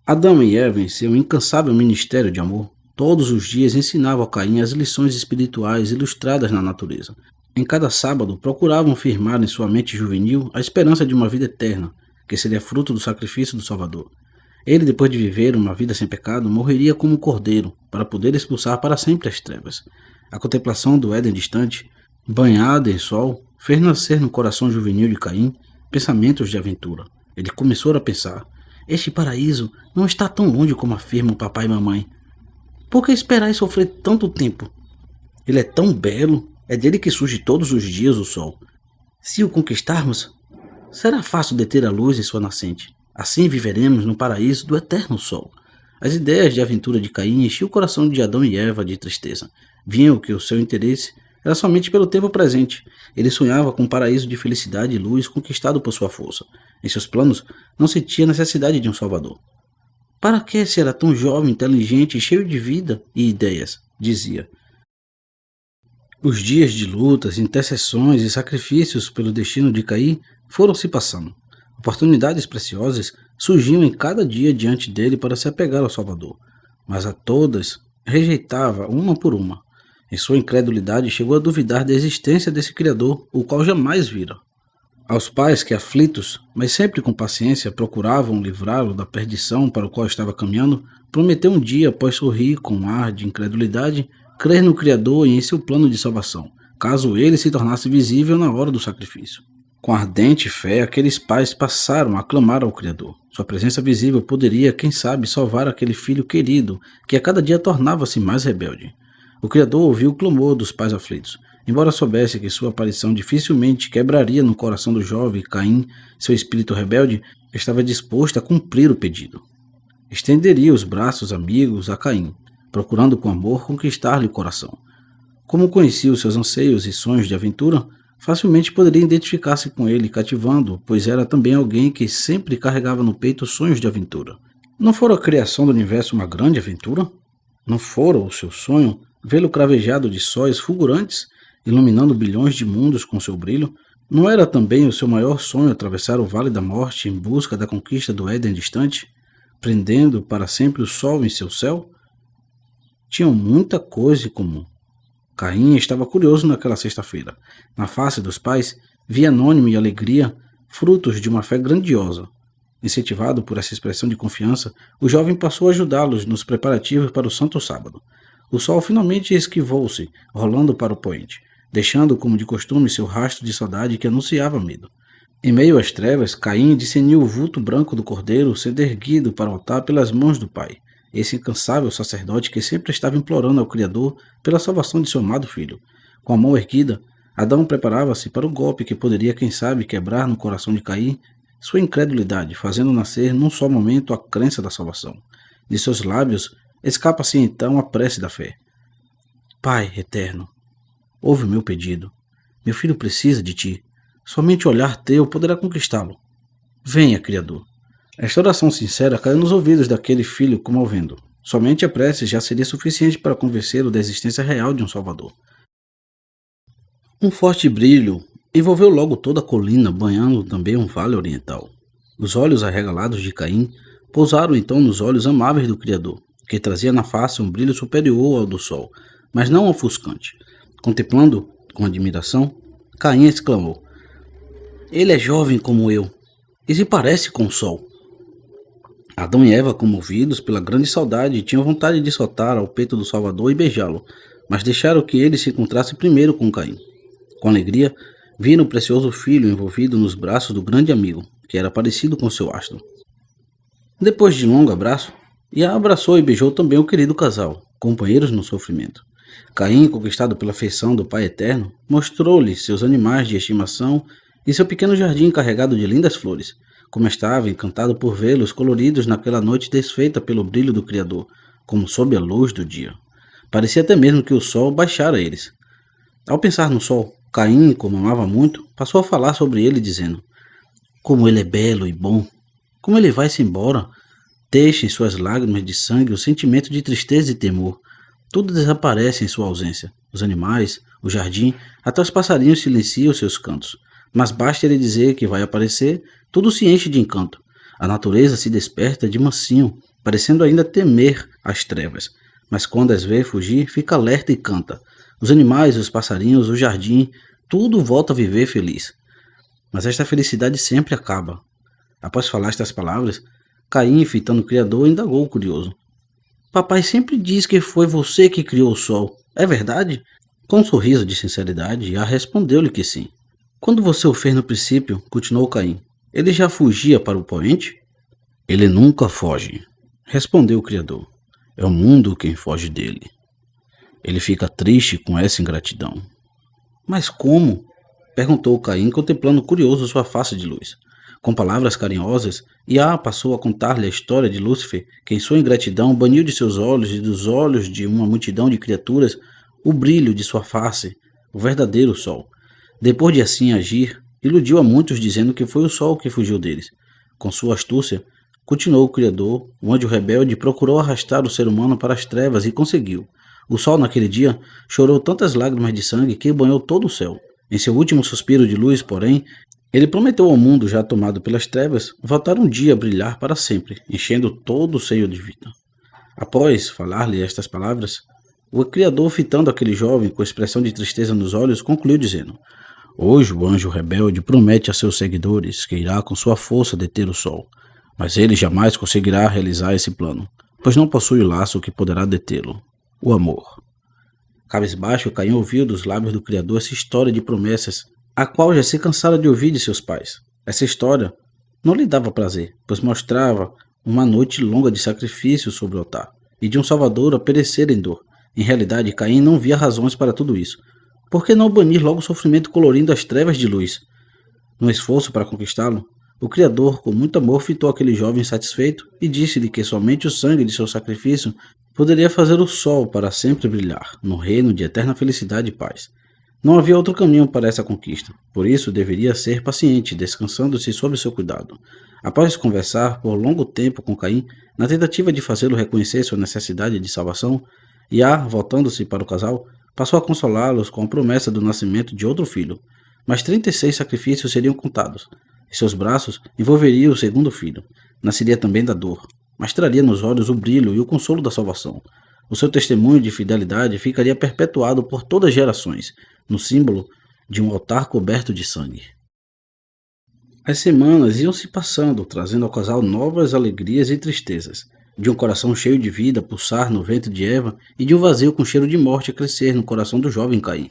Adão e Eva, em seu incansável ministério de amor, todos os dias ensinavam a Caim as lições espirituais ilustradas na natureza. Em cada sábado, procuravam firmar em sua mente juvenil a esperança de uma vida eterna, que seria fruto do sacrifício do Salvador. Ele, depois de viver uma vida sem pecado, morreria como um cordeiro, para poder expulsar para sempre as trevas. A contemplação do Éden distante, banhada em sol, fez nascer no coração juvenil de Caim pensamentos de aventura. Ele começou a pensar: "Este paraíso não está tão longe como afirmam papai e mamãe. Por que esperar e sofrer tanto tempo? Ele é tão belo, é dele que surge todos os dias o sol. Se o conquistarmos, será fácil deter a luz em sua nascente. Assim viveremos no paraíso do eterno sol." As ideias de aventura de Caim enchiam o coração de Adão e Eva de tristeza. Viam que o seu interesse era somente pelo tempo presente. Ele sonhava com um paraíso de felicidade e luz conquistado por sua força. Em seus planos, não sentia necessidade de um salvador. "Para que se era tão jovem, inteligente e cheio de vida e ideias?" dizia. Os dias de lutas, intercessões e sacrifícios pelo destino de Caim foram se passando. Oportunidades preciosas surgiam em cada dia diante dele para se apegar ao Salvador, mas a todas rejeitava uma por uma. Em sua incredulidade chegou a duvidar da existência desse Criador, o qual jamais vira. Aos pais que, aflitos, mas sempre com paciência, procuravam livrá-lo da perdição para o qual estava caminhando, prometeu um dia, após sorrir com um ar de incredulidade, crer no Criador e em seu plano de salvação, caso ele se tornasse visível na hora do sacrifício. Com ardente fé, aqueles pais passaram a clamar ao Criador. Sua presença visível poderia, quem sabe, salvar aquele filho querido, que a cada dia tornava-se mais rebelde. O Criador ouviu o clamor dos pais aflitos. Embora soubesse que sua aparição dificilmente quebraria no coração do jovem Caim, seu espírito rebelde estava disposto a cumprir o pedido. Estenderia os braços amigos a Caim, procurando com amor conquistar-lhe o coração. Como conhecia os seus anseios e sonhos de aventura, facilmente poderia identificar-se com ele, cativando-o, pois era também alguém que sempre carregava no peito sonhos de aventura. Não fora a criação do universo uma grande aventura? Não fora o seu sonho vê-lo cravejado de sóis fulgurantes, iluminando bilhões de mundos com seu brilho? Não era também o seu maior sonho atravessar o Vale da Morte em busca da conquista do Éden distante, prendendo para sempre o sol em seu céu? Tinham muita coisa em comum. Caim estava curioso naquela sexta-feira. Na face dos pais, via anônimo e alegria, frutos de uma fé grandiosa. Incentivado por essa expressão de confiança, o jovem passou a ajudá-los nos preparativos para o Santo Sábado. O sol finalmente esquivou-se, rolando para o poente, deixando como de costume seu rastro de saudade que anunciava medo. Em meio às trevas, Caim discerniu o vulto branco do cordeiro sendo erguido para o altar pelas mãos do pai, esse incansável sacerdote que sempre estava implorando ao Criador pela salvação de seu amado filho. Com a mão erguida, Adão preparava-se para o golpe que poderia, quem sabe, quebrar no coração de Caim sua incredulidade, fazendo nascer num só momento a crença da salvação. De seus lábios escapa-se então a prece da fé. Pai eterno, ouve o meu pedido. Meu filho precisa de ti. Somente o olhar teu poderá conquistá-lo. Venha, Criador. Esta oração sincera caiu nos ouvidos daquele filho como ao vento. Somente a prece já seria suficiente para convencê-lo da existência real de um Salvador. Um forte brilho envolveu logo toda a colina, banhando também um vale oriental. Os olhos arregalados de Caim pousaram então nos olhos amáveis do Criador, que trazia na face um brilho superior ao do sol, mas não ofuscante. Contemplando com admiração, Caim exclamou: Ele é jovem como eu, e se parece com o sol. Adão e Eva, comovidos pela grande saudade, tinham vontade de saltar ao peito do Salvador e beijá-lo, mas deixaram que ele se encontrasse primeiro com Caim. Com alegria, viram o precioso filho envolvido nos braços do grande amigo, que era parecido com seu astro. Depois de um longo abraço, Iá abraçou e beijou também o querido casal, companheiros no sofrimento. Caim, conquistado pela afeição do Pai Eterno, mostrou-lhe seus animais de estimação e seu pequeno jardim carregado de lindas flores, como estava encantado por vê-los coloridos naquela noite desfeita pelo brilho do Criador, como sob a luz do dia. Parecia até mesmo que o sol baixara eles. Ao pensar no sol, Caim, como amava muito, passou a falar sobre ele, dizendo: Como ele é belo e bom! Como ele vai-se embora! Deixa em suas lágrimas de sangue o sentimento de tristeza e temor. Tudo desaparece em sua ausência. Os animais, o jardim, até os passarinhos silenciam seus cantos. Mas basta ele dizer que vai aparecer, tudo se enche de encanto. A natureza se desperta de mansinho, parecendo ainda temer as trevas. Mas quando as vê fugir, fica alerta e canta. Os animais, os passarinhos, o jardim, tudo volta a viver feliz. Mas esta felicidade sempre acaba. Após falar estas palavras, Caim, fitando o Criador, indagou curioso: Papai sempre diz que foi você que criou o sol. É verdade? Com um sorriso de sinceridade, Iá respondeu-lhe que sim. Quando você o fez no princípio, continuou Caim, ele já fugia para o poente? Ele nunca foge, respondeu o Criador. É o mundo quem foge dele. Ele fica triste com essa ingratidão. Mas como? Perguntou Caim, contemplando curioso sua face de luz. Com palavras carinhosas, Iá passou a contar-lhe a história de Lúcifer, que em sua ingratidão baniu de seus olhos e dos olhos de uma multidão de criaturas o brilho de sua face, o verdadeiro sol. Depois de assim agir, iludiu a muitos dizendo que foi o sol que fugiu deles. Com sua astúcia, continuou o Criador, o anjo rebelde procurou arrastar o ser humano para as trevas e conseguiu. O sol naquele dia chorou tantas lágrimas de sangue que banhou todo o céu. Em seu último suspiro de luz, porém, ele prometeu ao mundo já tomado pelas trevas voltar um dia a brilhar para sempre, enchendo todo o seio de vida. Após falar-lhe estas palavras, o Criador, fitando aquele jovem com expressão de tristeza nos olhos, concluiu dizendo: Hoje o anjo rebelde promete a seus seguidores que irá com sua força deter o sol, mas ele jamais conseguirá realizar esse plano, pois não possui o laço que poderá detê-lo, o amor. Cabisbaixo, Caim ouviu dos lábios do Criador essa história de promessas, a qual já se cansara de ouvir de seus pais. Essa história não lhe dava prazer, pois mostrava uma noite longa de sacrifício sobre o altar, e de um Salvador a perecer em dor. Em realidade, Caim não via razões para tudo isso. Por que não banir logo o sofrimento colorindo as trevas de luz? No esforço para conquistá-lo, o Criador, com muito amor, fitou aquele jovem satisfeito e disse-lhe que somente o sangue de seu sacrifício poderia fazer o sol para sempre brilhar, no reino de eterna felicidade e paz. Não havia outro caminho para essa conquista, por isso deveria ser paciente, descansando-se sob seu cuidado. Após conversar por longo tempo com Caim, na tentativa de fazê-lo reconhecer sua necessidade de salvação, Yah, voltando-se para o casal, passou a consolá-los com a promessa do nascimento de outro filho, mas 36 sacrifícios seriam contados, e seus braços envolveriam o segundo filho. Nasceria também da dor, mas traria nos olhos o brilho e o consolo da salvação. O seu testemunho de fidelidade ficaria perpetuado por todas as gerações, no símbolo de um altar coberto de sangue. As semanas iam se passando, trazendo ao casal novas alegrias e tristezas, de um coração cheio de vida pulsar no ventre de Eva e de um vazio com cheiro de morte a crescer no coração do jovem Caim.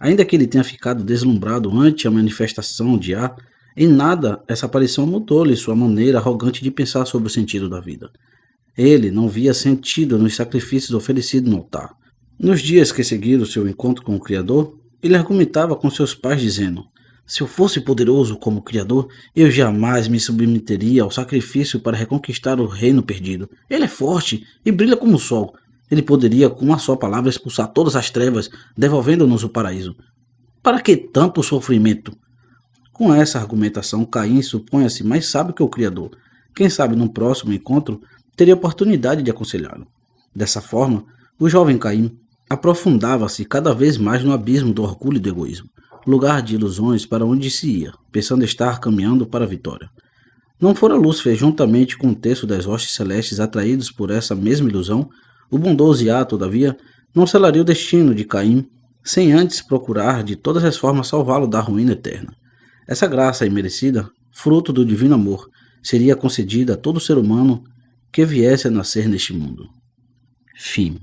Ainda que ele tenha ficado deslumbrado ante a manifestação de Yah, em nada essa aparição mudou-lhe sua maneira arrogante de pensar sobre o sentido da vida. Ele não via sentido nos sacrifícios oferecidos no altar. Nos dias que seguiram seu encontro com o Criador, ele argumentava com seus pais dizendo: se eu fosse poderoso como Criador, eu jamais me submeteria ao sacrifício para reconquistar o reino perdido. Ele é forte e brilha como o sol. Ele poderia, com uma só palavra, expulsar todas as trevas, devolvendo-nos o paraíso. Para que tanto sofrimento? Com essa argumentação, Caim supunha-se mais sábio que o Criador. Quem sabe no próximo encontro teria oportunidade de aconselhá-lo. Dessa forma, o jovem Caim aprofundava-se cada vez mais no abismo do orgulho e do egoísmo, lugar de ilusões para onde se ia, pensando estar caminhando para a vitória. Não fora Lúcifer, juntamente com o terço das hostes celestes atraídos por essa mesma ilusão, o bondoso Yah, todavia, não selaria o destino de Caim sem antes procurar de todas as formas salvá-lo da ruína eterna. Essa graça imerecida, fruto do divino amor, seria concedida a todo ser humano que viesse a nascer neste mundo. Fim.